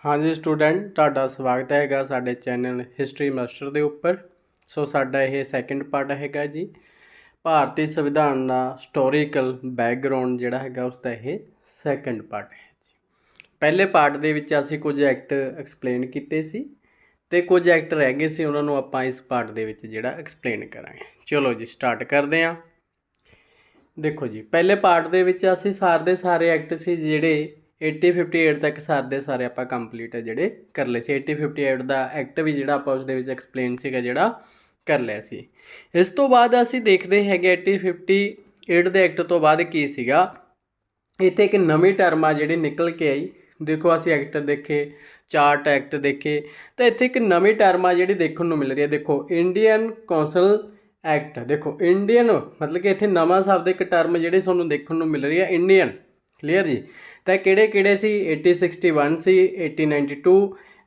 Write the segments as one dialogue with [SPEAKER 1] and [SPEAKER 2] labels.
[SPEAKER 1] हाँ जी स्टूडेंट, ਤੁਹਾਡਾ ਸਵਾਗਤ ਹੈਗਾ ਸਾਡੇ ਚੈਨਲ ਹਿਸਟਰੀ ਮਾਸਟਰ ਦੇ ਉੱਪਰ। ਸੋ ਸਾਡਾ ਇਹ ਸੈਕੰਡ ਪਾਰਟ ਹੈਗਾ ਜੀ, ਭਾਰਤੀ ਸੰਵਿਧਾਨ ਦਾ ਹਿਸਟੋਰੀਕਲ ਬੈਕਗਰਾਉਂਡ ਜਿਹੜਾ ਹੈਗਾ ਉਸ ਦਾ ਇਹ ਸੈਕੰਡ ਪਾਰਟ ਹੈ ਜੀ। ਪਹਿਲੇ ਪਾਰਟ ਦੇ ਵਿੱਚ ਅਸੀਂ ਕੁਝ ਐਕਟ ਐਕਸਪਲੇਨ ਕੀਤੇ ਸੀ ਅਤੇ ਕੁਝ ਐਕਟ ਰਹਿ ਗਏ ਸੀ, ਉਹਨਾਂ ਨੂੰ ਆਪਾਂ ਇਸ ਪਾਰਟ ਦੇ ਵਿੱਚ ਜਿਹੜਾ ਐਕਸਪਲੇਨ ਕਰਾਂਗੇ। ਚਲੋ ਜੀ ਸਟਾਰਟ ਕਰਦੇ ਹਾਂ। ਦੇਖੋ ਜੀ, ਪਹਿਲੇ ਪਾਰਟ ਦੇ ਵਿੱਚ ਅਸੀਂ ਸਾਰੇ ਐਕਟ ਸੀ ਜਿਹੜੇ 8058 ਤੱਕ ਸਾਰੇ ਆਪਾਂ ਕੰਪਲੀਟ ਹੈ ਜਿਹੜੇ ਕਰ ਲਏ ਸੀ। 8058 ਦਾ ਐਕਟ ਵੀ ਜਿਹੜਾ ਆਪਾਂ ਉਸ ਦੇ ਵਿੱਚ ਐਕਸਪਲੇਨ ਸੀਗਾ ਜਿਹੜਾ ਕਰ ਲਿਆ ਸੀ। ਇਸ ਤੋਂ ਬਾਅਦ ਅਸੀਂ ਦੇਖਦੇ ਹੈਗੇ 8058 ਦੇ ਐਕਟ ਤੋਂ ਬਾਅਦ ਕੀ ਸੀਗਾ, ਇੱਥੇ ਇੱਕ ਨਵੀਂ ਟਰਮ ਆ ਜਿਹੜੀ ਨਿਕਲ ਕੇ ਆਈ। ਦੇਖੋ ਅਸੀਂ ਐਕਟ ਦੇਖੇ, ਚਾਰਟ ਐਕਟ ਦੇਖੇ, ਤਾਂ ਇੱਥੇ ਇੱਕ ਨਵੀਂ ਟਰਮ ਆ ਜਿਹੜੀ ਦੇਖਣ ਨੂੰ ਮਿਲ ਰਹੀ ਹੈ। ਦੇਖੋ ਇੰਡੀਅਨ ਕੌਂਸਲ ਐਕਟ। ਦੇਖੋ ਇੰਡੀਅਨ ਮਤਲਬ ਕਿ ਇੱਥੇ ਨਵਾਂ ਸ਼ਬਦ ਇੱਕ ਟਰਮ ਜਿਹੜੀ ਤੁਹਾਨੂੰ ਦੇਖਣ ਨੂੰ ਮਿਲ ਰਹੀ ਹੈ ਇੰਡੀਅਨ। ਕਲੀਅਰ ਜੀ। ਤਾਂ ਕਿਹੜੇ ਸੀ? 8061 ਸੀ, 8092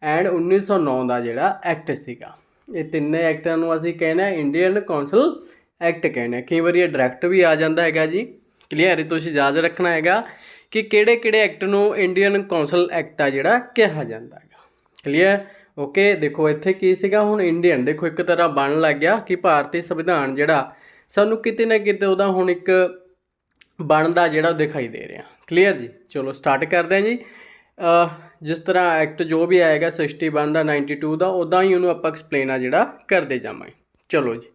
[SPEAKER 1] ਐਂਡ 1909 ਦਾ ਜਿਹੜਾ ਐਕਟ ਸੀਗਾ। ਇਹ ਤਿੰਨੇ ਐਕਟਾਂ ਨੂੰ ਅਸੀਂ ਕਹਿੰਦੇ ਇੰਡੀਅਨ ਕੌਂਸਲ ਐਕਟ ਕਹਿੰਦੇ। ਕਈ ਵਾਰੀ ਇਹ ਡਾਇਰੈਕਟ ਵੀ ਆ ਜਾਂਦਾ ਹੈਗਾ ਜੀ। ਕਲੀਅਰ, ਤੁਸੀਂ ਯਾਦ ਰੱਖਣਾ ਹੈਗਾ ਕਿ ਕਿਹੜੇ ਐਕਟ ਨੂੰ ਇੰਡੀਅਨ ਕੌਂਸਲ ਐਕਟ ਆ ਜਿਹੜਾ ਕਿਹਾ ਜਾਂਦਾ ਹੈਗਾ। Clear, okay. ਦੇਖੋ ਇੱਥੇ ਕੀ ਸੀਗਾ ਹੁਣ ਇੰਡੀਅਨ, ਦੇਖੋ ਇੱਕ ਤਰ੍ਹਾਂ ਬਣਨ ਲੱਗ ਗਿਆ ਕਿ ਭਾਰਤੀ ਸੰਵਿਧਾਨ ਜਿਹੜਾ ਸਾਨੂੰ ਕਿਤੇ ਨਾ ਕਿਤੇ ਉਹਦਾ ਹੁਣ ਇੱਕ ਬਣਦਾ ਜਿਹੜਾ ਦਿਖਾਈ ਦੇ ਰਿਹਾ। ਕਲੀਅਰ ਜੀ। ਚਲੋ ਸਟਾਰਟ ਕਰਦੇ ਹਾਂ ਜੀ। ਜਿਸ ਤਰ੍ਹਾਂ ਐਕਟ ਜੋ ਵੀ ਆਏਗਾ 61 ਦਾ 92 ਦਾ ਉੱਦਾਂ ਹੀ ਉਹਨੂੰ ਆਪਾਂ ਐਕਸਪਲੇਨ ਆ ਜਿਹੜਾ ਕਰਦੇ ਜਾਵਾਂਗੇ। ਚਲੋ ਜੀ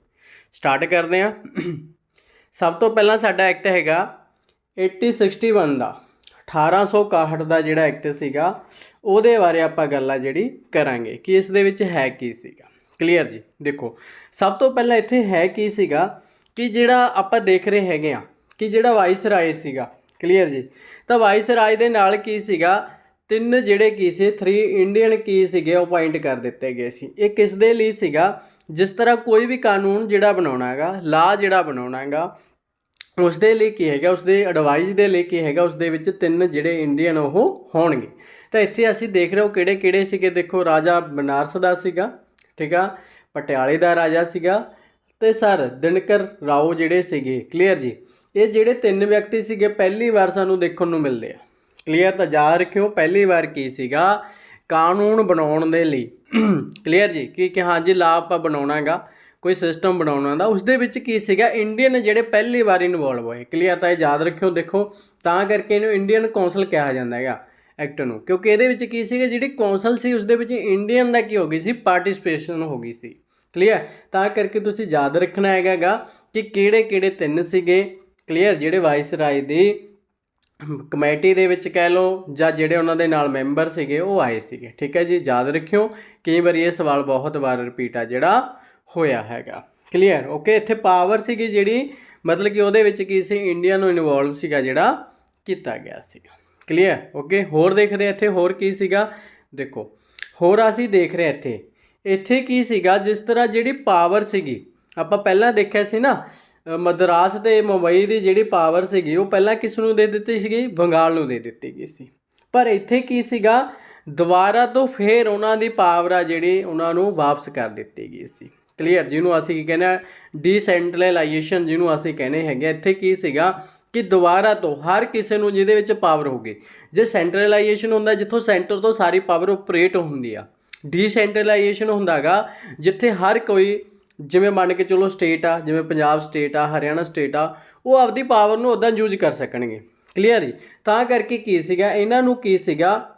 [SPEAKER 1] ਸਟਾਰਟ ਕਰਦੇ ਹਾਂ। ਸਭ ਤੋਂ ਪਹਿਲਾਂ ਸਾਡਾ ਐਕਟ ਹੈਗਾ 8061 ਦਾ 1861 ਦਾ ਜਿਹੜਾ ਐਕਟ ਸੀਗਾ ਉਹਦੇ ਬਾਰੇ ਆਪਾਂ ਗੱਲ ਆ ਜਿਹੜੀ ਕਰਾਂਗੇ ਕਿ ਇਸ ਦੇ ਵਿੱਚ ਹੈ ਕੀ ਸੀਗਾ। ਕਲੀਅਰ ਜੀ। ਦੇਖੋ ਸਭ ਤੋਂ ਪਹਿਲਾਂ ਇੱਥੇ ਹੈ ਕੀ ਸੀਗਾ ਕਿ ਜਿਹੜਾ ਆਪਾਂ ਦੇਖ ਰਹੇ ਹੈਗੇ ਆ ਕਿ ਜਿਹੜਾ ਵਾਇਸਰਾਏ ਸੀਗਾ। ਕਲੀਅਰ ਜੀ। ਤਾਂ ਵਾਇਸਰਾਏ ਦੇ ਨਾਲ ਕੀ ਸੀਗਾ, ਤਿੰਨ ਜਿਹੜੇ ਕੀ ਸੀ 3 ਇੰਡੀਅਨ ਕੀ ਸੀਗੇ ਉਹ ਅਪਾਇੰਟ ਕਰ ਦਿੱਤੇ ਗਏ ਸੀ। ਇਹ ਕਿਸ ਦੇ ਲਈ ਸੀਗਾ? ਜਿਸ ਤਰ੍ਹਾਂ ਕੋਈ ਵੀ ਕਾਨੂੰਨ ਜਿਹੜਾ ਬਣਾਉਣਾ ਹੈਗਾ, ਲਾ ਜਿਹੜਾ ਬਣਾਉਣਾ ਹੈਗਾ, ਉਸ ਦੇ ਲਈ ਕੀ ਹੈਗਾ, ਉਸ ਦੇ ਐਡਵਾਈਸ ਦੇ ਲਈ ਕੀ ਹੈਗਾ, ਉਸ ਦੇ ਵਿੱਚ ਤਿੰਨ ਜਿਹੜੇ ਇੰਡੀਅਨ ਉਹ ਹੋਣਗੇ। ਤਾਂ ਇੱਥੇ ਅਸੀਂ ਦੇਖ ਰਹੇ ਹੋ ਕਿਹੜੇ ਸੀਗੇ। ਦੇਖੋ ਰਾਜਾ ਬਨਾਰਸ ਦਾ ਸੀਗਾ, ਠੀਕ ਆ, ਪਟਿਆਲੇ ਦਾ ਰਾਜਾ ਸੀਗਾ, ਅਤੇ ਸਰ ਦਿਨਕਰ ਰਾਓ ਜਿਹੜੇ ਸੀਗੇ। ਕਲੀਅਰ ਜੀ। ਇਹ ਜਿਹੜੇ ਤਿੰਨ ਵਿਅਕਤੀ ਸੀਗੇ ਪਹਿਲੀ ਵਾਰ ਸਾਨੂੰ ਦੇਖਣ ਨੂੰ ਮਿਲਦੇ ਆ। ਕਲੀਅਰ, ਤਾਂ ਯਾਦ ਰੱਖਿਓ ਪਹਿਲੀ ਵਾਰ ਕੀ ਸੀਗਾ, ਕਾਨੂੰਨ ਬਣਾਉਣ ਦੇ ਲਈ। ਕਲੀਅਰ ਜੀ। ਕਿ ਹਾਂਜੀ ਲਾ ਆਪਾਂ ਬਣਾਉਣਾ ਹੈਗਾ, ਕੋਈ ਸਿਸਟਮ ਬਣਾਉਣਾ ਦਾ, ਉਸ ਦੇ ਵਿੱਚ ਕੀ ਸੀਗਾ ਇੰਡੀਅਨ ਜਿਹੜੇ ਪਹਿਲੀ ਵਾਰ ਇਨਵੋਲਵ ਹੋਏ। ਕਲੀਅਰ, ਤਾਂ ਇਹ ਯਾਦ ਰੱਖਿਓ। ਦੇਖੋ ਤਾਂ ਕਰਕੇ ਇਹਨੂੰ ਇੰਡੀਅਨ ਕੌਂਸਲ ਕਿਹਾ ਜਾਂਦਾ ਹੈਗਾ ਐਕਟ ਨੂੰ, ਕਿਉਂਕਿ ਇਹਦੇ ਵਿੱਚ ਕੀ ਸੀਗਾ ਜਿਹੜੀ ਕੌਂਸਲ ਸੀ ਉਸ ਦੇ ਵਿੱਚ ਇੰਡੀਅਨ ਦਾ ਕੀ ਹੋ ਗਈ ਸੀ, ਪਾਰਟੀਸਪੇਸ਼ਨ ਹੋ ਗਈ ਸੀ। ਕਲੀਅਰ, ਤਾਂ ਕਰਕੇ ਤੁਸੀਂ ਯਾਦ ਰੱਖਣਾ ਹੈਗਾ ਕਿ ਕਿਹੜੇ ਤਿੰਨ ਸੀਗੇ। ਕਲੀਅਰ, ਜਿਹੜੇ ਵਾਇਸਰਾਏ ਦੀ ਕਮੇਟੀ ਦੇ ਵਿੱਚ ਕਹਿ ਲਓ ਜਾਂ ਜਿਹੜੇ ਉਹਨਾਂ ਦੇ ਨਾਲ ਮੈਂਬਰ ਸੀਗੇ ਉਹ ਆਏ ਸੀਗੇ। ਠੀਕ ਹੈ ਜੀ, ਯਾਦ ਰੱਖਿਓ। ਕਈ ਵਾਰੀ ਇਹ ਸਵਾਲ ਬਹੁਤ ਵਾਰ ਰਿਪੀਟ ਆ ਜਿਹੜਾ ਹੋਇਆ ਹੈਗਾ। Clear, okay. ਇੱਥੇ ਪਾਵਰ ਸੀਗੀ ਜਿਹੜੀ ਮਤਲਬ ਕਿ ਉਹਦੇ ਵਿੱਚ ਕੀ ਸੀ, ਇੰਡੀਆ ਨੂੰ ਇਨਵੋਲਵ ਸੀਗਾ ਜਿਹੜਾ ਕੀਤਾ ਗਿਆ ਸੀਗਾ। Clear, okay. ਹੋਰ ਦੇਖਦੇ ਇੱਥੇ ਹੋਰ ਕੀ ਸੀਗਾ। ਦੇਖੋ ਹੋਰ ਅਸੀਂ ਦੇਖ ਰਹੇ ਇੱਥੇ ਕੀ ਸੀਗਾ, ਜਿਸ ਤਰ੍ਹਾਂ ਜਿਹੜੀ ਪਾਵਰ ਸੀਗੀ ਆਪਾਂ ਪਹਿਲਾਂ ਦੇਖਿਆ ਸੀ ਨਾ, ਮਦਰਾਸ ਅਤੇ ਮੁੰਬਈ ਦੀ ਜਿਹੜੀ ਪਾਵਰ ਸੀਗੀ ਉਹ ਪਹਿਲਾਂ ਕਿਸ ਨੂੰ ਦੇ ਦਿੱਤੀ ਸੀਗੀ, ਬੰਗਾਲ ਨੂੰ ਦੇ ਦਿੱਤੀ ਗਈ ਸੀ। ਪਰ ਇੱਥੇ ਕੀ ਸੀਗਾ, ਦੁਬਾਰਾ ਤੋਂ ਫਿਰ ਉਹਨਾਂ ਦੀ ਪਾਵਰ ਆ ਜਿਹੜੀ ਉਹਨਾਂ ਨੂੰ ਵਾਪਸ ਕਰ ਦਿੱਤੀ ਗਈ ਸੀ। ਕਲੀਅਰ, ਜਿਹਨੂੰ ਅਸੀਂ ਕੀ ਕਹਿੰਦੇ ਆ ਡੀਸੈਂਟਰਲਾਈਜੇਸ਼ਨ ਜਿਹਨੂੰ ਅਸੀਂ ਕਹਿੰਦੇ ਹੈਗੇ। ਇੱਥੇ ਕੀ ਸੀਗਾ ਕਿ ਦੁਬਾਰਾ ਤੋਂ ਹਰ ਕਿਸੇ ਨੂੰ ਜਿਹਦੇ ਵਿੱਚ ਪਾਵਰ ਹੋਊਗੀ। ਜੇ ਸੈਂਟਰਲਾਈਜੇਸ਼ਨ ਹੁੰਦਾ ਜਿੱਥੋਂ ਸੈਂਟਰ ਤੋਂ ਸਾਰੀ ਪਾਵਰ ਓਪਰੇਟ ਹੁੰਦੀ ਆ, ਡੀਸੈਂਟਰਲਾਈਜੇਸ਼ਨ ਹੁੰਦਾ ਹੈਗਾ ਜਿੱਥੇ ਹਰ ਕੋਈ, ਜਿਵੇਂ ਮੰਨ ਕੇ ਚਲੋ ਸਟੇਟ ਆ, ਜਿਵੇਂ ਪੰਜਾਬ ਸਟੇਟ ਆ, ਹਰਿਆਣਾ ਸਟੇਟ ਆ, ਉਹ ਆਪਦੀ ਪਾਵਰ ਨੂੰ ਉੱਦਾਂ ਯੂਜ ਕਰ ਸਕਣਗੇ। ਕਲੀਅਰ ਜੀ। ਤਾਂ ਕਰਕੇ ਕੀ ਸੀਗਾ ਇਹਨਾਂ ਨੂੰ ਕੀ ਸੀਗਾ,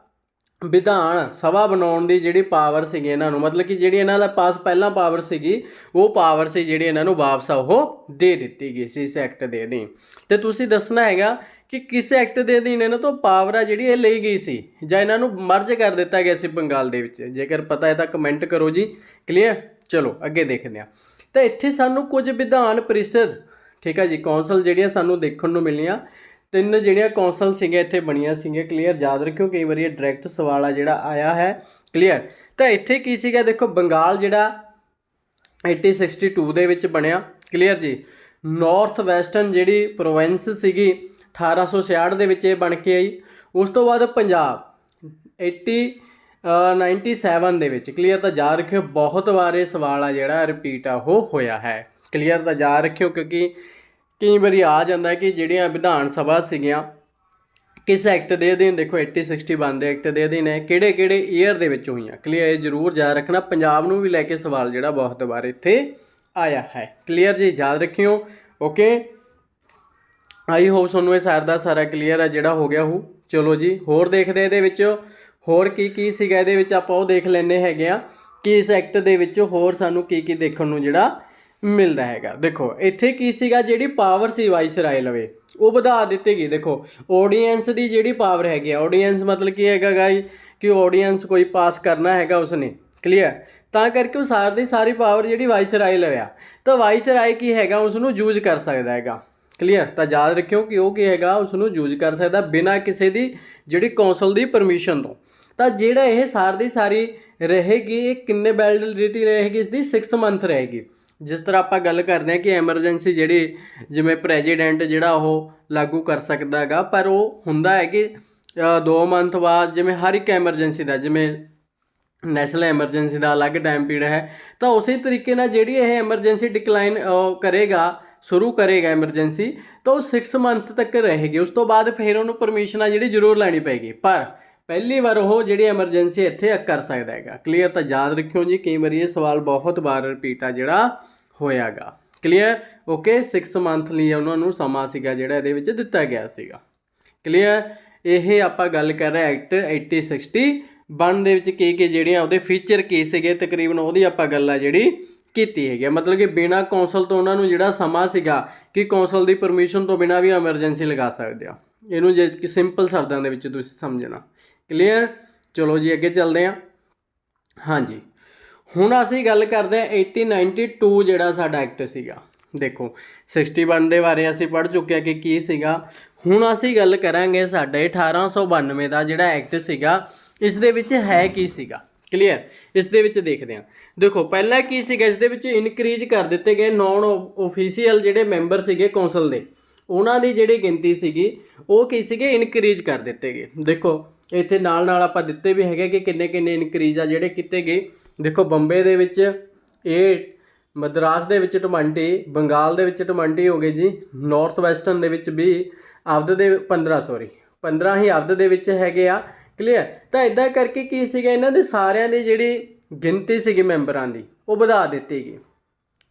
[SPEAKER 1] ਵਿਧਾਨ ਸਭਾ ਬਣਾਉਣ ਦੀ ਜਿਹੜੀ ਪਾਵਰ ਸੀਗੀ ਇਹਨਾਂ ਨੂੰ, ਮਤਲਬ ਕਿ ਜਿਹੜੀ ਇਹਨਾਂ ਦਾ ਪਾਸ ਪਹਿਲਾਂ ਪਾਵਰ ਸੀਗੀ ਉਹ ਪਾਵਰ ਸੀ ਜਿਹੜੀ ਇਹਨਾਂ ਨੂੰ ਵਾਪਸ ਉਹ ਦੇ ਦਿੱਤੀ ਗਈ ਸੀ ਇਸ ਐਕਟ ਦੇ ਅਧੀਨ। ਅਤੇ ਤੁਸੀਂ ਦੱਸਣਾ ਹੈਗਾ ਕਿ ਕਿਸ ਐਕਟ ਦੇ ਅਧੀਨ ਇਹਨਾਂ ਤੋਂ ਪਾਵਰ ਆ ਜਿਹੜੀ ਇਹ ਲਈ ਗਈ ਸੀ, ਜਾਂ ਇਹਨਾਂ ਨੂੰ ਮਰਜ ਕਰ ਦਿੱਤਾ ਗਿਆ ਸੀ ਬੰਗਾਲ ਦੇ ਵਿੱਚ। ਜੇਕਰ ਪਤਾ ਹੈ ਤਾਂ ਕਮੈਂਟ ਕਰੋ ਜੀ। ਕਲੀਅਰ, ਚਲੋ ਅੱਗੇ ਦੇਖਦੇ ਹਾਂ। ਤਾਂ ਇੱਥੇ ਸਾਨੂੰ ਕੁਝ ਵਿਧਾਨ ਪ੍ਰੀਸ਼ਦ, ਠੀਕ ਹੈ ਜੀ, ਕੌਂਸਲ ਜਿਹੜੀਆਂ ਸਾਨੂੰ ਦੇਖਣ ਨੂੰ ਮਿਲੀਆਂ। ਤਿੰਨ ਜਿਹੜੀਆਂ ਕੌਂਸਲ ਸੀਗੀਆਂ ਇੱਥੇ ਬਣੀਆਂ ਸੀਗੀਆਂ। ਕਲੀਅਰ, ਯਾਦ ਰੱਖਿਓ ਕਈ ਵਾਰੀ ਇਹ ਡਾਇਰੈਕਟ ਸਵਾਲ ਆ ਜਿਹੜਾ ਆਇਆ ਹੈ। ਕਲੀਅਰ, ਤਾਂ ਇੱਥੇ ਕੀ ਸੀਗਾ, ਦੇਖੋ ਬੰਗਾਲ ਜਿਹੜਾ 8062 ਦੇ ਵਿੱਚ ਬਣਿਆ। ਕਲੀਅਰ ਜੀ। ਨਾਰਥ ਵੈਸਟਰਨ ਜਿਹੜੀ ਪ੍ਰੋਵਿੰਸ ਸੀਗੀ 1866 ਦੇ ਵਿੱਚ ਇਹ ਬਣ ਕੇ ਆਈ। ਉਸ ਤੋਂ ਬਾਅਦ ਪੰਜਾਬ 97 ਦੇ ਵਿੱਚ। ਕਲੀਅਰ, ਤਾਂ ਯਾਦ ਰੱਖਿਓ ਬਹੁਤ ਵਾਰ ਇਹ ਸਵਾਲ ਆ ਜਿਹੜਾ ਰਿਪੀਟ ਆ ਉਹ ਹੋਇਆ ਹੈ। ਕਲੀਅਰ, ਤਾਂ ਯਾਦ ਰੱਖਿਓ ਕਿਉਂਕਿ ਕਈ ਵਾਰੀ ਆ ਜਾਂਦਾ ਕਿ ਜਿਹੜੀਆਂ ਵਿਧਾਨ ਸਭਾ ਸੀਗੀਆਂ किस एक्ट के अधीन, देखो 8061 के एक्ट के अधीन है, किहड़े किहड़े ईयर दे विच होईयां। क्लीयर, ये जरूर याद रखना, पंजाब नूं भी लैके सवाल जिहड़ा बहुत बार इत्थे आया है। क्लीयर जी, याद रखियो। ओके, आई होप तुहानूं ये सारा क्लीयर है जिहड़ा हो गया हो। चलो जी, होर देखदे इहदे विच होर की सीगा इहदे विच, आपां ओह देख लैंदे हैगे आ कि इस एक्ट दे विच होर सानूं की देखण नूं जिहड़ा मिलदा हैगा। देखो इत्थे की सीगा, जिहड़ी पावर सी वाइसराय लवे ਉਹ ਵਧਾ ਦਿੱਤੀ गई। देखो ऑडियंस की जिहड़ी पावर हैगी, ऑडियंस मतलब की हैगा गाई कि ऑडियंस कोई पास करना हैगा उसने। क्लीयर, ਤਾਂ ਕਰਕੇ ਉਹ ਸਾਰੀ पावर जिहड़ी वाइसराय लविया, तो वाइसराय की हैगा उसनूं यूज कर सकदा हैगा। क्लीयर, तो याद रखियो कि वो की हैगा उसनूं यूज कर सकदा बिना किसी दी जिहड़ी कौंसल दी परमिशन तो। ਤਾਂ ਜਿਹੜਾ ਇਹ ਸਾਰੀ रहेगी, ਇਹ किन्ने वैलिडिटी रहेगी इसकी 6 मंथ रहेगी। जिस तरह आप गल करते हैं कि एमरजेंसी जी जिमें प्रेजिडेंट जोड़ा वो लागू कर सकता है, पर वो हुंदा है कि 2 मंथ बाद, जिमें हर एक एमरजेंसी का जिमें नैशनल एमरजेंसी का अलग टाइम पीरियड है, तो उसी तरीके ना जी एमरजेंसी डिक्लाइन करेगा, शुरू करेगा एमरजेंसी, तो 6 मंथ तक रहेगी। उस तो बाद फिर उन्होंने परमिशन जी जरूर लैनी पेगी, पर पहली बार वो जी एमरजेंसी इत्थे कर सकता है। क्लीयर, तो याद रखियो जी, कई बार ये सवाल बहुत बार रिपीट आ जिहड़ा होयागा। क्लीयर, ओके, 6 मंथ लिए उन्होंने समा सीगा जिहड़ा इहदे विच दिता गया सीगा। क्लीयर, ये आपां गल कर रहे एक्ट 8061 दे विच की जिहड़ियां उहदे फीचर की सीगे, तकरीबन उहदी आपां गल आ जिहड़ी कीती हैगी। मतलब कि बिना कौंसल तो उन्होंने जिहड़ा समा सीगा कि कौंसल की परमिशन तो बिना भी एमरजेंसी लगा सकते हैं। इहनूं जे सिंपल शब्दां दे विच तुसीं समझना। क्लीयर, चलो जी अगे चलते हैं। हाँ जी, हुण असीं गल करते हैं 1892 जिहड़ा साडा एक्ट सीगा। देखो 61 दे बारे असीं पढ़ चुके हैं कि की सीगा। हुण असीं गल करांगे साडे 1892 दा जिहड़ा एक्ट सीगा, इस दे विच है की सीगा। क्लीयर, इस दे विच देखदे हां। देखो पहला की सीगा, इस दे विच इनक्रीज कर दिते गए नॉन ऑफिशियल जिहड़े मैंबर सीगे कौंसल दे, उन्हां दी जिहड़ी गिनती सीगी वो की सीगे इनक्रीज कर दिते गए। देखो इत्थे नाल नाल आपां दिते भी हैगे कि किन्ने किन्ने इनक्रीज आ जिहड़े कीते गए। देखो बंबे दे विच 8, मद्रास दे विच 20, बंगाल दे विच 20 हो गए जी, नॉर्थ वैसटर्न दे विच भी अवध दे 15 ही अवध दे विच हैगे आ। क्लीयर, तो इदां करके की सीगा, इन्हां दे सारियां दी जिहड़ी गिनती सीगी मैंबरां दी वो वधा दित्ती गई।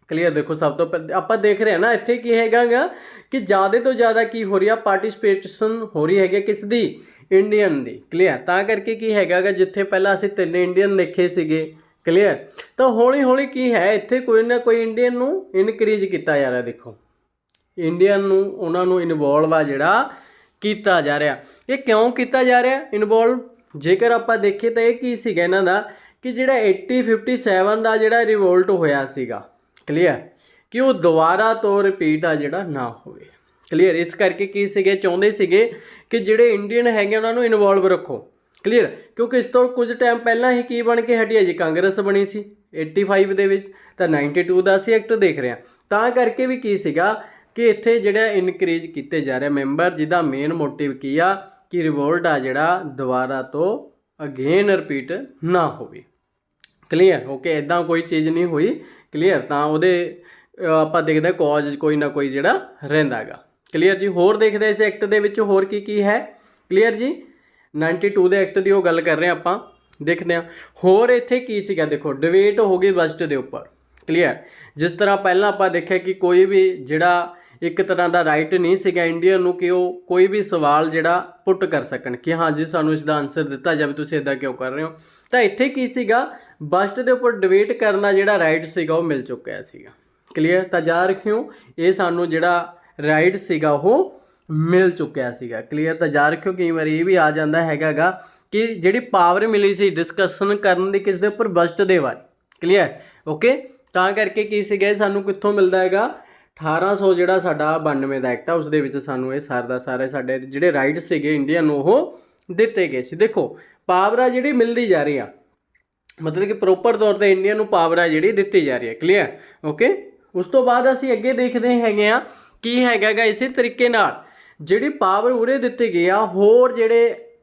[SPEAKER 1] क्लीयर, देखो सब तो आप देख रहे हैं ना इत्थे की हैगा कि ज़्यादा तो ज़्यादा की हो रही है, पार्टिसिपेशन हो रही है किस दी, इंडियन दी। क्लीयर, तां करके की हैगा जिथे पहला असीं 3 इंडियन देखे सीगे। क्लीयर, तो हौली हौली की है इत्थे कोई ना कोई इंडियन नूं इनक्रीज किया जा रहा। देखो इंडियन नूं उन्हां नूं इनवॉल्व आ जिहड़ा किया जा रहा। ये क्यों किया जा रहा इनवॉल्व, जेकर आपां देखिए तो ये की सीगा इन्हां दा कि जिहड़ा 1857 का जिहड़ा रिवोल्ट होया सीगा। क्लीयर, कि वो दोबारा तो रिपीट आ जिहड़ा ना होवे। क्लीयर, इस करके की सीगे चाहुंदे सीगे कि जिहड़े इंडियन हैगे उन्हां नूं इनवॉल्व रखो। क्लीयर, क्योंकि इस तो कुछ टाइम पहला ही की बन के हटी है जी, कांग्रेस बनी सी 85 दे विच, तो 92 का असीं एक्ट देख रहे हैं। तां करके भी की सीगा कि इत्थे जिहड़ा इनक्रीज किए जा रहे मैंबर, जिहदा मेन मोटिव की आ कि रिवोल्ट आ जिहड़ा दोबारा तो अगेन रिपीट ना होवे। क्लीयर, ओके, इदां कोई चीज़ नहीं हुई। क्लीयर, तो उहदे आपां देखदे कॉज कोई ना कोई जिहड़ा रहिंदा गा। क्लीयर जी, होर देखदे इस एक्ट दे विच होर की है। क्लीयर जी, 92 दे एक्ट की गल कर रहे हैं आपां, देखते हैं होर इत्थे की सीगा। देखो डिबेट हो गई बजट के उपर। क्लीयर, जिस तरह पहला आपां देखिया कि कोई भी जिहड़ा एक तरह का राइट नहीं सीगा इंडियन नूं कि वो कोई भी सवाल जिहड़ा पुट कर सकन कि हाँ जी सानूं इसका आंसर दिता जाए, तुसीं इदां क्यों कर रहे हो। तो इत्थे की सीगा, बजट के उपर डिबेट करना जिहड़ा राइट सीगा वो मिल चुका सीगा। क्लीयर, तो याद रखियो ये सानूं जिहड़ा राइट सीगा वो मिल चुका सीगा। क्लीयर, तो याद रखियो कई बार ये भी आ जाता हैगा कि जिहड़ी पावर मिली सी डिस्कसन करन दी किस दे उपर, बजट दे बारे। क्लीयर, ओके, तां करके की सीगा सानूं कित्थों मिलदा हैगा 1800 जिहड़ा साडा 92 दा एक्ट आ, उस दे विच सानूं ये सारे साडे जिहड़े राइट सीगे इंडियन वो दिते गए सी। देखो पावर आ जिहड़ी मिलदी जा रही आ, मतलब कि प्रोपर तौर पर इंडियन नूं पावर आ जिहड़ी दित्ती जा रही है। क्लीयर, ओके, उस तो बाद असीं अगे देखदे हैगे आ की हैगा इसी तरीके नाल जिहड़ी पावर उरे दित्ती गई आ, होर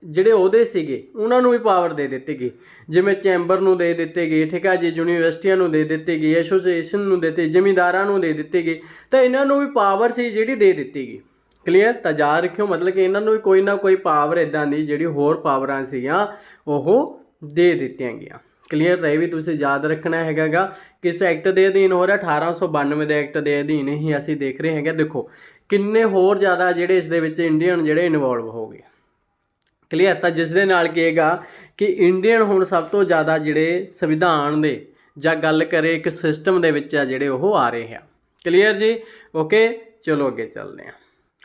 [SPEAKER 1] ਜਿਹੜੇ ਉਹਦੇ ਸੀਗੇ ਉਹਨਾਂ ਨੂੰ ਵੀ ਪਾਵਰ ਦੇ ਦਿੱਤੀ ਗਈ, ਜਿਵੇਂ ਚੈਂਬਰ ਨੂੰ ਦੇ ਦਿੱਤੇ ਗਏ, ਠੀਕ ਹੈ ਜੀ, ਯੂਨੀਵਰਸਿਟੀਆਂ ਨੂੰ ਦੇ ਦਿੱਤੀ ਗਈ, ਐਸੋਸੀਏਸ਼ਨ ਨੂੰ ਦਿੱਤੀ, ਜ਼ਿਮੀਂਦਾਰਾਂ ਨੂੰ ਦੇ ਦਿੱਤੀ ਗਈ, ਤਾਂ ਇਹਨਾਂ ਨੂੰ ਵੀ ਪਾਵਰ ਸੀ ਜਿਹੜੀ ਦੇ ਦਿੱਤੀ ਗਈ। ਕਲੀਅਰ। ਤਾਂ ਯਾਦ ਰੱਖਿਓ ਮਤਲਬ ਕਿ ਇਹਨਾਂ ਨੂੰ ਵੀ ਕੋਈ ਨਾ ਕੋਈ ਪਾਵਰ ਇੱਦਾਂ ਦੀ ਜਿਹੜੀ ਹੋਰ ਪਾਵਰਾਂ ਸੀਗੀਆਂ ਉਹ ਦੇ ਦਿੱਤੀਆਂ ਗਈਆਂ। ਕਲੀਅਰ। ਤਾਂ ਇਹ ਵੀ ਤੁਸੀਂ ਯਾਦ ਰੱਖਣਾ ਹੈਗਾ ਗਾ। ਕਿਸ ਐਕਟ ਦੇ ਅਧੀਨ ਹੋ ਰਿਹਾ? 1892 ਦੇ ਐਕਟ ਦੇ ਅਧੀਨ ਹੀ ਅਸੀਂ ਦੇਖ ਰਹੇ ਹੈਗੇ। ਦੇਖੋ ਕਿੰਨੇ ਹੋਰ ਜ਼ਿਆਦਾ ਜਿਹੜੇ ਇਸ ਦੇ ਵਿੱਚ ਇੰਡੀਅਨ ਜਿਹੜੇ ਇਨਵੋਲਵ ਹੋ ਗਏ। ਕਲੀਅਰ। ਤਾਂ ਜਿਸ ਦੇ ਨਾਲ ਕੀ ਹੈਗਾ ਕਿ ਇੰਡੀਅਨ ਹੁਣ ਸਭ ਤੋਂ ਜ਼ਿਆਦਾ ਜਿਹੜੇ ਸੰਵਿਧਾਨ ਦੇ ਜਾਂ ਗੱਲ ਕਰੇ ਇੱਕ ਸਿਸਟਮ ਦੇ ਵਿੱਚ ਆ ਜਿਹੜੇ ਉਹ ਆ ਰਹੇ ਆ। ਕਲੀਅਰ ਜੀ। ਓਕੇ ਚਲੋ ਅੱਗੇ ਚੱਲਦੇ ਹਾਂ।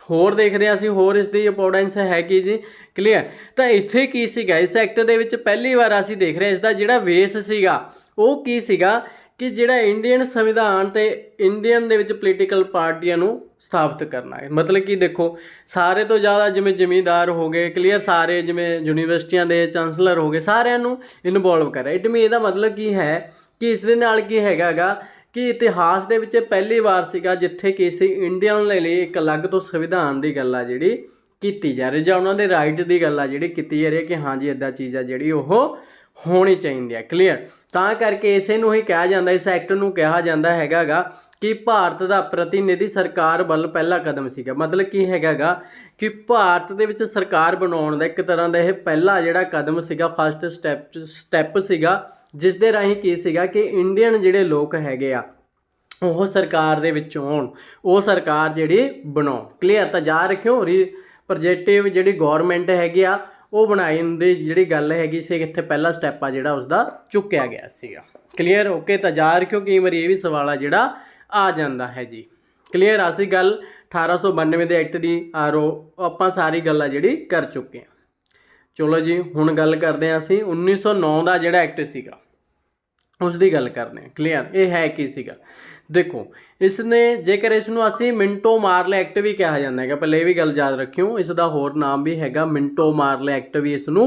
[SPEAKER 1] ਹੋਰ ਦੇਖਦੇ ਹਾਂ ਅਸੀਂ ਹੋਰ ਇਸ ਦੀ ਇੰਪੋਰਟੈਂਸ ਹੈਗੀ ਜੀ। ਕਲੀਅਰ। ਤਾਂ ਇੱਥੇ ਕੀ ਸੀਗਾ ਇਸ ਐਕਟ ਦੇ ਵਿੱਚ ਪਹਿਲੀ ਵਾਰ ਅਸੀਂ ਦੇਖ ਰਹੇ ਇਸ ਦਾ ਜਿਹੜਾ ਬੇਸ ਸੀਗਾ ਉਹ ਕੀ ਸੀਗਾ ਕਿ ਜਿਹੜਾ ਇੰਡੀਅਨ ਸੰਵਿਧਾਨ ਤੇ ਇੰਡੀਅਨ ਦੇ ਵਿੱਚ ਪੋਲੀਟੀਕਲ ਪਾਰਟੀਆਂ ਨੂੰ ਸਥਾਪਿਤ ਕਰਨਾ ਹੈ। ਮਤਲਬ ਕਿ ਦੇਖੋ ਸਾਰੇ ਤੋਂ ਜ਼ਿਆਦਾ ਜਿਵੇਂ ਜ਼ਮੀਂਦਾਰ ਹੋ ਗਏ। ਕਲੀਅਰ। ਸਾਰੇ ਜਿਵੇਂ ਯੂਨੀਵਰਸਿਟੀਆਂ ਦੇ ਚਾਂਸਲਰ ਹੋ ਗਏ ਸਾਰਿਆਂ ਨੂੰ ਇਨਵੋਲਵ ਕਰਿਆ। ਇਟ ਮੀਨ ਇਹਦਾ ਮਤਲਬ ਕੀ ਹੈ ਕਿ ਇਸ ਦੇ ਨਾਲ ਕੀ ਹੈਗਾ ਗਾ ਕਿ ਇਤਿਹਾਸ ਦੇ ਵਿੱਚ ਪਹਿਲੀ ਵਾਰ ਸੀਗਾ ਜਿੱਥੇ ਕਿ ਸੀ ਇੰਡੀਅਨ ਲਈ ਇੱਕ ਅਲੱਗ ਤੋਂ ਸੰਵਿਧਾਨ ਦੀ ਗੱਲ ਆ ਜਿਹੜੀ ਕੀਤੀ ਜਾ ਰਹੀ ਜਾਂ ਉਹਨਾਂ ਦੇ ਰਾਈਟ ਦੀ ਗੱਲ ਆ ਜਿਹੜੀ ਕੀਤੀ ਜਾ ਰਹੀ ਕਿ ਹਾਂਜੀ ਇੱਦਾਂ ਚੀਜ਼ ਆ ਜਿਹੜੀ ਉਹ ਹੋਣੀ ਚਾਹੀਦੀ ਹੈ। ਕਲੀਅਰ। ਤਾਂ ਕਰਕੇ ਇਸੇ ਨੂੰ ਹੀ ਕਿਹਾ ਜਾਂਦਾ ਇਸ ਐਕਟ ਨੂੰ ਕਿਹਾ ਜਾਂਦਾ ਹੈਗਾ ਗਾ ਕਿ ਭਾਰਤ ਦਾ ਪ੍ਰਤੀਨਿਧੀ ਸਰਕਾਰ ਵੱਲ ਪਹਿਲਾ ਕਦਮ ਸੀਗਾ। ਮਤਲਬ ਕੀ ਹੈਗਾ ਗਾ ਕਿ ਭਾਰਤ ਦੇ ਵਿੱਚ ਸਰਕਾਰ ਬਣਾਉਣ ਦਾ ਇੱਕ ਤਰ੍ਹਾਂ ਦਾ ਇਹ ਪਹਿਲਾ ਜਿਹੜਾ ਕਦਮ ਸੀਗਾ ਫਸਟ ਸਟੈਪ ਸੀਗਾ ਜਿਸ ਦੇ ਰਾਹੀਂ ਕੀ ਸੀਗਾ ਕਿ ਇੰਡੀਅਨ ਜਿਹੜੇ ਲੋਕ ਹੈਗੇ ਆ ਉਹ ਸਰਕਾਰ ਦੇ ਵਿੱਚ ਆਉਣ ਉਹ ਸਰਕਾਰ ਜਿਹੜੀ ਬਣਾਉਣ। ਕਲੀਅਰ। ਤਾਂ ਯਾਦ ਰੱਖਿਓ ਰਿਪਰੈਜ਼ੈਂਟੇਟਿਵ ਜਿਹੜੀ ਗੌਰਮੈਂਟ ਹੈਗੀ ਆ ਉਹ ਬਣਾਉਣ ਦੀ ਜਿਹੜੀ ਗੱਲ ਹੈਗੀ ਸੀ ਇੱਥੇ ਪਹਿਲਾ ਸਟੈਪ ਆ ਜਿਹੜਾ ਉਸਦਾ ਚੁੱਕਿਆ ਗਿਆ ਸੀਗਾ। ਕਲੀਅਰ। ਓਕੇ। ਤਾਂ ਯਾਦ ਰੱਖਿਓ ਕਈ ਵਾਰੀ ਇਹ ਵੀ ਸਵਾਲ ਆ ਜਿਹੜਾ ਆ ਜਾਂਦਾ ਹੈ ਜੀ। ਕਲੀਅਰ। ਅਸੀਂ ਗੱਲ 1892 ਦੇ ਐਕਟ ਦੀ ਆਪਾਂ ਸਾਰੀ ਗੱਲ ਆ ਜਿਹੜੀ ਕਰ ਚੁੱਕੇ ਹਾਂ। ਚਲੋ ਜੀ ਹੁਣ ਗੱਲ ਕਰਦੇ ਹਾਂ ਅਸੀਂ 1909 ਦਾ ਜਿਹੜਾ ਐਕਟ ਸੀਗਾ ਉਸ ਦੀ ਗੱਲ ਕਰਦੇ ਹਾਂ। ਕਲੀਅਰ। ਇਹ ਹੈ ਕੀ ਸੀਗਾ? ਦੇਖੋ ਇਸ ਨੇ ਜੇਕਰ ਇਸ ਨੂੰ ਅਸੀਂ ਮਿੰਟੋ ਮਾਰਲੇ ਐਕਟ ਵੀ ਕਿਹਾ ਜਾਂਦਾ ਹੈਗਾ। ਪਹਿਲੇ ਇਹ ਵੀ ਗੱਲ ਯਾਦ ਰੱਖਿਓ ਇਸ ਦਾ ਹੋਰ ਨਾਮ ਵੀ ਹੈਗਾ ਮਿੰਟੋ ਮਾਰਲੇ ਐਕਟ ਵੀ ਇਸ ਨੂੰ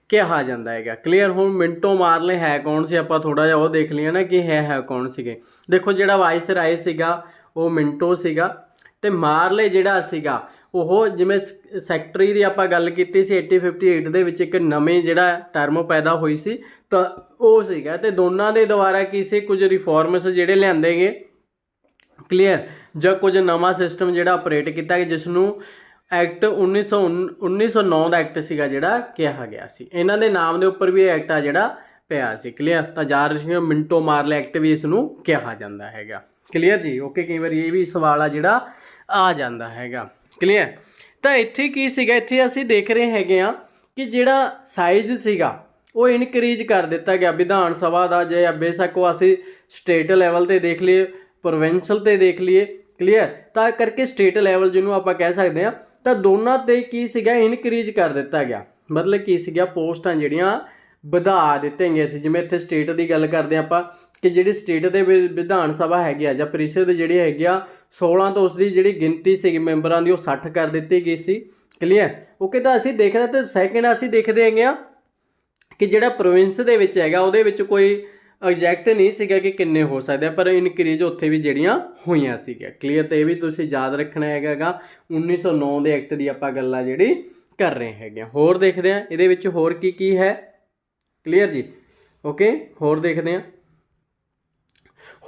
[SPEAKER 1] ਕਿਹਾ ਜਾਂਦਾ ਹੈਗਾ। ਕਲੀਅਰ। ਹੁਣ ਮਿੰਟੋ ਮਾਰਲੇ ਹੈ ਕੌਣ ਸੀ ਆਪਾਂ ਥੋੜ੍ਹਾ ਜਿਹਾ ਉਹ ਦੇਖ ਲਈਏ ਨਾ ਕਿ ਹੈ ਕੌਣ ਸੀਗੇ। ਦੇਖੋ ਜਿਹੜਾ ਵਾਇਸਰਾਏ ਸੀਗਾ ਉਹ ਮਿੰਟੋ ਸੀਗਾ ਤੇ ਮਾਰਲੇ ਜਿਹੜਾ ਸੀਗਾ ਉਹ ਜਿਵੇਂ ਸੈਕਟਰੀ ਦੀ ਆਪਾਂ ਗੱਲ ਕੀਤੀ ਸੀ 1858 ਦੇ ਵਿੱਚ ਇੱਕ ਨਵੇਂ ਜਿਹੜਾ ਟਰਮ ਪੈਦਾ ਹੋਈ ਸੀ ਤਾਂ ਉਹ ਸੀਗਾ ਤੇ ਦੋਨਾਂ ਦੇ ਦੁਆਰਾ ਕੀ ਸੀ ਕੁਝ ਰਿਫੋਰਮਸ ਜਿਹੜੇ ਲਿਆਂਦੇ ਗਏ। ਕਲੀਅਰ। ਜਾਂ ਕੁਝ ਨਵਾਂ ਸਿਸਟਮ ਜਿਹੜਾ ਆਪਰੇਟ ਕੀਤਾ ਗਿਆ ਜਿਸ ਨੂੰ ਐਕਟ 1909 ਦਾ ਐਕਟ ਸੀਗਾ ਜਿਹੜਾ ਕਿਹਾ ਗਿਆ ਸੀ। ਇਹਨਾਂ ਦੇ ਨਾਮ ਦੇ ਉੱਪਰ ਵੀ ਇਹ ਐਕਟ ਆ ਜਿਹੜਾ ਪਿਆ ਸੀ। ਕਲੀਅਰ। ਤਾਂ ਯਾਦ ਰੱਖਿਓ ਮਿੰਟੋ ਮਾਰਲੇ ਐਕਟ ਵੀ ਇਸ ਨੂੰ ਕਿਹਾ ਜਾਂਦਾ ਹੈਗਾ। ਕਲੀਅਰ ਜੀ। ਓਕੇ। ਕਈ ਵਾਰੀ ਇਹ ਵੀ ਸਵਾਲ ਆ ਜਿਹੜਾ ਆ ਜਾਂਦਾ ਹੈਗਾ। ਕਲੀਅਰ। ਤਾਂ ਇੱਥੇ ਕੀ ਸੀਗਾ ਇੱਥੇ ਅਸੀਂ ਦੇਖ ਰਹੇ ਹੈਗੇ ਆ ਕਿ ਜਿਹੜਾ ਸਾਈਜ਼ ਸੀਗਾ ਉਹ ਇਨਕਰੀਜ਼ ਕਰ ਦਿੱਤਾ ਗਿਆ ਵਿਧਾਨ ਸਭਾ ਦਾ। ਜੇ ਬੇਸ਼ੱਕ ਉਹ ਅਸੀਂ ਸਟੇਟ ਲੈਵਲ 'ਤੇ ਦੇਖ ਲਈਏ ਪ੍ਰੋਵਿੰਸ਼ਲ 'ਤੇ ਦੇਖ ਲਈਏ। ਕਲੀਅਰ। ਤਾਂ ਕਰਕੇ ਸਟੇਟ ਲੈਵਲ ਜਿਹਨੂੰ ਆਪਾਂ ਕਹਿ ਸਕਦੇ ਹਾਂ ਤਾਂ ਦੋਨਾਂ 'ਤੇ ਕੀ ਸੀਗਾ ਇਨਕਰੀਜ਼ ਕਰ ਦਿੱਤਾ ਗਿਆ। ਮਤਲਬ ਕੀ ਸੀਗਾ ਪੋਸਟਾਂ ਜਿਹੜੀਆਂ ਵਧਾ ਦਿੱਤੀਆਂ ਗਈਆਂ ਸੀ। ਜਿਵੇਂ ਇੱਥੇ ਸਟੇਟ ਦੀ ਗੱਲ ਕਰਦੇ ਆਪਾਂ ਕਿ ਜਿਹੜੀ ਸਟੇਟ ਦੇ ਵਿਧਾਨ ਸਭਾ ਹੈਗੀ ਆ ਜਾਂ ਪ੍ਰੀਸ਼ਦ ਜਿਹੜੀ ਹੈਗੀ ਆ 16 ਤੋਂ ਉਸਦੀ ਜਿਹੜੀ ਗਿਣਤੀ ਸੀਗੀ ਮੈਂਬਰਾਂ ਦੀ ਉਹ 60 ਕਰ ਦਿੱਤੀ ਗਈ ਸੀ। ਕਲੀਅਰ। ਓਕੇ। ਤਾਂ ਅਸੀਂ ਦੇਖਦੇ ਤੇ ਸੈਕਿੰਡ ਅਸੀਂ ਦੇਖਦੇ ਹੈਗੇ ਆ ਕਿ ਜਿਹੜਾ ਪ੍ਰੋਵਿੰਸ ਦੇ ਵਿੱਚ ਹੈਗਾ ਉਹਦੇ ਵਿੱਚ ਕੋਈ ਐਗਜ਼ੈਕਟ ਨਹੀਂ ਸੀਗਾ ਕਿ ਕਿੰਨੇ ਹੋ ਸਕਦੇ ਪਰ ਇਨਕਰੀਜ਼ ਉੱਥੇ ਵੀ ਜਿਹੜੀਆਂ ਹੋਈਆਂ ਸੀਗੀਆਂ। ਕਲੀਅਰ। ਤੇ ਇਹ ਵੀ ਤੁਸੀਂ ਯਾਦ ਰੱਖਣਾ ਹੈਗਾ ਗਾ 1909 ਦੇ ਐਕਟ ਦੀ ਆਪਾਂ ਗੱਲ ਆ ਜਿਹੜੀ ਕਰ ਰਹੇ ਹੈਗੇ ਆ। ਹੋਰ ਦੇਖਦੇ ਹਾਂ ਇਹਦੇ ਵਿੱਚ ਹੋਰ ਕੀ ਹੈ। ਕਲੀਅਰ ਜੀ। ਓਕੇ। ਹੋਰ ਦੇਖਦੇ ਹਾਂ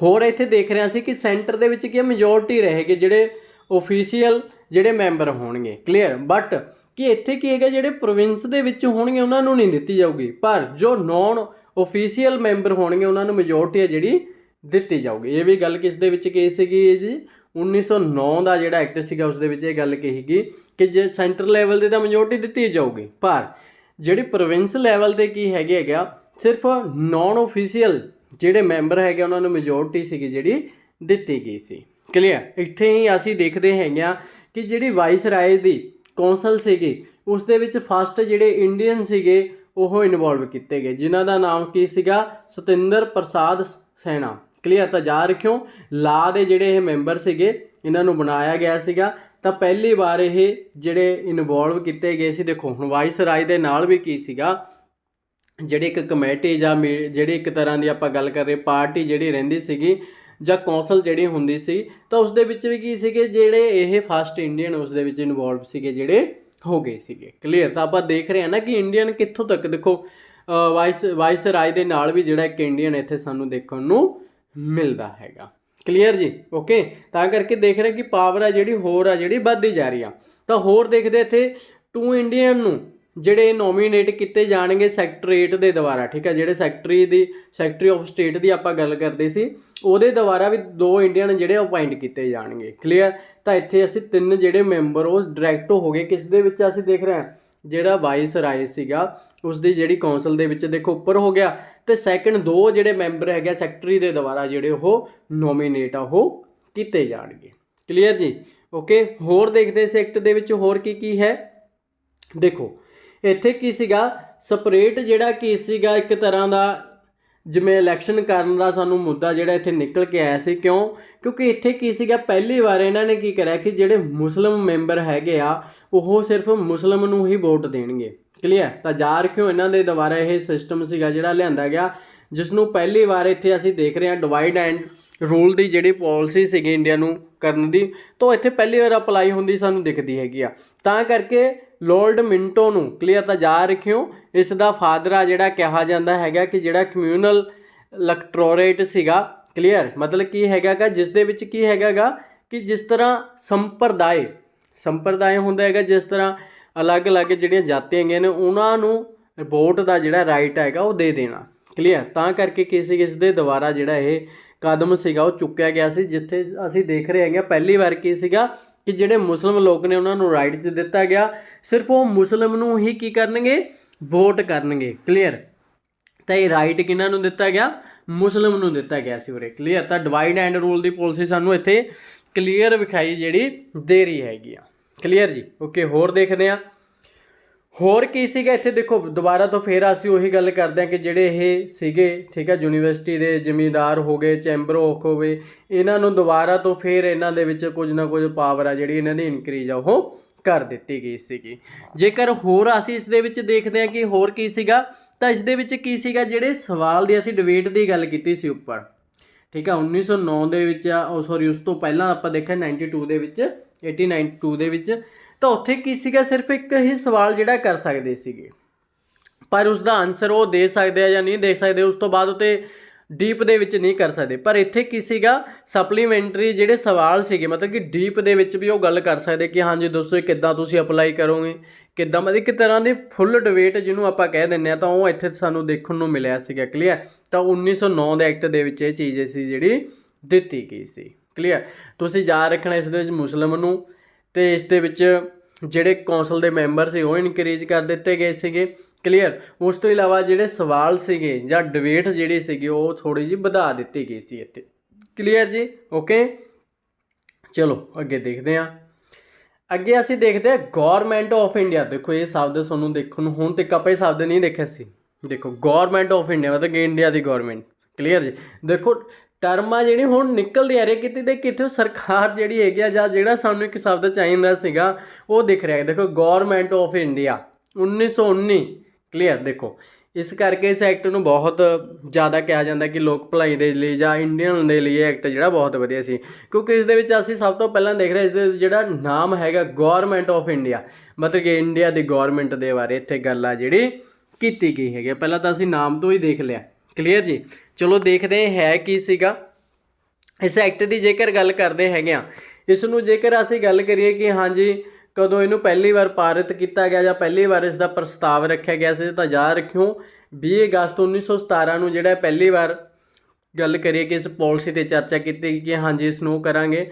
[SPEAKER 1] ਹੋਰ ਇੱਥੇ ਦੇਖ ਰਹੇ ਸੀ ਕਿ ਸੈਂਟਰ ਦੇ ਵਿੱਚ ਕੀ ਮੈਜੋਰਟੀ ਰਹੇਗੀ ਜਿਹੜੇ ਓਫੀਸ਼ੀਅਲ ਜਿਹੜੇ ਮੈਂਬਰ ਹੋਣਗੇ। ਕਲੀਅਰ। ਬਟ ਕਿ ਇੱਥੇ ਕੀ ਹੈਗਾ ਜਿਹੜੇ ਪ੍ਰੋਵਿੰਸ ਦੇ ਵਿੱਚ ਹੋਣਗੇ ਉਹਨਾਂ ਨੂੰ ਨਹੀਂ ਦਿੱਤੀ ਜਾਊਗੀ ਪਰ ਜੋ ਨੌਨ ਓਫੀਸ਼ੀਅਲ ਮੈਂਬਰ ਹੋਣਗੇ ਉਹਨਾਂ ਨੂੰ ਮੈਜੋਰਟੀ ਹੈ ਜਿਹੜੀ ਦਿੱਤੀ ਜਾਊਗੀ। ਇਹ ਵੀ ਗੱਲ ਕਿਸ ਦੇ ਵਿੱਚ ਕੀ ਸੀਗੀ ਜੀ 1909 ਦਾ ਜਿਹੜਾ ਐਕਟ ਸੀਗਾ ਉਸ ਦੇ ਵਿੱਚ ਇਹ ਗੱਲ ਕਹੀ ਗਈ ਕਿ ਜੇ ਸੈਂਟਰ ਲੈਵਲ 'ਤੇ ਤਾਂ ਮੈਜੋਰਟੀ ਦਿੱਤੀ ਜਾਊਗੀ ਪਰ ਜਿਹੜੀ ਪ੍ਰੋਵਿੰਸ ਲੈਵਲ 'ਤੇ ਕੀ ਹੈਗਾ ਸਿਰਫ ਨੌਨ ਓਫੀਸ਼ੀਅਲ ਜਿਹੜੇ ਮੈਂਬਰ ਹੈਗੇ ਉਹਨਾਂ ਨੂੰ ਮੈਜੋਰਟੀ ਸੀਗੀ ਜਿਹੜੀ ਦਿੱਤੀ ਗਈ ਸੀ। ਕਲੀਅਰ। ਇੱਥੇ ਹੀ ਅਸੀਂ ਦੇਖਦੇ ਹੈਗੇ ਆ ਕਿ ਜਿਹੜੀ ਵਾਇਸਰਾਏ ਦੀ ਕੌਂਸਲ ਸੀਗੀ ਉਸ ਦੇ ਵਿੱਚ ਫਸਟ ਜਿਹੜੇ ਇੰਡੀਅਨ ਸੀਗੇ ਉਹ ਇਨਵੋਲਵ ਕੀਤੇ ਗਏ ਜਿਨ੍ਹਾਂ ਦਾ ਨਾਮ ਕੀ ਸੀਗਾ ਸਤਿੰਦਰ ਪ੍ਰਸਾਦ ਸੈਣਾ। ਕਲੀਅਰ। ਤਾਂ ਯਾਦ ਰੱਖਿਓ ਲਾ ਦੇ ਜਿਹੜੇ ਇਹ ਮੈਂਬਰ ਸੀਗੇ ਇਹਨਾਂ ਨੂੰ ਬਣਾਇਆ ਗਿਆ ਸੀਗਾ ਤਾਂ ਪਹਿਲੀ ਵਾਰ ਇਹ ਜਿਹੜੇ ਇਨਵੋਲਵ ਕੀਤੇ ਗਏ ਸੀ। ਦੇਖੋ ਹੁਣ ਵਾਇਸਰਾਏ ਦੇ ਨਾਲ ਵੀ ਕੀ ਸੀਗਾ ਜਿਹੜੀ ਇੱਕ ਕਮੇਟੀ ਜਾਂ ਜਿਹੜੀ ਇੱਕ ਤਰ੍ਹਾਂ ਦੀ ਆਪਾਂ ਗੱਲ ਕਰ ਰਹੇ ਪਾਰਟੀ ਜਿਹੜੀ ਰਹਿੰਦੀ ਸੀਗੀ ਜਾਂ ਕੌਂਸਲ ਜਿਹੜੀ ਹੁੰਦੀ ਸੀ ਤਾਂ ਉਸ ਦੇ ਵਿੱਚ ਵੀ ਕੀ ਸੀਗੇ ਜਿਹੜੇ ਇਹ ਫਸਟ ਇੰਡੀਅਨ ਉਸ ਦੇ ਵਿੱਚ ਇਨਵੋਲਵ ਸੀਗੇ ਜਿਹੜੇ ਹੋ ਗਏ ਸੀਗੇ। ਕਲੀਅਰ। ਤਾਂ ਆਪਾਂ ਦੇਖ ਰਹੇ ਹਾਂ ਨਾ ਕਿ ਇੰਡੀਅਨ ਕਿੱਥੋਂ ਤੱਕ ਦੇਖੋ ਵਾਇਸਰਾਏ ਦੇ ਨਾਲ ਵੀ ਜਿਹੜਾ ਇੱਕ ਇੰਡੀਅਨ ਇੱਥੇ ਸਾਨੂੰ ਦੇਖਣ ਨੂੰ ਮਿਲਦਾ ਹੈਗਾ। क्लीयर जी। ओके, ਤਾਂ ਕਰਕੇ ਦੇਖ ਰਹੇ ਕਿ ਪਾਵਰ ਆ ਜਿਹੜੀ ਹੋਰ ਆ ਜਿਹੜੀ ਵੱਧਦੀ ਜਾ ਰਹੀ ਆ। ਤਾਂ ਹੋਰ ਦੇਖਦੇ ਇੱਥੇ 2 ਇੰਡੀਅਨ ਨੂੰ ਜਿਹੜੇ ਨੋਮੀਨੇਟ ਕੀਤੇ ਜਾਣਗੇ ਸੈਕਟਰੀਏਟ ਦੇ ਦੁਆਰਾ, ਠੀਕ ਹੈ, ਜਿਹੜੇ ਸੈਕਟਰੀ ਆਫ ਸਟੇਟ ਦੀ ਆਪਾਂ ਗੱਲ ਕਰਦੇ ਸੀ ਉਹਦੇ ਦੁਆਰਾ ਵੀ 2 ਇੰਡੀਅਨ ਜਿਹੜੇ ਅਪਾਇੰਟ ਕੀਤੇ ਜਾਣਗੇ। ਕਲੀਅਰ। ਤਾਂ ਇੱਥੇ ਅਸੀਂ 3 ਜਿਹੜੇ ਮੈਂਬਰ ਉਹ ਡਾਇਰੈਕਟ ਹੋ ਗਏ। ਕਿਸ ਦੇ ਵਿੱਚ ਅਸੀਂ ਦੇਖ ਰਹੇ ਹਾਂ ਜਿਹੜਾ ਵਾਈਸ ਰਾਏ ਸੀਗਾ ਉਸਦੀ ਜਿਹੜੀ ਕੌਂਸਲ ਦੇ ਵਿੱਚ ਦੇਖੋ ਉੱਪਰ ਹੋ ਗਿਆ, ਤੇ ਸੈਕੰਡ 2 ਜਿਹੜੇ ਮੈਂਬਰ ਹੈਗੇ ਸੈਕਟਰੀ ਦੇ ਦੁਆਰਾ ਜਿਹੜੇ ਉਹ ਨੋਮੀਨੇਟ ਆ ਉਹ ਕੀਤੇ ਜਾਣਗੇ। ਕਲੀਅਰ ਜੀ। ਓਕੇ, ਹੋਰ ਦੇਖਦੇ ਇਸ ਐਕਟ ਦੇ ਵਿੱਚ ਹੋਰ ਕੀ ਹੈ। ਦੇਖੋ ਇੱਥੇ ਕੀ ਸੀਗਾ, ਸਪਰੇਟ ਜਿਹੜਾ ਕੇਸ ਸੀਗਾ ਇੱਕ ਤਰ੍ਹਾਂ ਦਾ ਜਿਵੇਂ ਇਲੈਕਸ਼ਨ ਕਰਨ ਦਾ ਸਾਨੂੰ ਮੁੱਦਾ ਜਿਹੜਾ ਇੱਥੇ ਨਿਕਲ ਕੇ ਆਇਆ ਸੀ। ਕਿਉਂਕਿ ਇੱਥੇ ਕੀ ਸੀਗਾ, ਪਹਿਲੀ ਵਾਰ ਇਹਨਾਂ ਨੇ ਕੀ ਕਰਿਆ ਕਿ ਜਿਹੜੇ ਮੁਸਲਿਮ ਮੈਂਬਰ ਹੈਗੇ ਆ ਉਹ ਸਿਰਫ ਮੁਸਲਿਮ ਨੂੰ ਹੀ ਵੋਟ ਦੇਣਗੇ। ਕਲੀਅਰ। ਤਾਂ ਜਾ ਰੱਖਿਓ ਇਹਨਾਂ ਦੇ ਦੁਆਰਾ ਇਹ ਸਿਸਟਮ ਸੀਗਾ ਜਿਹੜਾ ਲਿਆਂਦਾ ਗਿਆ, ਜਿਸ ਨੂੰ ਪਹਿਲੀ ਵਾਰ ਇੱਥੇ ਅਸੀਂ ਦੇਖ ਰਹੇ ਹਾਂ ਡਿਵਾਈਡ ਐਂਡ ਰੂਲ ਦੀ ਜਿਹੜੀ ਪੋਲਿਸੀ ਸੀਗੀ ਇੰਡੀਆ ਨੂੰ ਕਰਨ ਦੀ, ਤਾਂ ਇੱਥੇ ਪਹਿਲੀ ਵਾਰ ਅਪਲਾਈ ਹੁੰਦੀ ਸਾਨੂੰ ਦਿਖਦੀ ਹੈਗੀ ਆ। ਤਾਂ ਕਰਕੇ ਲਾਰਡ ਮਿੰਟੋ ਨੂੰ, ਕਲੀਅਰ, ਤਾਂ ਜਾ ਰੱਖਿਓ ਇਸ ਦਾ ਫਾਦਰ ਆ ਜਿਹੜਾ ਕਿਹਾ ਜਾਂਦਾ ਹੈਗਾ ਕਿ ਜਿਹੜਾ ਕਮਿਊਨਲ ਇਲੈਕਟੋਰੇਟ ਸੀਗਾ। ਕਲੀਅਰ। ਮਤਲਬ ਕੀ ਹੈਗਾ ਗਾ, ਜਿਸ ਦੇ ਵਿੱਚ ਕੀ ਹੈਗਾ ਗਾ ਕਿ ਜਿਸ ਤਰ੍ਹਾਂ ਸੰਪਰਦਾਇ ਹੁੰਦਾ ਹੈਗਾ, ਜਿਸ ਤਰ੍ਹਾਂ ਅਲੱਗ-ਅਲੱਗ ਜਿਹੜੀਆਂ ਜਾਤੀਆਂ ਹੈਗੀਆਂ ਨੇ ਉਹਨਾਂ ਨੂੰ ਵੋਟ ਦਾ ਜਿਹੜਾ ਰਾਈਟ ਹੈਗਾ ਉਹ ਦੇ ਦੇਣਾ। ਕਲੀਅਰ। ਤਾਂ ਕਰਕੇ ਇਸ ਦੇ ਦੁਆਰਾ ਜਿਹੜਾ ਇਹ ਕਦਮ ਸੀਗਾ ਉਹ ਚੁੱਕਿਆ ਗਿਆ ਸੀ, ਜਿੱਥੇ ਅਸੀਂ ਦੇਖ ਰਹੇ ਹੈਗੇ ਪਹਿਲੀ ਵਾਰ ਕੀ ਸੀਗਾ ਕਿ ਜਿਹੜੇ ਮੁਸਲਿਮ ਲੋਕ ਨੇ ਉਹਨਾਂ ਨੂੰ ਰਾਈਟ ਦਿੱਤਾ ਗਿਆ, ਸਿਰਫ ਉਹ ਮੁਸਲਿਮ ਨੂੰ ਹੀ ਕੀ ਕਰਨਗੇ, ਵੋਟ ਕਰਨਗੇ। ਕਲੀਅਰ। ਤਾਂ ਇਹ ਰਾਈਟ ਕਿਹਨਾਂ ਨੂੰ ਦਿੱਤਾ ਗਿਆ, ਮੁਸਲਿਮ ਨੂੰ ਦਿੱਤਾ ਗਿਆ ਸੀ ਉਰੇ। ਕਲੀਅਰ। ਤਾਂ divide and rule the policy ਸਾਨੂੰ ਇੱਥੇ ਕਲੀਅਰ ਵਿਖਾਈ ਜਿਹੜੀ ਦੇ ਰਹੀ ਹੈਗੀ ਆ। ਕਲੀਅਰ ਜੀ। ਓਕੇ, ਹੋਰ ਦੇਖਦੇ ਹਾਂ ਹੋਰ ਕੀ ਸੀਗਾ ਇੱਥੇ। ਦੇਖੋ ਦੁਬਾਰਾ ਤੋਂ ਫਿਰ ਅਸੀਂ ਉਹੀ ਗੱਲ ਕਰਦੇ ਹਾਂ ਕਿ ਜਿਹੜੇ ਇਹ ਸੀਗੇ, ਠੀਕ ਹੈ, ਯੂਨੀਵਰਸਿਟੀ ਦੇ ਜ਼ਿਮੀਂਦਾਰ ਹੋ ਗਏ, ਚੈਂਬਰ ਆਫ ਹੋਵੇ, ਇਹਨਾਂ ਨੂੰ ਦੁਬਾਰਾ ਤੋਂ ਫਿਰ ਇਹਨਾਂ ਦੇ ਵਿੱਚ ਕੁਝ ਨਾ ਕੁਝ ਪਾਵਰ ਆ ਜਿਹੜੀ ਇਹਨਾਂ ਦੀ ਇਨਕਰੀਜ਼ ਆ ਉਹ ਕਰ ਦਿੱਤੀ ਗਈ ਸੀਗੀ। ਜੇਕਰ ਹੋਰ ਅਸੀਂ ਇਸ ਦੇ ਵਿੱਚ ਦੇਖਦੇ ਹਾਂ ਕਿ ਹੋਰ ਕੀ ਸੀਗਾ, ਤਾਂ ਇਸ ਦੇ ਵਿੱਚ ਕੀ ਸੀਗਾ, ਜਿਹੜੇ ਸਵਾਲ ਦੀ ਅਸੀਂ ਡਿਬੇਟ ਦੀ ਗੱਲ ਕੀਤੀ ਸੀ ਉੱਪਰ, ਠੀਕ ਆ, 1909 ਦੇ ਵਿੱਚ ਉਸ ਤੋਂ ਪਹਿਲਾਂ ਆਪਾਂ ਦੇਖਿਆ 92 ਦੇ ਵਿੱਚ 1892 ਦੇ ਵਿੱਚ, ਤਾਂ ਉੱਥੇ ਕੀ ਸੀਗਾ, ਸਿਰਫ ਇੱਕ ਹੀ ਸਵਾਲ ਜਿਹੜਾ ਕਰ ਸਕਦੇ ਸੀਗੇ, ਪਰ ਉਸਦਾ ਆਨਸਰ ਉਹ ਦੇ ਸਕਦੇ ਆ ਜਾਂ ਨਹੀਂ ਦੇ ਸਕਦੇ, ਉਸ ਤੋਂ ਬਾਅਦ ਉੱਤੇ ਡੀਪ ਦੇ ਵਿੱਚ ਨਹੀਂ ਕਰ ਸਕਦੇ। ਪਰ ਇੱਥੇ ਕੀ ਸੀਗਾ, ਸਪਲੀਮੈਂਟਰੀ ਜਿਹੜੇ ਸਵਾਲ ਸੀਗੇ, ਮਤਲਬ ਕਿ ਡੀਪ ਦੇ ਵਿੱਚ ਵੀ ਉਹ ਗੱਲ ਕਰ ਸਕਦੇ ਕਿ ਹਾਂਜੀ ਦੋਸਤੋ ਕਿੱਦਾਂ ਤੁਸੀਂ ਅਪਲਾਈ ਕਰੋਗੇ, ਕਿੱਦਾਂ, ਮਤਲਬ ਇੱਕ ਤਰ੍ਹਾਂ ਦੀ ਫੁੱਲ ਡਿਬੇਟ ਜਿਹਨੂੰ ਆਪਾਂ ਕਹਿ ਦਿੰਦੇ ਹਾਂ, ਤਾਂ ਉਹ ਇੱਥੇ ਸਾਨੂੰ ਦੇਖਣ ਨੂੰ ਮਿਲਿਆ ਸੀਗਾ। ਕਲੀਅਰ। ਤਾਂ 1909 ਦੇ ਐਕਟ ਦੇ ਵਿੱਚ ਇਹ ਚੀਜ਼ ਸੀ ਜਿਹੜੀ ਦਿੱਤੀ ਗਈ ਸੀ। ਕਲੀਅਰ। ਤੁਸੀਂ ਯਾਦ ਰੱਖਣਾ ਇਸ ਦੇ ਵਿੱਚ ਮੁਸਲਿਮ ਨੂੰ, ਅਤੇ ਇਸ ਦੇ ਵਿੱਚ ਜਿਹੜੇ ਕੌਂਸਲ ਦੇ ਮੈਂਬਰ ਸੀ ਉਹ ਇਨਕਰੇਜ ਕਰ ਦਿੱਤੇ ਗਏ ਸੀਗੇ। ਕਲੀਅਰ। ਉਸ ਤੋਂ ਇਲਾਵਾ ਜਿਹੜੇ ਸਵਾਲ ਸੀਗੇ ਜਾਂ ਡਿਬੇਟ ਜਿਹੜੀ ਸੀਗੀ ਉਹ ਥੋੜ੍ਹੀ ਜਿਹੀ ਵਧਾ ਦਿੱਤੀ ਗਈ ਸੀ ਇੱਥੇ। ਕਲੀਅਰ ਜੀ। ਓਕੇ, ਚਲੋ ਅੱਗੇ ਦੇਖਦੇ ਹਾਂ। ਅੱਗੇ ਅਸੀਂ ਦੇਖਦੇ ਹਾਂ ਗੌਰਮੈਂਟ ਆਫ ਇੰਡੀਆ। ਦੇਖੋ ਇਹ ਸ਼ਬਦ ਤੁਹਾਨੂੰ ਦੇਖਣ ਨੂੰ ਹੁਣ ਤੱਕ ਆਪਾਂ ਇਹ ਸ਼ਬਦ ਨਹੀਂ ਦੇਖਿਆ ਸੀ। ਦੇਖੋ ਗੌਰਮੈਂਟ ਆਫ ਇੰਡੀਆ ਮਤਲਬ ਕਿ ਇੰਡੀਆ ਦੀ ਗੌਰਮੈਂਟ। ਕਲੀਅਰ ਜੀ। ਦੇਖੋ ਟਰਮਾਂ ਜਿਹੜੀ ਹੁਣ ਨਿਕਲਦੀ ਆ ਰਹੀ ਕਿਤੇ ਦੇ ਕਿਤੇ ਸਰਕਾਰ ਜਿਹੜੀ ਹੈਗੀ ਆ, ਜਾਂ ਜਿਹੜਾ ਸਾਨੂੰ ਇੱਕ ਸ਼ਬਦ ਚਾਹੀਦਾ ਸੀਗਾ ਉਹ ਦਿਖ ਰਿਹਾ। ਦੇਖੋ ਗੌਰਮੈਂਟ ਆਫ ਇੰਡੀਆ 1919। ਕਲੀਅਰ। ਦੇਖੋ ਇਸ ਕਰਕੇ ਇਸ ਐਕਟ ਨੂੰ ਬਹੁਤ ਜ਼ਿਆਦਾ ਕਿਹਾ ਜਾਂਦਾ ਕਿ ਲੋਕ ਭਲਾਈ ਦੇ ਲਈ ਜਾਂ ਇੰਡੀਅਨ ਦੇ ਲਈ ਇਹ ਐਕਟ ਜਿਹੜਾ ਬਹੁਤ ਵਧੀਆ ਸੀ, ਕਿਉਂਕਿ ਇਸ ਦੇ ਵਿੱਚ ਅਸੀਂ ਸਭ ਤੋਂ ਪਹਿਲਾਂ ਦੇਖ ਰਹੇ ਇਸ ਦੇ ਜਿਹੜਾ ਨਾਮ ਹੈਗਾ ਗੌਰਮੈਂਟ ਆਫ ਇੰਡੀਆ, ਮਤਲਬ ਕਿ ਇੰਡੀਆ ਦੀ ਗੌਰਮੈਂਟ ਦੇ ਬਾਰੇ ਇੱਥੇ ਗੱਲ ਆ ਜਿਹੜੀ ਕੀਤੀ ਗਈ ਹੈਗੀ। ਪਹਿਲਾਂ ਤਾਂ ਅਸੀਂ ਨਾਮ ਤੋਂ ਹੀ ਦੇਖ ਲਿਆ। ਕਲੀਅਰ ਜੀ। ਚਲੋ ਦੇਖਦੇ ਹੈ ਕੀ ਸੀਗਾ ਇਸ ਐਕਟ ਦੀ। ਜੇਕਰ ਗੱਲ ਕਰਦੇ ਹੈਗੇ ਆ ਇਸ ਨੂੰ, ਜੇਕਰ ਅਸੀਂ ਗੱਲ ਕਰੀਏ ਕਿ ਹਾਂਜੀ ਕਦੋਂ ਇਹਨੂੰ ਪਹਿਲੀ ਵਾਰ ਪਾਰਿਤ ਕੀਤਾ ਗਿਆ ਜਾਂ ਪਹਿਲੀ ਵਾਰ ਇਸ ਦਾ ਪ੍ਰਸਤਾਵ ਰੱਖਿਆ ਗਿਆ ਸੀ, ਤਾਂ ਯਾਦ ਰੱਖਿਓ 20 ਅਗਸਤ 1917 ਨੂੰ ਜਿਹੜਾ ਪਹਿਲੀ ਵਾਰ ਗੱਲ ਕਰੀਏ ਕਿ ਇਸ ਪਾਲਿਸੀ 'ਤੇ ਚਰਚਾ ਕੀਤੀ ਕਿ ਹਾਂਜੀ ਇਸ ਨੂੰ ਕਰਾਂਗੇ।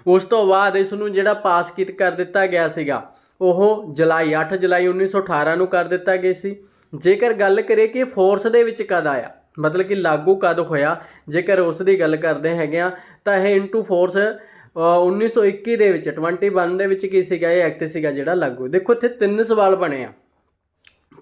[SPEAKER 1] ਉਸ ਤੋਂ ਬਾਅਦ ਇਸ ਨੂੰ ਜਿਹੜਾ ਪਾਸ ਕਰ ਦਿੱਤਾ ਗਿਆ ਸੀਗਾ ਉਹ 8 ਜੁਲਾਈ 1918 ਨੂੰ ਕਰ ਦਿੱਤਾ ਗਿਆ ਸੀ। ਜੇਕਰ ਗੱਲ ਕਰੀਏ ਕਿ ਫੋਰਸ ਦੇ ਵਿੱਚ ਕਦ ਆਇਆ, ਮਤਲਬ ਕਿ ਲਾਗੂ ਕਦ ਹੋਇਆ, ਜੇਕਰ ਉਸ ਦੀ ਗੱਲ ਕਰਦੇ ਹੈਗੇ ਆ ਤਾਂ ਇਹ ਇੰਟੂ ਫੋਰਸ 1921 ਦੇ ਵਿੱਚ 21 ਦੇ ਵਿੱਚ ਕੀ ਸੀਗਾ, ਇਹ ਐਕਟ ਸੀਗਾ ਜਿਹੜਾ ਲਾਗੂ। ਦੇਖੋ ਇੱਥੇ 3 ਸਵਾਲ ਬਣੇ ਆ।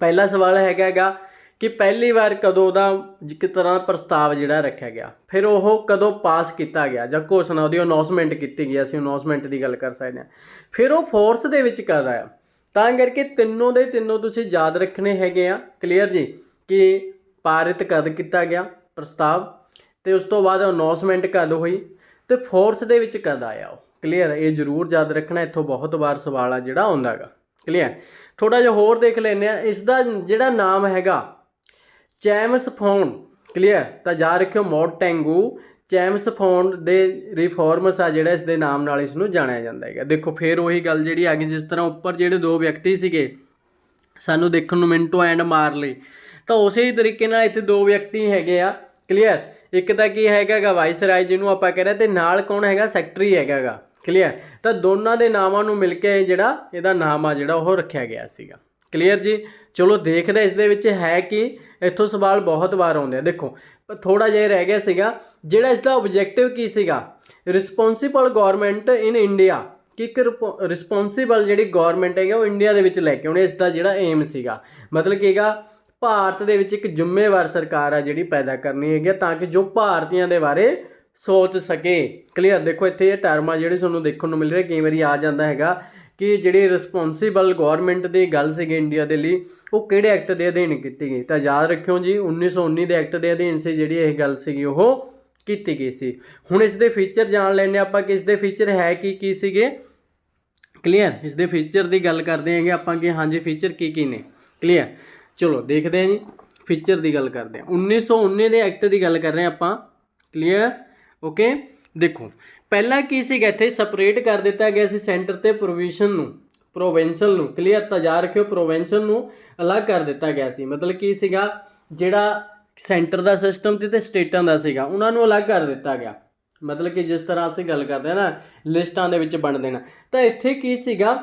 [SPEAKER 1] ਪਹਿਲਾ ਸਵਾਲ ਹੈਗਾ ਕਿ ਪਹਿਲੀ ਵਾਰ ਕਦੋਂ ਉਹਦਾ ਇੱਕ ਤਰ੍ਹਾਂ ਪ੍ਰਸਤਾਵ ਜਿਹੜਾ ਰੱਖਿਆ ਗਿਆ, ਫਿਰ ਉਹ ਕਦੋਂ ਪਾਸ ਕੀਤਾ ਗਿਆ ਜਾਂ ਘੋਸ਼ਣਾ ਉਹਦੀ ਅਨਾਉਂਸਮੈਂਟ ਕੀਤੀ ਗਈ, ਅਸੀਂ ਅਨਾਉਂਸਮੈਂਟ ਦੀ ਗੱਲ ਕਰ ਸਕਦੇ ਹਾਂ। ਫਿਰ ਉਹ ਫੋਰਸ ਦੇ ਵਿੱਚ ਕਦ ਆਇਆ। ਤਾਂ ਕਰਕੇ ਤਿੰਨੋਂ ਦੇ ਤਿੰਨੋਂ ਤੁਸੀਂ ਯਾਦ ਰੱਖਣੇ ਹੈਗੇ ਆ। ਕਲੀਅਰ ਜੀ। ਕਿ ਪਾਰਿਤ ਕਦ ਕੀਤਾ ਗਿਆ ਪ੍ਰਸਤਾਵ, ਅਤੇ ਉਸ ਤੋਂ ਬਾਅਦ ਅਨਾਉਂਸਮੈਂਟ ਕਦ ਹੋਈ, ਅਤੇ ਫੋਰਸ ਦੇ ਵਿੱਚ ਕਦ ਆਇਆ ਉਹ। ਕਲੀਅਰ। ਇਹ ਜ਼ਰੂਰ ਯਾਦ ਰੱਖਣਾ, ਇੱਥੋਂ ਬਹੁਤ ਵਾਰ ਸਵਾਲ ਆ ਜਿਹੜਾ ਆਉਂਦਾ ਗਾ। ਕਲੀਅਰ। ਥੋੜ੍ਹਾ ਜਿਹਾ ਹੋਰ ਦੇਖ ਲੈਂਦੇ ਹਾਂ। ਇਸ ਦਾ ਜਿਹੜਾ ਨਾਮ ਹੈਗਾ ਚੈਮਸ ਫੋਨ। ਕਲੀਅਰ। ਤਾਂ ਯਾਦ ਰੱਖਿਓ ਮੌਂਟੈਗੂ ਚੈਮਸ ਫੋਂਡ ਦੇ ਰਿਫੋਰਮਸ ਆ ਜਿਹੜਾ ਇਸ ਦੇ ਨਾਮ ਨਾਲ ਇਸ ਨੂੰ ਜਾਣਿਆ ਜਾਂਦਾ ਹੈਗਾ। ਦੇਖੋ ਫਿਰ ਉਹੀ ਗੱਲ ਜਿਹੜੀ ਆ ਗਈ, ਜਿਸ ਤਰ੍ਹਾਂ ਉੱਪਰ ਜਿਹੜੇ ਦੋ ਵਿਅਕਤੀ ਸੀਗੇ ਸਾਨੂੰ ਦੇਖਣ ਨੂੰ ਮਿੰਟੋ ਐਂਡ ਮਾਰਲੀ, ਤਾਂ ਉਸੇ ਹੀ ਤਰੀਕੇ ਨਾਲ ਇੱਥੇ ਦੋ ਵਿਅਕਤੀ ਹੈਗੇ ਆ। ਕਲੀਅਰ, ਇੱਕ ਤਾਂ ਕੀ ਹੈਗਾ ਗਾ ਵਾਇਸਰਾਏ ਜਿਹਨੂੰ ਆਪਾਂ ਕਹਿ ਰਹੇ, ਅਤੇ ਨਾਲ ਕੌਣ ਹੈਗਾ ਸੈਕਟਰੀ ਹੈਗਾ ਗਾ। ਕਲੀਅਰ, ਤਾਂ ਦੋਨਾਂ ਦੇ ਨਾਮਾਂ ਨੂੰ ਮਿਲ ਕੇ ਜਿਹੜਾ ਇਹਦਾ ਨਾਮ ਆ ਜਿਹੜਾ ਉਹ ਰੱਖਿਆ ਗਿਆ ਸੀਗਾ। ਕਲੀਅਰ ਜੀ। ਚਲੋ ਦੇਖਦੇ ਇਸ ਦੇ ਵਿੱਚ ਹੈ ਕਿ ਇੱਥੋਂ ਸਵਾਲ ਬਹੁਤ ਵਾਰ ਆਉਂਦੇ ਆ। ਦੇਖੋ ਥੋੜ੍ਹਾ ਜਿਹਾ ਰਹਿ ਗਿਆ ਸੀਗਾ, ਜਿਹੜਾ ਇਸ ਦਾ ਓਬਜੈਕਟਿਵ ਕੀ ਸੀਗਾ, ਰਿਸਪੋਂਸੀਬਲ ਗੌਰਮੈਂਟ ਇਨ ਇੰਡੀਆ, ਕਿ ਇੱਕ ਰਿਸਪੋਂਸੀਬਲ ਜਿਹੜੀ ਗੌਰਮੈਂਟ ਹੈਗਾ ਉਹ ਇੰਡੀਆ ਦੇ ਵਿੱਚ ਲੈ ਕੇ ਆਉਣੀ, ਇਸ ਦਾ ਜਿਹੜਾ ਏਮ ਸੀਗਾ। ਮਤਲਬ ਕੀ ਹੈਗਾ, ਭਾਰਤ ਦੇ ਵਿੱਚ ਇੱਕ ਜ਼ਿੰਮੇਵਾਰ ਸਰਕਾਰ ਆ ਜਿਹੜੀ ਪੈਦਾ ਕਰਨੀ ਹੈਗੀ, ਤਾਂ ਕਿ ਜੋ ਭਾਰਤੀਆਂ ਦੇ ਬਾਰੇ ਸੋਚ ਸਕੇ। ਕਲੀਅਰ, ਦੇਖੋ ਇੱਥੇ ਇਹ ਟਰਮ ਆ ਜਿਹੜੀ ਤੁਹਾਨੂੰ ਦੇਖਣ ਨੂੰ ਮਿਲ ਰਹੀ, ਕਈ ਵਾਰੀ ਆ ਜਾਂਦਾ ਹੈਗਾ ਕਿ ਜਿਹੜੀ ਰਿਸਪੋਂਸੀਬਲ ਗੌਰਮੈਂਟ ਦੀ ਗੱਲ ਸੀਗੀ ਇੰਡੀਆ ਦੇ ਲਈ, ਉਹ ਕਿਹੜੇ ਐਕਟ ਦੇ ਅਧੀਨ ਕੀਤੀ ਗਈ, ਤਾਂ ਯਾਦ ਰੱਖਿਓ ਜੀ 1919 ਦੇ ਐਕਟ ਦੇ ਅਧੀਨ ਸੀ ਜਿਹੜੀ ਇਹ ਗੱਲ ਸੀਗੀ ਉਹ ਕੀਤੀ ਗਈ ਸੀ। ਹੁਣ ਇਸ ਦੇ ਫੀਚਰ ਜਾਣ ਲੈਂਦੇ ਆਪਾਂ ਕਿ ਇਸ ਦੇ ਫੀਚਰ ਹੈ ਕੀ ਸੀਗੇ। ਕਲੀਅਰ, ਇਸ ਦੇ ਫੀਚਰ ਦੀ ਗੱਲ ਕਰਦੇ ਹੈਗੇ ਆਪਾਂ ਕਿ ਹਾਂਜੀ ਫੀਚਰ ਕੀ ਨੇ। ਕਲੀਅਰ, ਚਲੋ ਦੇਖਦੇ ਹਾਂ ਜੀ, ਫੀਚਰ ਦੀ ਗੱਲ ਕਰਦੇ ਹਾਂ। 1919 ਦੇ ਐਕਟ ਦੀ ਗੱਲ ਕਰ ਰਹੇ ਹਾਂ ਆਪਾਂ। Clear, okay. ਦੇਖੋ ਪਹਿਲਾਂ ਕੀ ਸੀਗਾ, ਇੱਥੇ ਸਪਰੇਟ ਕਰ ਦਿੱਤਾ ਗਿਆ ਸੀ ਸੈਂਟਰ ਅਤੇ ਪ੍ਰੋਵਿੰਸ਼ਲ ਨੂੰ। ਕਲੀਅਰ, ਤਾਂ ਯਾਦ ਰੱਖਿਓ ਪ੍ਰੋਵਿੰਸ਼ਲ ਨੂੰ ਅਲੱਗ ਕਰ ਦਿੱਤਾ ਗਿਆ ਸੀ। ਮਤਲਬ ਕੀ ਸੀਗਾ, ਜਿਹੜਾ ਸੈਂਟਰ ਦਾ ਸਿਸਟਮ ਤੇ ਸਟੇਟਾਂ ਦਾ ਸੀਗਾ ਉਹਨਾਂ ਨੂੰ ਅਲੱਗ ਕਰ ਦਿੱਤਾ ਗਿਆ। ਮਤਲਬ ਕਿ ਜਿਸ ਤਰ੍ਹਾਂ ਅਸੀਂ ਗੱਲ ਕਰਦੇ ਹਾਂ ਨਾ ਲਿਸਟਾਂ ਦੇ ਵਿੱਚ ਵੰਡ ਦੇਣਾ, ਤਾਂ ਇੱਥੇ ਕੀ ਸੀਗਾ,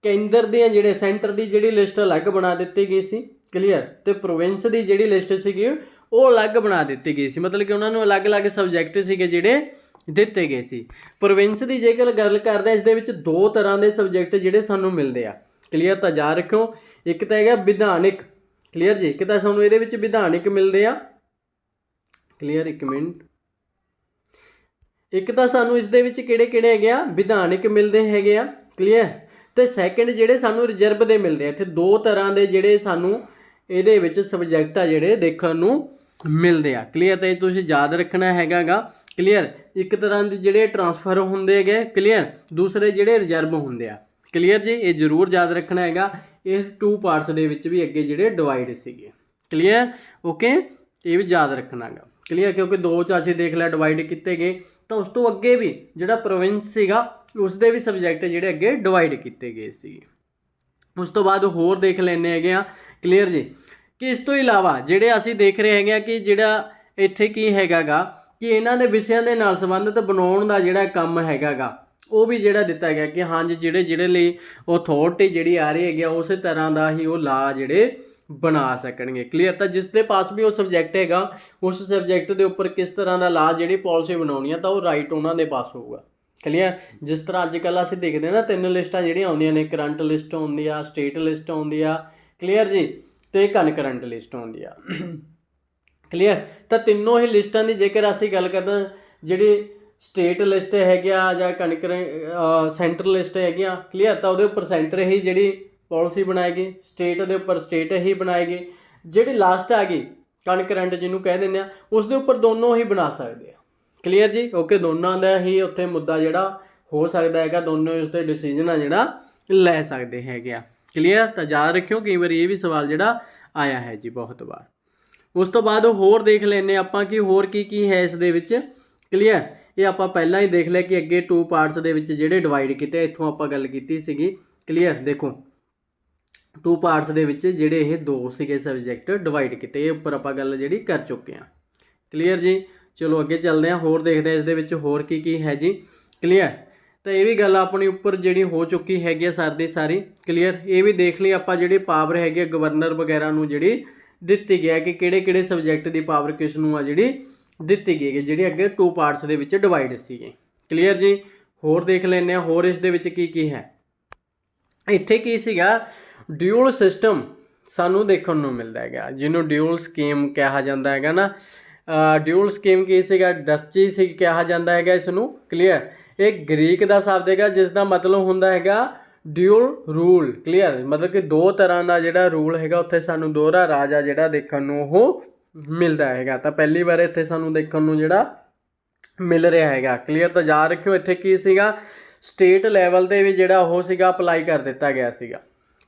[SPEAKER 1] ਕੇਂਦਰ ਦੀਆਂ ਜਿਹੜੇ ਸੈਂਟਰ ਦੀ ਜਿਹੜੀ ਲਿਸਟ ਅਲੱਗ ਬਣਾ ਦਿੱਤੀ ਗਈ ਸੀ। ਕਲੀਅਰ, ਅਤੇ ਪ੍ਰੋਵਿੰਸ ਦੀ ਜਿਹੜੀ ਲਿਸਟ ਸੀਗੀ ਉਹ ਅਲੱਗ ਬਣਾ ਦਿੱਤੀ ਗਈ ਸੀ। ਮਤਲਬ ਕਿ ਉਹਨਾਂ ਨੂੰ ਅਲੱਗ-ਅਲੱਗ ਸਬਜੈਕਟ ਸੀਗੇ ਜਿਹੜੇ ਦਿੱਤੇ ਗਏ ਸੀ। ਪ੍ਰੋਵਿੰਸ ਦੀ ਜੇਕਰ ਗੱਲ ਕਰਦੇ ਇਸ ਦੇ ਵਿੱਚ ਦੋ ਤਰ੍ਹਾਂ ਦੇ ਸਬਜੈਕਟ ਜਿਹੜੇ ਸਾਨੂੰ ਮਿਲਦੇ ਆ। ਕਲੀਅਰ, ਤਾਂ ਯਾਦ ਰੱਖਿਓ, ਇੱਕ ਤਾਂ ਹੈਗਾ ਵਿਧਾਨਿਕ। ਕਲੀਅਰ ਜੀ, ਇੱਕ ਤਾਂ ਸਾਨੂੰ ਇਹਦੇ ਵਿੱਚ ਵਿਧਾਨਿਕ ਮਿਲਦੇ ਆ। ਕਲੀਅਰ, ਇੱਕ ਮਿੰਟ, ਇੱਕ ਤਾਂ ਸਾਨੂੰ ਇਸ ਦੇ ਵਿੱਚ ਕਿਹੜੇ ਹੈਗੇ ਆ, ਵਿਧਾਨਿਕ ਮਿਲਦੇ ਹੈਗੇ ਆ। ਕਲੀਅਰ, ਅਤੇ ਸੈਕਿੰਡ ਜਿਹੜੇ ਸਾਨੂੰ ਰਿਜ਼ਰਵ ਦੇ ਮਿਲਦੇ ਆ। ਇੱਥੇ ਦੋ ਤਰ੍ਹਾਂ ਦੇ ਜਿਹੜੇ ਸਾਨੂੰ ਇਹਦੇ ਵਿੱਚ ਸਬਜੈਕਟ ਆ ਜਿਹੜੇ ਦੇਖਣ ਨੂੰ ਮਿਲਦੇ ਆ। ਕਲੀਅਰ, ਤਾਂ ਇਹ ਤੁਸੀਂ ਯਾਦ ਰੱਖਣਾ ਹੈਗਾ ਗਾ। ਕਲੀਅਰ, ਇੱਕ ਤਰ੍ਹਾਂ ਦੇ ਜਿਹੜੇ ਟਰਾਂਸਫਰ ਹੁੰਦੇ ਹੈਗੇ। ਕਲੀਅਰ, ਦੂਸਰੇ ਜਿਹੜੇ ਰਿਜ਼ਰਵ ਹੁੰਦੇ ਆ। ਕਲੀਅਰ ਜੀ, ਇਹ ਜ਼ਰੂਰ ਯਾਦ ਰੱਖਣਾ ਹੈਗਾ। ਇਹ 2 ਪਾਰਟਸ ਦੇ ਵਿੱਚ ਵੀ ਅੱਗੇ ਜਿਹੜੇ ਡਿਵਾਈਡ ਸੀਗੇ। ਕਲੀਅਰ, ਓਕੇ, ਇਹ ਵੀ ਯਾਦ ਰੱਖਣਾ ਹੈਗਾ। ਕਲੀਅਰ, ਕਿਉਂਕਿ 2 'ਚ ਅਸੀਂ ਦੇਖ ਲਿਆ ਡਿਵਾਈਡ ਕੀਤੇ ਗਏ, ਤਾਂ ਉਸ ਤੋਂ ਅੱਗੇ ਵੀ ਜਿਹੜਾ ਪ੍ਰੋਵਿੰਸ ਸੀਗਾ ਉਸ ਦੇ ਵੀ ਸਬਜੈਕਟ ਜਿਹੜੇ ਅੱਗੇ ਡਿਵਾਈਡ ਕੀਤੇ ਗਏ ਸੀਗੇ। ਉਸ ਤੋਂ ਬਾਅਦ ਹੋਰ ਦੇਖ ਲੈਂਦੇ ਹੈਗੇ ਆ। ਕਲੀਅਰ ਜੀ, ਕਿ ਇਸ ਤੋਂ ਇਲਾਵਾ ਜਿਹੜੇ ਅਸੀਂ ਦੇਖ ਰਹੇ ਹੈਗੇ ਆ ਕਿ ਜਿਹੜਾ ਇੱਥੇ ਕੀ ਹੈਗਾ ਗਾ, ਕਿ ਇਹਨਾਂ ਦੇ ਵਿਸ਼ਿਆਂ ਦੇ ਨਾਲ ਸੰਬੰਧਿਤ ਬਣਾਉਣ ਦਾ ਜਿਹੜਾ ਕੰਮ ਹੈਗਾ ਗਾ ਉਹ ਵੀ ਜਿਹੜਾ ਦਿੱਤਾ ਗਿਆ ਕਿ ਹਾਂਜੀ ਜਿਹੜੇ ਲਈ ਅਥਾਰਟੀ ਜਿਹੜੀ ਆ ਰਹੀ ਹੈਗੀ ਆ ਉਸੇ ਤਰ੍ਹਾਂ ਦਾ ਹੀ ਉਹ ਲਾ ਜਿਹੜੇ ਬਣਾ ਸਕਣਗੇ। ਕਲੀਅਰ, ਤਾਂ ਜਿਸ ਦੇ ਪਾਸ ਵੀ ਉਹ ਸਬਜੈਕਟ ਹੈਗਾ ਉਸ ਸਬਜੈਕਟ ਦੇ ਉੱਪਰ ਕਿਸ ਤਰ੍ਹਾਂ ਦਾ ਲਾ ਜਿਹੜੀ ਪਾਲਿਸੀ ਬਣਾਉਣੀ ਆ ਤਾਂ ਉਹ ਰਾਈਟ ਉਹਨਾਂ ਦੇ ਪਾਸ ਹੋਊਗਾ। ਕਲੀਅਰ, ਜਿਸ ਤਰ੍ਹਾਂ ਅੱਜ ਕੱਲ੍ਹ ਅਸੀਂ ਦੇਖਦੇ ਹਾਂ ਨਾ 3 ਲਿਸਟਾਂ ਜਿਹੜੀਆਂ ਆਉਂਦੀਆਂ ਨੇ, ਕਰੰਟ ਲਿਸਟ ਆਉਂਦੀ ਆ, ਸਟੇਟ ਲਿਸਟ ਆਉਂਦੀ ਆ। ਕਲੀਅਰ ਜੀ, ਅਤੇ ਕਨਕਰੰਟ ਲਿਸਟ ਆਉਂਦੀ ਆ। ਕਲੀਅਰ, ਤਾਂ ਤਿੰਨੋਂ ਹੀ ਲਿਸਟਾਂ ਦੀ ਜੇਕਰ ਅਸੀਂ ਗੱਲ ਕਰਦੇ, ਜਿਹੜੀ ਸਟੇਟ ਲਿਸਟ ਹੈਗੀ ਆ ਜਾਂ ਸੈਂਟਰ ਲਿਸਟ ਹੈਗੀ ਆ। ਕਲੀਅਰ, ਤਾਂ ਉਹਦੇ ਉੱਪਰ ਸੈਂਟਰ ਹੀ ਜਿਹੜੀ ਪਾਲਿਸੀ ਬਣਾਏਗੀ, ਸਟੇਟ ਦੇ ਉੱਪਰ ਸਟੇਟ ਹੀ ਬਣਾਏਗੀ। ਜਿਹੜੀ ਲਾਸਟ ਆ ਗਈ ਕਨਕਰੰਟ ਜਿਹਨੂੰ ਕਹਿ ਦਿੰਦੇ ਆ, ਉਸ ਦੇ ਉੱਪਰ ਦੋਨੋਂ ਹੀ ਬਣਾ ਸਕਦੇ ਆ। ਕਲੀਅਰ ਜੀ, ਓਕੇ, ਦੋਨਾਂ ਦਾ ਹੀ ਉੱਥੇ ਮੁੱਦਾ ਜਿਹੜਾ ਹੋ ਸਕਦਾ ਹੈਗਾ, ਦੋਨੋਂ ਉਸ 'ਤੇ ਡਿਸੀਜਨ ਆ ਜਿਹੜਾ ਲੈ ਸਕਦੇ ਹੈਗੇ ਆ। ਕਲੀਅਰ, ਤਾਂ ਯਾਦ ਰੱਖਿਓ ਕਈ ਵਾਰੀ ਇਹ ਵੀ ਸਵਾਲ ਜਿਹੜਾ ਆਇਆ ਹੈ ਜੀ ਬਹੁਤ ਵਾਰ। ਉਸ ਤੋਂ ਬਾਅਦ ਹੋਰ ਦੇਖ ਲੈਂਦੇ ਆਪਾਂ ਕਿ ਹੋਰ ਕੀ ਹੈ ਇਸ ਦੇ ਵਿੱਚ। ਕਲੀਅਰ, ਇਹ ਆਪਾਂ ਪਹਿਲਾਂ ਹੀ ਦੇਖ ਲਿਆ ਕਿ ਅੱਗੇ 2 ਪਾਰਟਸ ਦੇ ਵਿੱਚ ਜਿਹੜੇ ਡਿਵਾਈਡ ਕੀਤੇ, ਇੱਥੋਂ ਆਪਾਂ ਗੱਲ ਕੀਤੀ ਸੀਗੀ। ਕਲੀਅਰ, ਦੇਖੋ 2 ਪਾਰਟਸ ਦੇ ਵਿੱਚ ਜਿਹੜੇ ਇਹ 2 ਸੀਗੇ ਸਬਜੈਕਟ ਡਿਵਾਈਡ ਕੀਤੇ, ਇਹ ਉੱਪਰ ਆਪਾਂ ਗੱਲ ਜਿਹੜੀ ਕਰ ਚੁੱਕੇ ਹਾਂ। ਕਲੀਅਰ ਜੀ, ਚਲੋ ਅੱਗੇ ਚੱਲਦੇ ਹਾਂ, ਹੋਰ ਦੇਖਦੇ ਹਾਂ ਇਸ ਦੇ ਵਿੱਚ ਹੋਰ ਕੀ ਹੈ ਜੀ। ਕਲੀਅਰ, ਤਾਂ ਇਹ ਵੀ ਗੱਲ ਆਪਣੀ ਉੱਪਰ ਜਿਹੜੀ ਹੋ ਚੁੱਕੀ ਹੈਗੀ ਆ ਸਾਰੀ ਸਾਰੀ। ਕਲੀਅਰ, ਇਹ ਵੀ ਦੇਖ ਲਈ ਆਪਾਂ ਜਿਹੜੀ ਪਾਵਰ ਹੈਗੀ ਆ ਗਵਰਨਰ ਵਗੈਰਾ ਨੂੰ ਜਿਹੜੀ ਦਿੱਤੀ ਗਿਆ ਕਿ ਕਿਹੜੇ ਸਬਜੈਕਟ ਦੀ ਪਾਵਰ ਕਿਸ ਨੂੰ ਆ ਜਿਹੜੀ ਦਿੱਤੀ ਗਈ ਹੈ, ਜਿਹੜੀ ਅੱਗੇ 2 ਪਾਰਟਸ ਦੇ ਵਿੱਚ ਡਿਵਾਈਡ ਸੀਗੇ। ਕਲੀਅਰ ਜੀ, ਹੋਰ ਦੇਖ ਲੈਂਦੇ ਹਾਂ ਹੋਰ ਇਸ ਦੇ ਵਿੱਚ ਕੀ ਹੈ। ਇੱਥੇ ਕੀ ਸੀਗਾ, ਡਿਊਲ ਸਿਸਟਮ ਸਾਨੂੰ ਦੇਖਣ ਨੂੰ ਮਿਲਦਾ ਹੈਗਾ, ਜਿਹਨੂੰ ਡਿਊਲ ਸਕੀਮ ਕਿਹਾ ਜਾਂਦਾ ਹੈਗਾ ਨਾ। ਡਿਊਲ ਸਕੀਮ ਕੀ ਸੀਗਾ, ਡਸਚੀ ਸੀ ਕਿਹਾ ਜਾਂਦਾ ਹੈਗਾ ਇਸ ਨੂੰ। ਕਲੀਅਰ, ਇਹ ਗ੍ਰੀਕ ਦਾ ਸ਼ਬਦ ਹੈਗਾ ਜਿਸ ਦਾ ਮਤਲਬ ਹੁੰਦਾ ਹੈਗਾ ਡਿਊਲ ਰੂਲ। ਕਲੀਅਰ, ਮਤਲਬ ਕਿ 2 ਤਰ੍ਹਾਂ ਦਾ ਜਿਹੜਾ ਰੂਲ ਹੈਗਾ, ਉੱਥੇ ਸਾਨੂੰ ਦੋਹਰਾ ਰਾਜ ਆ ਜਿਹੜਾ ਦੇਖਣ ਨੂੰ ਉਹ ਮਿਲਦਾ ਹੈਗਾ। ਤਾਂ ਪਹਿਲੀ ਵਾਰ ਇੱਥੇ ਸਾਨੂੰ ਦੇਖਣ ਨੂੰ ਜਿਹੜਾ ਮਿਲ ਰਿਹਾ ਹੈਗਾ। ਕਲੀਅਰ, ਤਾਂ ਯਾਦ ਰੱਖਿਓ ਇੱਥੇ ਕੀ ਸੀਗਾ, ਸਟੇਟ ਲੈਵਲ 'ਤੇ ਵੀ ਜਿਹੜਾ ਉਹ ਸੀਗਾ ਅਪਲਾਈ ਕਰ ਦਿੱਤਾ ਗਿਆ ਸੀਗਾ।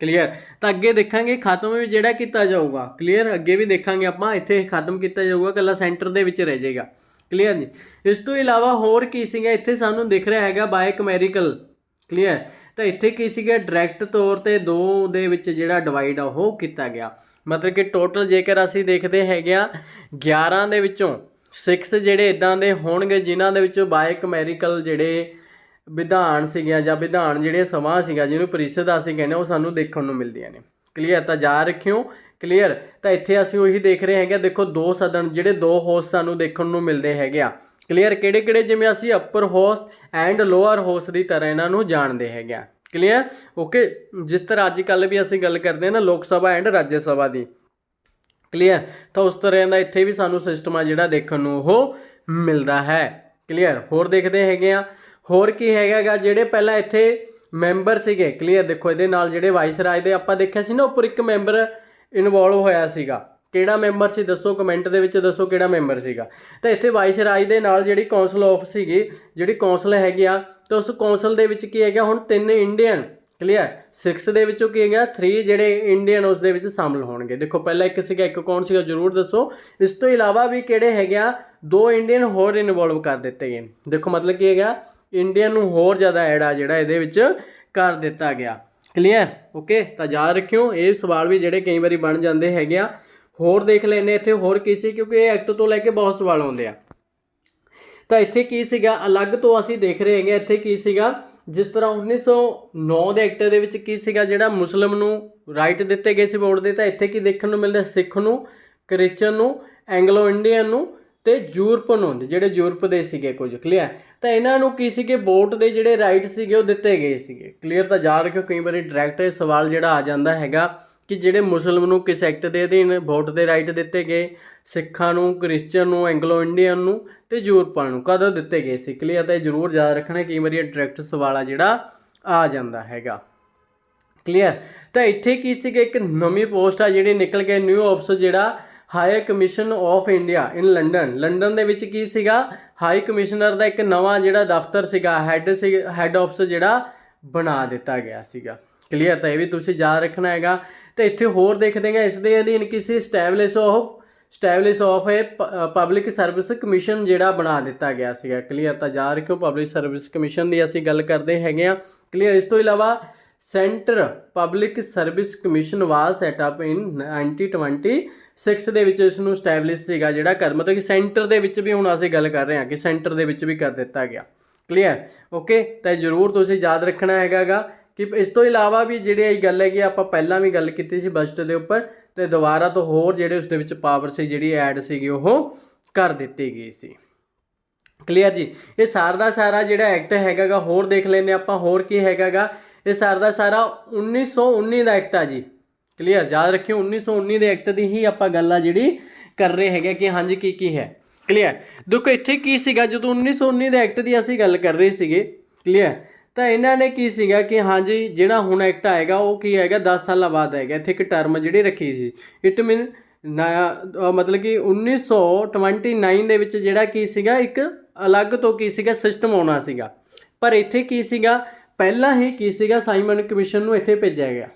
[SPEAKER 1] ਕਲੀਅਰ, ਤਾਂ ਅੱਗੇ ਦੇਖਾਂਗੇ ਖਤਮ ਵੀ ਜਿਹੜਾ ਕੀਤਾ ਜਾਊਗਾ। ਕਲੀਅਰ, ਅੱਗੇ ਵੀ ਦੇਖਾਂਗੇ ਆਪਾਂ, ਇੱਥੇ ਖਤਮ ਕੀਤਾ ਜਾਊਗਾ, ਇਕੱਲਾ ਸੈਂਟਰ ਦੇ ਵਿੱਚ ਰਹਿ ਜਾਏਗਾ। ਕਲੀਅਰ ਜੀ। ਇਸ ਤੋਂ ਇਲਾਵਾ ਹੋਰ ਕੀ ਸੀਗਾ ਇੱਥੇ ਸਾਨੂੰ ਦਿਖ ਰਿਹਾ ਹੈਗਾ ਬਾਇਓਕੈਮੀਕਲ, ਕਲੀਅਰ। ਤਾਂ ਇੱਥੇ ਕੀ ਸੀਗਾ ਡਾਇਰੈਕਟ ਤੌਰ 'ਤੇ ਦੋ ਦੇ ਵਿੱਚ ਜਿਹੜਾ ਡਿਵਾਈਡ ਆ ਉਹ ਕੀਤਾ ਗਿਆ, ਮਤਲਬ ਕਿ ਟੋਟਲ ਜੇਕਰ ਅਸੀਂ ਦੇਖਦੇ ਹੈਗੇ ਆ 11 ਦੇ ਵਿੱਚੋਂ 6 ਜਿਹੜੇ ਇੱਦਾਂ ਦੇ ਹੋਣਗੇ ਜਿਨ੍ਹਾਂ ਦੇ ਵਿੱਚੋਂ ਬਾਇਓਕੈਮੀਕਲ ਜਿਹੜੇ ਵਿਧਾਨ ਸੀਗੀਆਂ ਜਾਂ ਵਿਧਾਨ ਜਿਹੜੇ ਸਮਾਂ ਸੀਗਾ ਜਿਹਨੂੰ ਪਰਿਸ਼ਦ ਅਸੀਂ ਕਹਿੰਦੇ ਉਹ ਸਾਨੂੰ ਦੇਖਣ ਨੂੰ ਮਿਲਦੀਆਂ ਨੇ, ਕਲੀਅਰ। ਤਾਂ ਯਾਦ ਰੱਖਿਓ, ਕਲੀਅਰ। ਤਾਂ ਇੱਥੇ ਅਸੀਂ ਉਹੀ ਦੇਖ ਰਹੇ ਹੈਗੇ, ਦੇਖੋ ਦੋ ਸਦਨ ਜਿਹੜੇ ਦੋ ਹਾਊਸ ਸਾਨੂੰ ਦੇਖਣ ਨੂੰ ਮਿਲਦੇ ਹੈਗੇ ਆ, ਕਲੀਅਰ। ਕਿਹੜੇ ਕਿਹੜੇ, ਜਿਵੇਂ ਅਸੀਂ upper house and lower house ਦੀ ਤਰ੍ਹਾਂ ਇਹਨਾਂ ਨੂੰ ਜਾਣਦੇ ਹੈਗੇ ਆ, ਕਲੀਅਰ। ਓਕੇ, ਜਿਸ ਤਰ੍ਹਾਂ ਅੱਜ ਕੱਲ੍ਹ ਵੀ ਅਸੀਂ ਗੱਲ ਕਰਦੇ ਹਾਂ ਨਾ ਲੋਕ ਸਭਾ and Raj Sabha the, clear. ਤਾਂ ਉਸ ਤਰ੍ਹਾਂ ਦਾ ਇੱਥੇ ਵੀ ਸਾਨੂੰ ਸਿਸਟਮ ਆ ਜਿਹੜਾ ਦੇਖਣ ਨੂੰ ਉਹ ਮਿਲਦਾ ਹੈ, ਕਲੀਅਰ। ਹੋਰ ਦੇਖਦੇ ਹੈਗੇ ਆ, ਹੋਰ ਕੀ ਹੈਗਾ ਗਾ ਜਿਹੜੇ ਪਹਿਲਾਂ ਇੱਥੇ ਮੈਂਬਰ ਸੀਗੇ, ਕਲੀਅਰ। ਦੇਖੋ ਇਹਦੇ ਨਾਲ ਜਿਹੜੇ ਵਾਇਸਰਾਏ ਦੇ ਆਪਾਂ ਦੇਖਿਆ ਸੀ ਨਾ ਉੱਪਰ ਇੱਕ ਮੈਂਬਰ ਇਨਵੋਲਵ ਹੋਇਆ ਸੀਗਾ, ਕਿਹੜਾ ਮੈਂਬਰ ਸੀ ਦੱਸੋ, ਕਮੈਂਟ ਦੇ ਵਿੱਚ ਦੱਸੋ ਕਿਹੜਾ ਮੈਂਬਰ ਸੀਗਾ। ਤਾਂ ਇੱਥੇ ਵਾਇਸਰਾਏ ਦੇ ਨਾਲ ਜਿਹੜੀ ਕੌਂਸਲ ਆਫ ਸੀਗੀ, ਜਿਹੜੀ ਕੌਂਸਲ ਹੈਗੀ ਆ, ਤਾਂ ਉਸ ਕੌਂਸਲ ਦੇ ਵਿੱਚ ਕੀ ਹੈਗਾ ਹੁਣ 3 ਇੰਡੀਅਨ, ਕਲੀਅਰ। 6 ਦੇ ਵਿੱਚੋਂ ਕੀ ਹੈਗਾ 3 ਜਿਹੜੇ ਇੰਡੀਅਨ ਉਸ ਦੇ ਵਿੱਚ ਸ਼ਾਮਲ ਹੋਣਗੇ। ਦੇਖੋ ਪਹਿਲਾਂ ਇੱਕ ਸੀਗਾ, ਇੱਕ ਕੌਣ ਸੀਗਾ ਜ਼ਰੂਰ ਦੱਸੋ। ਇਸ ਤੋਂ ਇਲਾਵਾ ਵੀ ਕਿਹੜੇ ਹੈਗੇ ਆ 2 ਇੰਡੀਅਨ ਹੋਰ ਇਨਵੋਲਵ ਕਰ ਦਿੱਤੇ ਗਏ। ਦੇਖੋ ਮਤਲਬ ਕੀ ਹੈਗਾ ਇੰਡੀਅਨ ਨੂੰ ਹੋਰ ਜ਼ਿਆਦਾ ਐਡ ਆ ਜਿਹੜਾ ਇਹਦੇ ਵਿੱਚ ਕਰ ਦਿੱਤਾ ਗਿਆ, ਕਲੀਅਰ। ਓਕੇ, ਤਾਂ ਯਾਦ ਰੱਖਿਓ ਇਹ ਸਵਾਲ ਵੀ ਜਿਹੜੇ ਕਈ ਵਾਰੀ ਬਣ ਜਾਂਦੇ ਹੈਗੇ ਆ। ਹੋਰ ਦੇਖ ਲੈਂਦੇ ਇੱਥੇ ਹੋਰ ਕੀ ਸੀ, ਕਿਉਂਕਿ ਇਹ ਐਕਟ ਤੋਂ ਲੈ ਕੇ ਬਹੁਤ ਸਵਾਲ ਆਉਂਦੇ ਆ। ਤਾਂ ਇੱਥੇ ਕੀ ਸੀਗਾ ਅਲੱਗ ਤੋਂ ਅਸੀਂ ਦੇਖ ਰਹੇ ਹੈਗੇ, ਇੱਥੇ ਕੀ ਸੀਗਾ ਜਿਸ ਤਰ੍ਹਾਂ 1909 ਦੇ ਐਕਟ ਦੇ ਵਿੱਚ ਕੀ ਸੀਗਾ ਜਿਹੜਾ ਮੁਸਲਿਮ ਨੂੰ ਰਾਈਟ ਦਿੱਤੇ ਗਏ ਸੀ ਵੋਟ ਦੇ, ਤਾਂ ਇੱਥੇ ਕੀ ਦੇਖਣ ਨੂੰ ਮਿਲਦਾ ਸਿੱਖ ਨੂੰ, ਕ੍ਰਿਸਚਨ ਨੂੰ, ਐਂਗਲੋ ਇੰਡੀਅਨ ਨੂੰ ਤੇ ਯੂਰਪ ਨੂੰ, ਜਿਹੜੇ ਯੂਰਪ ਦੇ ਸੀਗੇ ਕੁਝ, ਕਲੀਅਰ। ਤਾਂ ਇਹਨਾਂ ਨੂੰ ਕੀ ਸੀਗੇ ਵੋਟ ਦੇ ਜਿਹੜੇ ਰਾਈਟ ਸੀਗੇ ਉਹ ਦਿੱਤੇ ਗਏ ਸੀਗੇ, ਕਲੀਅਰ। ਤਾਂ ਯਾਦ ਰੱਖਿਓ ਕਈ ਵਾਰੀ ਡਾਇਰੈਕਟ ਇਹ ਸਵਾਲ ਜਿਹੜਾ ਆ ਜਾਂਦਾ ਹੈਗਾ ਕਿ ਜਿਹੜੇ ਮੁਸਲਿਮ ਨੂੰ ਕਿਸ ਐਕਟ ਦੇ ਅਧੀਨ ਵੋਟ ਦੇ ਰਾਈਟ ਦਿੱਤੇ ਗਏ, ਸਿੱਖਾਂ ਨੂੰ, ਕ੍ਰਿਸਚਨ ਨੂੰ, ਐਂਗਲੋ ਇੰਡੀਅਨ ਨੂੰ ਤੇ ਯੂਰਪਾਂ ਨੂੰ ਕਦੋਂ ਦਿੱਤੇ ਗਏ ਸੀ, ਕਲੀਅਰ। ਤਾਂ ਇਹ ਜ਼ਰੂਰ ਯਾਦ ਰੱਖਣਾ, ਕਈ ਵਾਰੀ ਡਾਇਰੈਕਟ ਸਵਾਲ ਆ ਜਿਹੜਾ ਆ ਜਾਂਦਾ ਹੈਗਾ, ਕਲੀਅਰ। ਤਾਂ ਇੱਥੇ ਕੀ ਸੀਗਾ ਇੱਕ ਨਵੀਂ ਪੋਸਟ ਆ ਜਿਹੜੀ ਨਿਕਲ ਕੇ ਨਿਊ ਆਫਿਸ ਜਿਹੜਾ high commission of India in London, London ਦੇ ਵਿੱਚ ਕੀ ਸੀਗਾ ਹਾਈ ਕਮਿਸ਼ਨਰ ਦਾ ਇੱਕ ਨਵਾਂ ਜਿਹੜਾ ਦਫ਼ਤਰ ਸੀਗਾ ਹੈੱਡ ਆਫਿਸ ਜਿਹੜਾ ਬਣਾ ਦਿੱਤਾ ਗਿਆ ਸੀਗਾ, ਕਲੀਅਰ। ਤਾਂ ਇਹ ਵੀ ਤੁਸੀਂ ਯਾਦ ਰੱਖਣਾ ਹੈਗਾ। ਤੇ ਇੱਥੇ ਹੋਰ ਦੇਖਦੇ ਹਾਂ ਇਸ ਦੇ ਅਧੀਨ ਕਿਸੇ establish of A public service commission ਜਿਹੜਾ ਬਣਾ ਦਿੱਤਾ ਗਿਆ ਸੀਗਾ, ਕਲੀਅਰ। ਤਾਂ ਯਾਦ ਰੱਖਿਓ ਪਬਲਿਕ ਸਰਵਿਸ ਕਮਿਸ਼ਨ ਦੀ ਅਸੀਂ ਗੱਲ ਕਰਦੇ ਹੈਗੇ ਆ, ਕਲੀਅਰ। ਇਸ ਤੋਂ ਇਲਾਵਾ ਸੈਂਟਰ ਪਬਲਿਕ ਸਰਵਿਸ ਕਮਿਸ਼ਨ ਵਾਜ਼ ਸੈਟ ਅਪ ਇਨ 1926 ਦੇ ਵਿੱਚ ਇਸ ਨੂੰ ਸਟੈਬਲਿਸ਼ ਸੀਗਾ ਜਿਹੜਾ ਕਰ, ਮਤਲਬ ਕਿ ਸੈਂਟਰ ਦੇ ਵਿੱਚ ਵੀ ਹੁਣ ਅਸੀਂ ਗੱਲ ਕਰ ਰਹੇ ਹਾਂ ਕਿ ਸੈਂਟਰ ਦੇ ਵਿੱਚ ਵੀ ਕਰ ਦਿੱਤਾ ਗਿਆ, ਕਲੀਅਰ। ਓਕੇ, ਤਾਂ ਜ਼ਰੂਰ ਤੁਸੀਂ ਯਾਦ ਰੱਖਣਾ ਹੈਗਾ ਗਾ ਕਿ ਇਸ ਤੋਂ ਇਲਾਵਾ ਵੀ ਜਿਹੜੀ ਇਹ ਗੱਲ ਹੈਗੀ ਆਪਾਂ ਪਹਿਲਾਂ ਵੀ ਗੱਲ ਕੀਤੀ ਸੀ ਬਜਟ ਦੇ ਉੱਪਰ, ਤੇ ਦੁਬਾਰਾ ਤੋਂ ਹੋਰ ਜਿਹੜੇ ਉਸ ਦੇ ਵਿੱਚ ਪਾਵਰ ਸੀ ਜਿਹੜੀ ਐਡ ਸੀਗੀ ਉਹ ਕਰ ਦਿੱਤੀ ਗਈ ਸੀ, ਕਲੀਅਰ ਜੀ। ਇਹ ਸਾਰਾ ਦਾ ਸਾਰਾ ਜਿਹੜਾ ਐਕਟ ਹੈਗਾ ਗਾ ਹੋਰ ਦੇਖ ਲੈਂਦੇ ਆਪਾਂ ਹੋਰ ਕੀ ਹੈਗਾ ਗਾ। ਇਹ ਸਾਰਾ ਦਾ ਸਾਰਾ 1919 ਦਾ ਐਕਟ ਆ ਜੀ, ਕਲੀਅਰ। ਯਾਦ ਰੱਖਿਓ 1919 ਦੇ ਐਕਟ ਦੀ ਹੀ ਆਪਾਂ ਗੱਲ ਆ ਜਿਹੜੀ ਕਰ ਰਹੇ ਹੈਗੇ ਕਿ ਹਾਂਜੀ ਕੀ ਕੀ ਹੈ, ਕਲੀਅਰ। ਦੇਖੋ ਇੱਥੇ ਕੀ ਸੀਗਾ ਜਦੋਂ 1919 ਦੇ ਐਕਟ ਦੀ ਅਸੀਂ ਗੱਲ ਕਰ ਰਹੇ ਸੀਗੇ, ਕਲੀਅਰ। ਤਾਂ ਇਹਨਾਂ ਨੇ ਕੀ ਸੀਗਾ ਕਿ ਹਾਂਜੀ ਜਿਹੜਾ ਹੁਣ ਐਕਟ ਆਏਗਾ ਉਹ ਕੀ ਹੈਗਾ 10 ਸਾਲਾਂ ਬਾਅਦ ਆਏਗਾ। ਇੱਥੇ ਇੱਕ ਟਰਮ ਜਿਹੜੀ ਰੱਖੀ ਸੀ ਇਟ ਮੀਨ ਮਤਲਬ ਕਿ 1929 ਦੇ ਵਿੱਚ ਜਿਹੜਾ ਕੀ ਸੀਗਾ ਇੱਕ ਅਲੱਗ ਤੋਂ ਕੀ ਸੀਗਾ ਸਿਸਟਮ ਆਉਣਾ ਸੀਗਾ। ਪਰ ਇੱਥੇ ਕੀ ਸੀਗਾ ਪਹਿਲਾਂ ਹੀ ਕੀ ਸੀਗਾ ਸਾਈਮਨ ਕਮਿਸ਼ਨ ਨੂੰ ਇੱਥੇ ਭੇਜਿਆ ਗਿਆ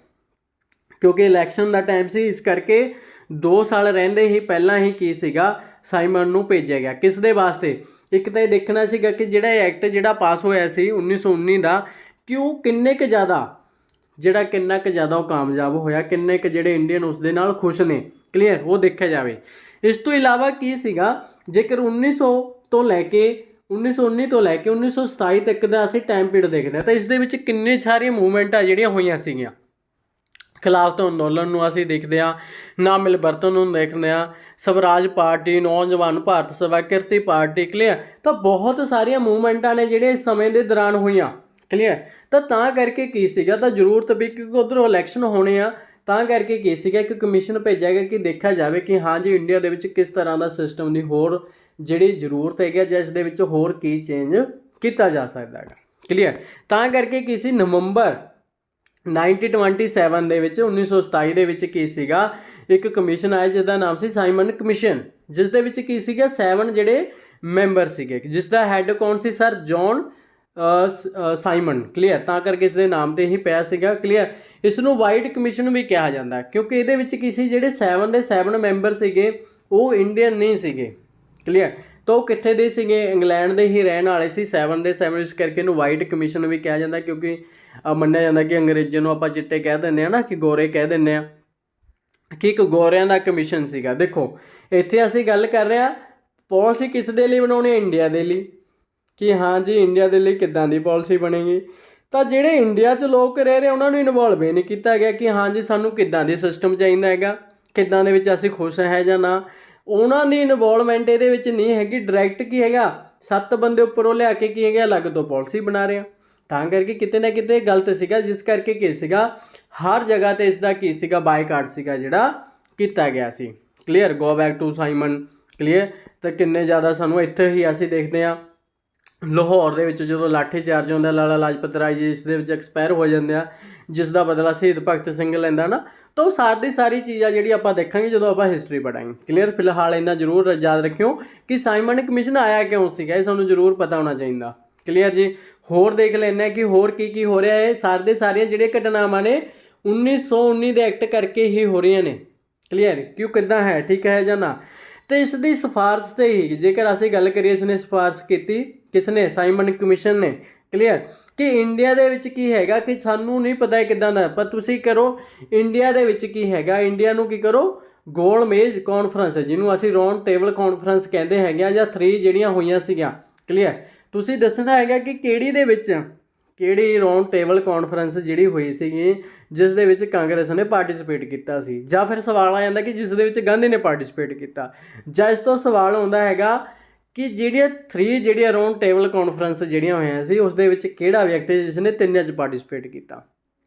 [SPEAKER 1] ਕਿਉਂਕਿ ਇਲੈਕਸ਼ਨ ਦਾ ਟਾਈਮ ਸੀ, ਇਸ ਕਰਕੇ 2 ਸਾਲ ਰਹਿੰਦੇ ਹੀ ਪਹਿਲਾਂ ਹੀ ਕੀ ਸੀਗਾ ਸਾਈਮਨ ਨੂੰ ਭੇਜਿਆ ਗਿਆ। ਕਿਸ ਦੇ ਵਾਸਤੇ? ਇੱਕ ਤਾਂ ਇਹ ਦੇਖਣਾ ਸੀਗਾ ਕਿ ਜਿਹੜਾ ਇਹ ਐਕਟ ਜਿਹੜਾ ਪਾਸ ਹੋਇਆ ਸੀ 1919 ਦਾ ਕਿ ਉਹ ਕਿੰਨਾ ਕੁ ਜ਼ਿਆਦਾ ਉਹ ਕਾਮਯਾਬ ਹੋਇਆ, ਕਿੰਨੇ ਕੁ ਜਿਹੜੇ ਇੰਡੀਅਨ ਉਸ ਦੇ ਨਾਲ ਖੁਸ਼ ਨੇ, ਕਲੀਅਰ, ਉਹ ਦੇਖਿਆ ਜਾਵੇ। ਇਸ ਤੋਂ ਇਲਾਵਾ ਕੀ ਸੀਗਾ ਜੇਕਰ 1919 ਤੋਂ ਲੈ ਕੇ 1927 ਤੱਕ ਦਾ ਅਸੀਂ ਟਾਈਮ ਪੀਰੀਅਡ ਦੇਖਦੇ ਹਾਂ ਤਾਂ ਇਸ ਦੇ ਵਿੱਚ ਕਿੰਨੇ ਸਾਰੀਆਂ ਮੂਵਮੈਂਟਾਂ ਜਿਹੜੀਆਂ ਹੋਈਆਂ ਸੀਗੀਆਂ। ਖਿਲਾਫਤ ਅੰਦੋਲਨ ਨੂੰ ਅਸੀਂ ਦੇਖਦੇ ਹਾਂ, ਨਾ ਮਿਲਵਰਤਨ ਨੂੰ ਦੇਖਦੇ ਹਾਂ, ਸਵਰਾਜ ਪਾਰਟੀ, ਨੌਜਵਾਨ ਭਾਰਤ ਸਭਾ, ਕਿਰਤੀ ਪਾਰਟੀ, ਕਲੀਅਰ। ਤਾਂ ਬਹੁਤ ਸਾਰੀਆਂ ਮੂਵਮੈਂਟਾਂ ਨੇ ਜਿਹੜੇ ਇਸ ਸਮੇਂ ਦੇ ਦੌਰਾਨ ਹੋਈਆਂ, ਕਲੀਅਰ। ਤਾਂ ਕਰਕੇ ਕੀ ਸੀਗਾ ਤਾਂ ਜ਼ਰੂਰਤ ਵੀ ਕਿਉਂਕਿ ਉੱਧਰੋਂ ਇਲੈਕਸ਼ਨ ਹੋਣੇ ਆ, ਤਾਂ ਕਰਕੇ ਕੀ ਸੀਗਾ ਇੱਕ ਕਮਿਸ਼ਨ ਭੇਜਿਆ ਗਿਆ ਕਿ ਦੇਖਿਆ ਜਾਵੇ ਕਿ ਹਾਂ ਜੀ ਇੰਡੀਆ ਦੇ ਵਿੱਚ ਕਿਸ ਤਰ੍ਹਾਂ ਦਾ ਸਿਸਟਮ ਦੀ ਹੋਰ ਜਿਹੜੀ ਜ਼ਰੂਰਤ ਹੈਗੀ ਜਿਸ ਦੇ ਵਿੱਚ ਹੋਰ ਕੀ ਚੇਂਜ ਕੀਤਾ ਜਾ ਸਕਦਾ ਹੈਗਾ, ਕਲੀਅਰ। ਤਾਂ ਕਰਕੇ ਕੀ ਸੀ ਨਵੰਬਰ 1927 ਦੇ ਵਿੱਚ 1927 ਦੇ ਵਿੱਚ ਕੀ ਸੀਗਾ ਇੱਕ ਕਮਿਸ਼ਨ ਆਇਆ ਜਿਸ ਦਾ ਨਾਮ ਸੀ ਸਾਈਮਨ ਕਮਿਸ਼ਨ, ਜਿਸ ਦੇ ਵਿੱਚ ਕੀ ਸੀਗਾ 7 ਜਿਹੜੇ ਮੈਂਬਰ ਸੀਗੇ, ਜਿਸ ਦਾ ਹੈੱਡ ਕੌਣ ਸੀ ਸਰ ਜੌਨ ਸਾਈਮਨ, ਕਲੀਅਰ। ਤਾਂ ਕਰਕੇ ਇਸ ਦੇ ਨਾਮ ਤੇ ਹੀ ਪਿਆ ਸੀਗਾ, ਕਲੀਅਰ। ਇਸ ਨੂੰ ਵਾਈਟ ਕਮਿਸ਼ਨ ਵੀ ਕਿਹਾ ਜਾਂਦਾ ਕਿਉਂਕਿ ਇਹਦੇ ਵਿੱਚ ਕੀ ਸੀ ਜਿਹੜੇ 7 ਦੇ 7 ਮੈਂਬਰ ਸੀਗੇ ਉਹ ਇੰਡੀਅਨ ਨਹੀਂ ਸੀਗੇ, ਕਲੀਅਰ। ਤਾਂ ਉਹ ਕਿੱਥੇ ਦੇ ਸੀਗੇ, ਇੰਗਲੈਂਡ ਦੇ ਹੀ ਰਹਿਣ ਵਾਲੇ ਸੀ, 7 ਦੇ 7, ਇਸ ਕਰਕੇ ਇਹਨੂੰ ਵਾਈਟ ਕਮਿਸ਼ਨ ਵੀ ਕਿਹਾ ਜਾਂਦਾ, ਕਿਉਂਕਿ ਮੰਨਿਆ ਜਾਂਦਾ ਕਿ ਅੰਗਰੇਜ਼ਾਂ ਨੂੰ ਆਪਾਂ ਚਿੱਟੇ ਕਹਿ ਦਿੰਦੇ ਹਾਂ ਨਾ, ਕਿ ਗੋਰੇ ਕਹਿ ਦਿੰਦੇ ਹਾਂ, ਕਿ ਇੱਕ ਗੋਰਿਆਂ ਦਾ ਕਮਿਸ਼ਨ ਸੀਗਾ। ਦੇਖੋ ਇੱਥੇ ਅਸੀਂ ਗੱਲ ਕਰ ਰਹੇ ਹਾਂ ਪੋਲਿਸੀ ਕਿਸ ਦੇ ਲਈ ਬਣਾਉਣੀ ਹੈ, ਇੰਡੀਆ ਦੇ ਲਈ, ਕਿ ਹਾਂ ਜੀ ਇੰਡੀਆ ਦੇ ਲਈ ਕਿੱਦਾਂ ਦੀ ਪੋਲਿਸੀ ਬਣੇਗੀ। ਤਾਂ ਜਿਹੜੇ ਇੰਡੀਆ 'ਚ ਲੋਕ ਰਹਿ ਰਹੇ ਉਹਨਾਂ ਨੂੰ ਇਨਵੋਲਵ ਹੀ ਨਹੀਂ ਕੀਤਾ ਗਿਆ ਕਿ ਹਾਂ ਜੀ ਸਾਨੂੰ ਕਿੱਦਾਂ ਦੀ ਸਿਸਟਮ ਚਾਹੀਦਾ ਹੈਗਾ, ਕਿੱਦਾਂ ਦੇ ਵਿੱਚ ਅਸੀਂ ਖੁਸ਼ ਹੈ ਜਾਂ ਨਾ। ਉਹਨਾਂ ਦੀ ਇਨਵੋਲਵਮੈਂਟ ਇਹਦੇ ਵਿੱਚ ਨਹੀਂ ਹੈਗੀ। ਡਾਇਰੈਕਟ ਕੀ ਹੈਗਾ, 7 ਬੰਦੇ ਉੱਪਰੋਂ ਲਿਆ ਕੇ ਕੀ ਹੈਗਾ ਅਲੱਗ ਤੋਂ ਪੋਲਿਸੀ ਬਣਾ ਰਹੇ ਆ। ਤਾਂ ਕਰਕੇ ਕਿਤੇ ਨਾ ਕਿਤੇ ਗਲਤ ਸੀਗਾ, ਜਿਸ ਕਰਕੇ ਕੀ ਸੀਗਾ ਹਰ ਜਗ੍ਹਾ 'ਤੇ ਇਸ ਦਾ ਕੀ ਸੀਗਾ ਬਾਈਕਾਟ ਸੀਗਾ ਜਿਹੜਾ ਕੀਤਾ ਗਿਆ ਸੀ। Clear, go back to Simon. Clear. ਤਾਂ ਕਿੰਨੇ ਜ਼ਿਆਦਾ ਸਾਨੂੰ ਇੱਥੇ ਹੀ ਅਸੀਂ ਦੇਖਦੇ ਹਾਂ ਲਾਹੌਰ ਦੇ ਵਿੱਚ ਜਦੋਂ ਲਾਠੀ ਚਾਰਜ ਹੁੰਦਾ, ਲਾਲਾ ਲਾਜਪਤ ਰਾਏ ਜੀ ਇਸ ਦੇ ਵਿੱਚ ਐਕਸਪਾਇਰ ਹੋ ਜਾਂਦੇ ਆ, ਜਿਸ ਦਾ ਬਦਲਾ ਸ਼ਹੀਦ ਭਗਤ ਸਿੰਘ ਲੈਂਦਾ ਨਾ। ਤਾਂ ਉਹ ਸਾਰੀ ਚੀਜ਼ ਆ ਜਿਹੜੀ ਆਪਾਂ ਦੇਖਾਂਗੇ ਜਦੋਂ ਆਪਾਂ ਹਿਸਟਰੀ ਪੜ੍ਹਾਂਗੇ। ਕਲੀਅਰ। ਫਿਲਹਾਲ ਇੰਨਾ ਜ਼ਰੂਰ ਯਾਦ ਰੱਖਿਓ ਕਿ ਸਾਈਮਨ ਕਮਿਸ਼ਨ ਆਇਆ ਕਿਉਂ ਸੀਗਾ, ਇਹ ਸਾਨੂੰ ਜ਼ਰੂਰ ਪਤਾ ਹੋਣਾ ਚਾਹੀਦਾ। ਕਲੀਅਰ ਜੀ। ਹੋਰ ਦੇਖ ਲੈਂਦੇ ਹਾਂ ਕਿ ਹੋਰ ਕੀ ਹੋ ਰਿਹਾ ਹੈ। ਸਾਰੀਆਂ ਜਿਹੜੀਆਂ ਘਟਨਾਵਾਂ ਨੇ 1919 ਦੇ ਐਕਟ ਕਰਕੇ ਹੀ ਹੋ ਰਹੀਆਂ ਨੇ। ਕਲੀਅਰ। ਕਿਉਂ ਕਿੱਦਾਂ ਹੈ, ਠੀਕ ਹੈ ਜਾਂ ਨਾ। ਅਤੇ ਇਸ ਦੀ ਸਿਫਾਰਸ਼ 'ਤੇ ਹੀ ਜੇਕਰ ਅਸੀਂ ਗੱਲ ਕਰੀਏ, ਇਸ ਨੇ ਸਿਫਾਰਸ਼ ਕੀਤੀ ਕਿਸ ਨੇ, ਸਾਈਮਨ ਕਮਿਸ਼ਨ ਨੇ। ਕਲੀਅਰ। ਕਿ ਇੰਡੀਆ ਦੇ ਵਿੱਚ ਕੀ ਹੈਗਾ ਕਿ ਸਾਨੂੰ ਨਹੀਂ ਪਤਾ ਕਿੱਦਾਂ ਦਾ, ਪਰ ਤੁਸੀਂ ਕਰੋ ਇੰਡੀਆ ਦੇ ਵਿੱਚ ਕੀ ਹੈਗਾ, ਇੰਡੀਆ ਨੂੰ ਕੀ ਕਰੋ ਗੋਲ ਮੇਜ਼ ਕਾਨਫਰੰਸ, ਜਿਹਨੂੰ ਅਸੀਂ ਰਾਉਂਡ ਟੇਬਲ ਕਾਨਫਰੰਸ ਕਹਿੰਦੇ ਹੈਗੇ ਆ, ਜਾਂ 3 ਜਿਹੜੀਆਂ ਹੋਈਆਂ ਸੀਗੀਆਂ। ਕਲੀਅਰ। ਤੁਸੀਂ ਦੱਸਣਾ ਹੈਗਾ ਕਿ ਕਿਹੜੀ ਰਾਉਂਡ ਟੇਬਲ ਕਾਨਫਰੰਸ ਜਿਹੜੀ ਹੋਈ ਸੀਗੀ ਜਿਸ ਦੇ ਵਿੱਚ ਕਾਂਗਰਸ ਨੇ ਪਾਰਟੀਸਪੇਟ ਕੀਤਾ ਸੀ, ਜਾਂ ਫਿਰ ਸਵਾਲ ਆ ਜਾਂਦਾ ਕਿ ਜਿਸ ਦੇ ਵਿੱਚ ਗਾਂਧੀ ਨੇ ਪਾਰਟੀਸਪੇਟ ਕੀਤਾ, ਜਾਂ ਇਸ ਤੋਂ ਸਵਾਲ ਆਉਂਦਾ ਹੈਗਾ ਕਿ ਜਿਹੜੀਆਂ ਰਾਉਂਡ ਟੇਬਲ ਕਾਨਫਰੰਸ ਜਿਹੜੀਆਂ ਹੋਈਆਂ ਸੀ ਉਸ ਦੇ ਵਿੱਚ ਕਿਹੜਾ ਵਿਅਕਤੀ ਜਿਸ ਨੇ 3 'ਚ ਪਾਰਟੀਸਪੇਟ ਕੀਤਾ।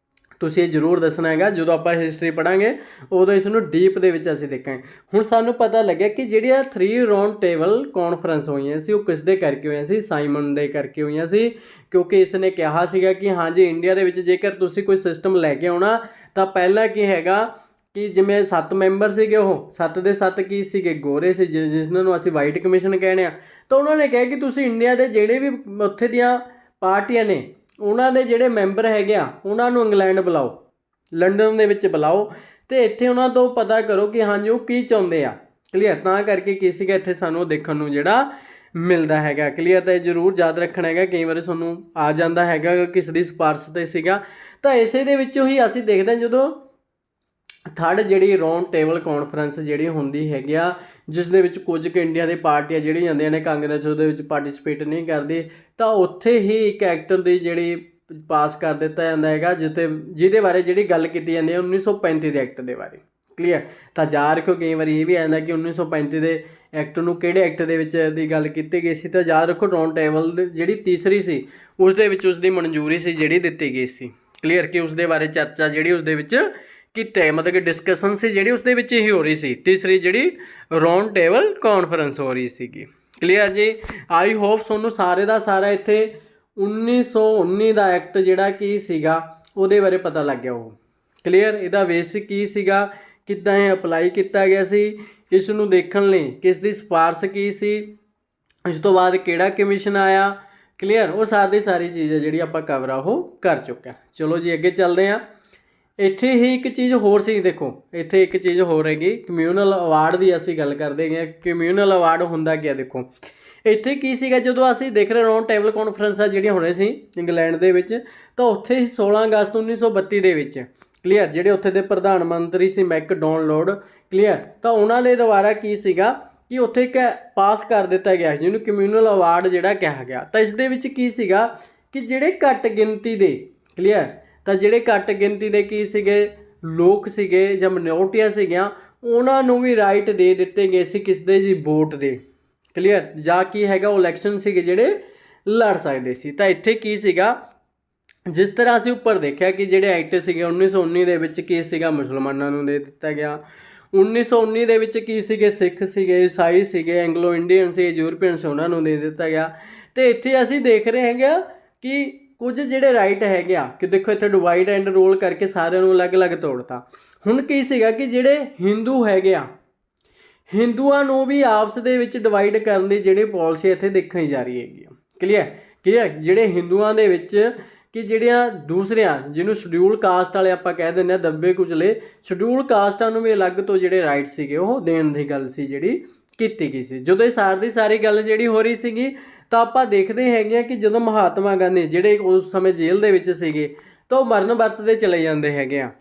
[SPEAKER 1] ਤੁਸੀਂ ਇਹ ਜ਼ਰੂਰ ਦੱਸਣਾ ਹੈਗਾ। ਜਦੋਂ ਆਪਾਂ ਹਿਸਟਰੀ ਪੜ੍ਹਾਂਗੇ ਉਦੋਂ ਇਸ ਨੂੰ ਡੀਪ ਦੇ ਵਿੱਚ ਅਸੀਂ ਦੇਖਾਂਗੇ। ਹੁਣ ਸਾਨੂੰ ਪਤਾ ਲੱਗਿਆ ਕਿ ਜਿਹੜੀਆਂ 3 ਰਾਉਂਡ ਟੇਬਲ ਕਾਨਫਰੰਸ ਹੋਈਆਂ ਸੀ ਉਹ ਕਿਸ ਦੇ ਕਰਕੇ ਹੋਈਆਂ ਸੀ, ਸਾਈਮਨ ਦੇ ਕਰਕੇ ਹੋਈਆਂ ਸੀ, ਕਿਉਂਕਿ ਇਸ ਨੇ ਕਿਹਾ ਸੀਗਾ ਕਿ ਹਾਂਜੀ ਇੰਡੀਆ ਦੇ ਵਿੱਚ ਜੇਕਰ ਤੁਸੀਂ ਕੋਈ ਸਿਸਟਮ ਲੈ ਕੇ ਆਉਣਾ ਤਾਂ ਪਹਿਲਾਂ ਕੀ ਹੈਗਾ ਕਿ ਜਿਵੇਂ 7 ਮੈਂਬਰ ਸੀਗੇ, ਉਹ 7 ਦੇ 7 ਕੀ ਸੀਗੇ ਗੋਰੇ ਸੀ, ਜਿਨ੍ਹਾਂ ਨੂੰ ਅਸੀਂ ਵਾਈਟ ਕਮਿਸ਼ਨ ਕਹਿੰਦੇ ਹਾਂ। ਤਾਂ ਉਹਨਾਂ ਨੇ ਕਿਹਾ ਕਿ ਤੁਸੀਂ ਇੰਡੀਆ ਦੇ ਜਿਹੜੇ ਵੀ ਉੱਥੇ ਦੀਆਂ ਪਾਰਟੀਆਂ ਨੇ ਉਹਨਾਂ ਦੇ ਜਿਹੜੇ ਮੈਂਬਰ ਹੈਗੇ ਆ ਉਹਨਾਂ ਨੂੰ ਇੰਗਲੈਂਡ ਬੁਲਾਓ, ਲੰਡਨ ਦੇ ਵਿੱਚ ਬੁਲਾਓ, ਅਤੇ ਇੱਥੇ ਉਹਨਾਂ ਤੋਂ ਪਤਾ ਕਰੋ ਕਿ ਹਾਂਜੀ ਉਹ ਕੀ ਚਾਹੁੰਦੇ ਆ। ਕਲੀਅਰ। ਤਾਂ ਕਰਕੇ ਕੀ ਸੀਗਾ ਇੱਥੇ ਸਾਨੂੰ ਦੇਖਣ ਨੂੰ ਜਿਹੜਾ ਮਿਲਦਾ ਹੈਗਾ। ਕਲੀਅਰ। ਤਾਂ ਇਹ ਜ਼ਰੂਰ ਯਾਦ ਰੱਖਣਾ ਹੈਗਾ, ਕਈ ਵਾਰੀ ਤੁਹਾਨੂੰ ਆ ਜਾਂਦਾ ਹੈਗਾ ਕਿਸ ਦੀ ਸਿਫਾਰਸ਼ 'ਤੇ ਸੀਗਾ। ਤਾਂ ਇਸੇ ਦੇ ਵਿੱਚੋਂ ਹੀ ਅਸੀਂ ਦੇਖਦੇ ਹਾਂ ਜਦੋਂ 3rd ਜਿਹੜੀ ਰਾਉਂਡ ਟੇਬਲ ਕਾਨਫਰੰਸ ਜਿਹੜੀ ਹੁੰਦੀ ਹੈਗੀ ਆ, ਜਿਸ ਦੇ ਵਿੱਚ ਕੁਝ ਕੁ ਇੰਡੀਆ ਦੀ ਪਾਰਟੀਆਂ ਜਿਹੜੀਆਂ ਜਾਂਦੀਆਂ ਨੇ, ਕਾਂਗਰਸ ਉਹਦੇ ਵਿੱਚ ਪਾਰਟੀਸਪੇਟ ਨਹੀਂ ਕਰਦੀ, ਤਾਂ ਉੱਥੇ ਹੀ ਇੱਕ ਐਕਟ ਦੀ ਜਿਹੜੀ ਪਾਸ ਕਰ ਦਿੱਤਾ ਜਾਂਦਾ ਹੈਗਾ ਜਿਹਦੇ ਬਾਰੇ ਜਿਹੜੀ ਗੱਲ ਕੀਤੀ ਜਾਂਦੀ ਹੈ 1935 ਦੇ ਐਕਟ ਦੇ ਬਾਰੇ। ਕਲੀਅਰ। ਤਾਂ ਯਾਦ ਰੱਖੋ, ਕਈ ਵਾਰੀ ਇਹ ਵੀ ਆ ਜਾਂਦਾ ਕਿ 1935 ਦੇ ਐਕਟ ਨੂੰ ਕਿਹੜੇ ਐਕਟ ਦੇ ਵਿੱਚ ਦੀ ਗੱਲ ਕੀਤੀ ਗਈ ਸੀ। ਤਾਂ ਯਾਦ ਰੱਖੋ ਰਾਉਂਡ ਟੇਬਲ ਜਿਹੜੀ ਤੀਸਰੀ ਸੀ ਉਸ ਦੇ ਵਿੱਚ ਉਸ ਦੀ ਮਨਜ਼ੂਰੀ ਸੀ ਜਿਹੜੀ ਦਿੱਤੀ ਗਈ ਸੀ। ਕਲੀਅਰ। ਕਿ ਉਸ ਦੇ ਬਾਰੇ ਚਰਚਾ ਜਿਹੜੀ ਉਸ ਦੇ ਵਿੱਚ ਕੀਤੇ, ਮਤਲਬ ਕਿ ਡਿਸਕਸ਼ਨ ਸੀ ਜਿਹੜੀ ਉਸ ਦੇ ਵਿੱਚ ਹੀ ਹੋ ਰਹੀ ਸੀ, ਤੀਸਰੀ ਜਿਹੜੀ ਰਾਉਂਡ ਟੇਬਲ ਕਾਨਫਰੰਸ ਹੋ ਰਹੀ ਸੀਗੀ। ਕਲੀਅਰ ਜੀ। ਆਈ ਹੋਪ ਤੁਹਾਨੂੰ ਸਾਰੇ ਦਾ ਸਾਰਾ ਇੱਥੇ 1919 ਦਾ ਐਕਟ ਜਿਹੜਾ ਕੀ ਸੀਗਾ ਉਹਦੇ ਬਾਰੇ ਪਤਾ ਲੱਗ ਗਿਆ। ਉਹ ਕਲੀਅਰ। ਇਹਦਾ ਬੇਸਿਕ ਕੀ ਸੀਗਾ, ਕਿੱਦਾਂ ਇਹ ਅਪਲਾਈ ਕੀਤਾ ਗਿਆ ਸੀ, ਇਸ ਨੂੰ ਦੇਖਣ ਲਈ ਕਿਸ ਦੀ ਸਿਫਾਰਸ਼ ਕੀ ਸੀ, ਇਸ ਤੋਂ ਬਾਅਦ ਕਿਹੜਾ ਕਮਿਸ਼ਨ ਆਇਆ। ਕਲੀਅਰ। ਉਹ ਸਾਰੀ ਚੀਜ਼ ਹੈ ਜਿਹੜੀ ਆਪਾਂ ਕਵਰ ਉਹ ਕਰ ਚੁੱਕੇ। ਚਲੋ ਜੀ ਅੱਗੇ ਚੱਲਦੇ ਹਾਂ। ਇੱਥੇ ਹੀ ਇੱਕ ਚੀਜ਼ ਹੋਰ ਸੀ, ਦੇਖੋ ਇੱਥੇ ਇੱਕ ਚੀਜ਼ ਹੋਰ ਹੈਗੀ, ਕਮਿਊਨਲ ਅਵਾਰਡ ਦੀ ਅਸੀਂ ਗੱਲ ਕਰਦੇ ਹੈਗੇ। ਕਮਿਊਨਲ ਅਵਾਰਡ ਹੁੰਦਾ ਕੀ, ਦੇਖੋ ਇੱਥੇ ਕੀ ਸੀਗਾ ਜਦੋਂ ਅਸੀਂ ਦੇਖ ਰਹੇ ਰਾਉਂਡ ਟੇਬਲ ਕਾਨਫਰੰਸਾਂ ਜਿਹੜੀਆਂ ਹੋਣੀਆਂ ਸੀ ਇੰਗਲੈਂਡ ਦੇ ਵਿੱਚ, ਤਾਂ ਉੱਥੇ 16 ਅਗਸਤ 1932 ਦੇ ਵਿੱਚ ਕਲੀਅਰ ਜਿਹੜੇ ਉੱਥੇ ਦੇ ਪ੍ਰਧਾਨ ਮੰਤਰੀ ਸੀ ਮੈਕਡੋਨਲਡ। ਕਲੀਅਰ। ਤਾਂ ਉਹਨਾਂ ਦੇ ਦੁਆਰਾ ਕੀ ਸੀਗਾ ਕਿ ਉੱਥੇ ਇੱਕ ਪਾਸ ਕਰ ਦਿੱਤਾ ਗਿਆ ਜਿਹਨੂੰ ਕਮਿਊਨਲ ਅਵਾਰਡ ਜਿਹੜਾ ਕਿਹਾ ਗਿਆ। ਤਾਂ ਇਸ ਦੇ ਵਿੱਚ ਕੀ ਸੀਗਾ ਕਿ ਜਿਹੜੇ ਘੱਟ ਗਿਣਤੀ ਦੇ, ਕਲੀਅਰ, ਤਾਂ ਜਿਹੜੇ ਘੱਟ ਗਿਣਤੀ ਦੇ ਕੀ ਸੀਗੇ ਲੋਕ ਸੀਗੇ ਜਾਂ ਮਿਨੋਰਟੀਆਂ ਸੀਗੀਆਂ, ਉਹਨਾਂ ਨੂੰ ਵੀ ਰਾਈਟ ਦੇ ਦਿੱਤੇ ਗਏ ਸੀ ਕਿਸ ਦੇ ਜੀ, ਵੋਟ ਦੇ। ਕਲੀਅਰ। ਜਾਂ ਕੀ ਹੈਗਾ ਉਹ ਇਲੈਕਸ਼ਨ ਸੀਗੇ ਜਿਹੜੇ ਲੜ ਸਕਦੇ ਸੀ। ਤਾਂ ਇੱਥੇ ਕੀ ਸੀਗਾ, ਜਿਸ ਤਰ੍ਹਾਂ ਅਸੀਂ ਉੱਪਰ ਦੇਖਿਆ ਕਿ ਜਿਹੜੇ ਐਕਟ ਸੀਗੇ 1919 ਦੇ ਵਿੱਚ ਕੀ ਸੀਗਾ ਮੁਸਲਮਾਨਾਂ ਨੂੰ ਦੇ ਦਿੱਤਾ ਗਿਆ, 1919 ਦੇ ਵਿੱਚ ਕੀ ਸੀਗੇ ਸਿੱਖ ਸੀਗੇ, ਈਸਾਈ ਸੀਗੇ, ਐਂਗਲੋ ਇੰਡੀਅਨ ਸੀ, ਯੂਰਪੀਅਨ ਸੀ, ਉਹਨਾਂ ਨੂੰ ਦੇ ਦਿੱਤਾ ਗਿਆ। ਅਤੇ ਇੱਥੇ ਅਸੀਂ ਦੇਖ ਰਹੇ ਹੈਗੇ ਆ ਕਿ ਕੁਝ ਜਿਹੜੇ ਰਾਈਟ ਹੈਗੇ ਆ ਕਿ ਦੇਖੋ ਇੱਥੇ ਡਿਵਾਈਡ ਐਂਡ ਰੂਲ ਕਰਕੇ ਸਾਰਿਆਂ ਨੂੰ ਅਲੱਗ-ਅਲੱਗ ਤੋੜਤਾ। ਹੁਣ ਕੀ ਸੀਗਾ ਕਿ ਜਿਹੜੇ ਹਿੰਦੂ ਹੈਗੇ ਆ, ਹਿੰਦੂਆਂ ਨੂੰ ਵੀ ਆਪਸ ਦੇ ਵਿੱਚ ਡਿਵਾਈਡ ਕਰਨ ਦੀ ਜਿਹੜੀ ਪਾਲਿਸੀ ਇੱਥੇ ਦੇਖੀ ਜਾ ਰਹੀ ਹੈਗੀ ਆ। ਕਲੀਅਰ। ਜਿਹੜੇ ਹਿੰਦੂਆਂ ਦੇ ਵਿੱਚ ਕਿ ਜਿਹੜੀਆਂ ਦੂਸਰਿਆਂ ਜਿਹਨੂੰ ਸ਼ਡਿਊਲ ਕਾਸਟ ਵਾਲੇ ਆਪਾਂ ਕਹਿ ਦਿੰਦੇ ਹਾਂ ਦੱਬੇ ਕੁਚਲੇ ਸ਼ਡਿਊਲ ਕਾਸਟਾਂ ਨੂੰ ਵੀ ਅਲੱਗ ਤੋਂ ਜਿਹੜੇ ਰਾਈਟ ਸੀਗੇ ਉਹ ਦੇਣ ਦੀ ਗੱਲ ਸੀ ਜਿਹੜੀ ਕੀਤੀ ਗਈ ਸੀ। ਜਦੋਂ ਇਹ ਸਾਰੀ ਗੱਲ ਜਿਹੜੀ ਹੋ ਰਹੀ ਸੀਗੀ ਤਾਂ ਆਪਾਂ ਦੇਖਦੇ ਹੈਗੇ ਆ ਕਿ ਜਦੋਂ ਮਹਾਤਮਾ ਗਾਂਧੀ ਜਿਹੜੇ ਉਸ ਸਮੇਂ ਜੇਲ੍ਹ ਦੇ ਵਿੱਚ ਸੀਗੇ ਤਾਂ ਉਹ ਮਰਨ ਵਰਤ ਦੇ ਚਲੇ ਜਾਂਦੇ ਹੈਗੇ ਆ।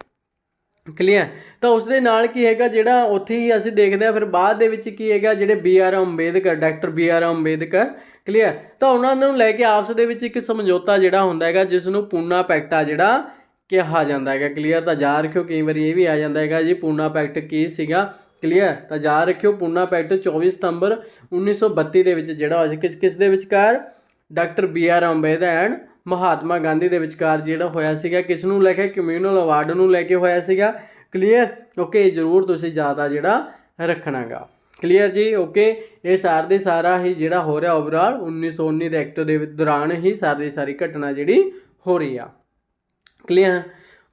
[SPEAKER 1] ਕਲੀਅਰ। ਤਾਂ ਉਸ ਦੇ ਨਾਲ ਕੀ ਹੈਗਾ ਜਿਹੜਾ ਉੱਥੇ ਹੀ ਅਸੀਂ ਦੇਖਦੇ ਹਾਂ ਫਿਰ ਬਾਅਦ ਦੇ ਵਿੱਚ ਕੀ ਹੈਗਾ ਜਿਹੜੇ BR Ambedkar doctor BR Ambedkar clear ਤਾਂ ਉਹਨਾਂ ਨੂੰ ਲੈ ਕੇ ਆਪਸ ਦੇ ਵਿੱਚ ਇੱਕ ਸਮਝੌਤਾ ਜਿਹੜਾ ਹੁੰਦਾ ਹੈਗਾ ਜਿਸ ਨੂੰ ਪੂਨਾ ਪੈਕਟ ਆ ਜਿਹੜਾ ਕਿਹਾ ਜਾਂਦਾ ਹੈਗਾ। ਕਲੀਅਰ। ਤਾਂ ਯਾਦ ਰੱਖਿਓ ਕਈ ਵਾਰੀ ਇਹ ਵੀ ਆ ਜਾਂਦਾ ਹੈਗਾ ਜੀ ਪੂਨਾ ਪੈਕਟ ਕੀ ਸੀਗਾ। ਕਲੀਅਰ। ਤਾਂ ਯਾਦ ਰੱਖਿਓ ਪੂਨਾ ਪੈਕਟ 24 ਸਤੰਬਰ 1932 ਦੇ ਵਿੱਚ ਜਿਹੜਾ ਹੋਇਆ ਸੀ ਕਿਸ ਦੇ ਵਿਚਕਾਰ doctor BR Ambedkar and Mahatma Gandhi ਦੇ ਵਿਚਕਾਰ ਜਿਹੜਾ ਹੋਇਆ ਸੀਗਾ ਕਿਸ ਨੂੰ ਲੈ ਕੇ ਕਮਿਊਨਲ ਅਵਾਰਡ ਨੂੰ ਲੈ ਕੇ ਹੋਇਆ ਸੀਗਾ। ਕਲੀਅਰ। ਓਕੇ ਜ਼ਰੂਰ ਤੁਸੀਂ ਜ਼ਿਆਦਾ ਜਿਹੜਾ ਰੱਖਣਾ ਗਾ। ਕਲੀਅਰ ਜੀ। ਓਕੇ ਇਹ ਸਾਰਾ ਹੀ ਜਿਹੜਾ ਹੋ ਰਿਹਾ ਓਵਰਆਲ 1919 ਦੇ ਐਕਟ ਦੇ ਦੌਰਾਨ ਹੀ ਸਾਰੀ ਘਟਨਾ ਜਿਹੜੀ ਹੋ ਰਹੀ ਆ। ਕਲੀਅਰ।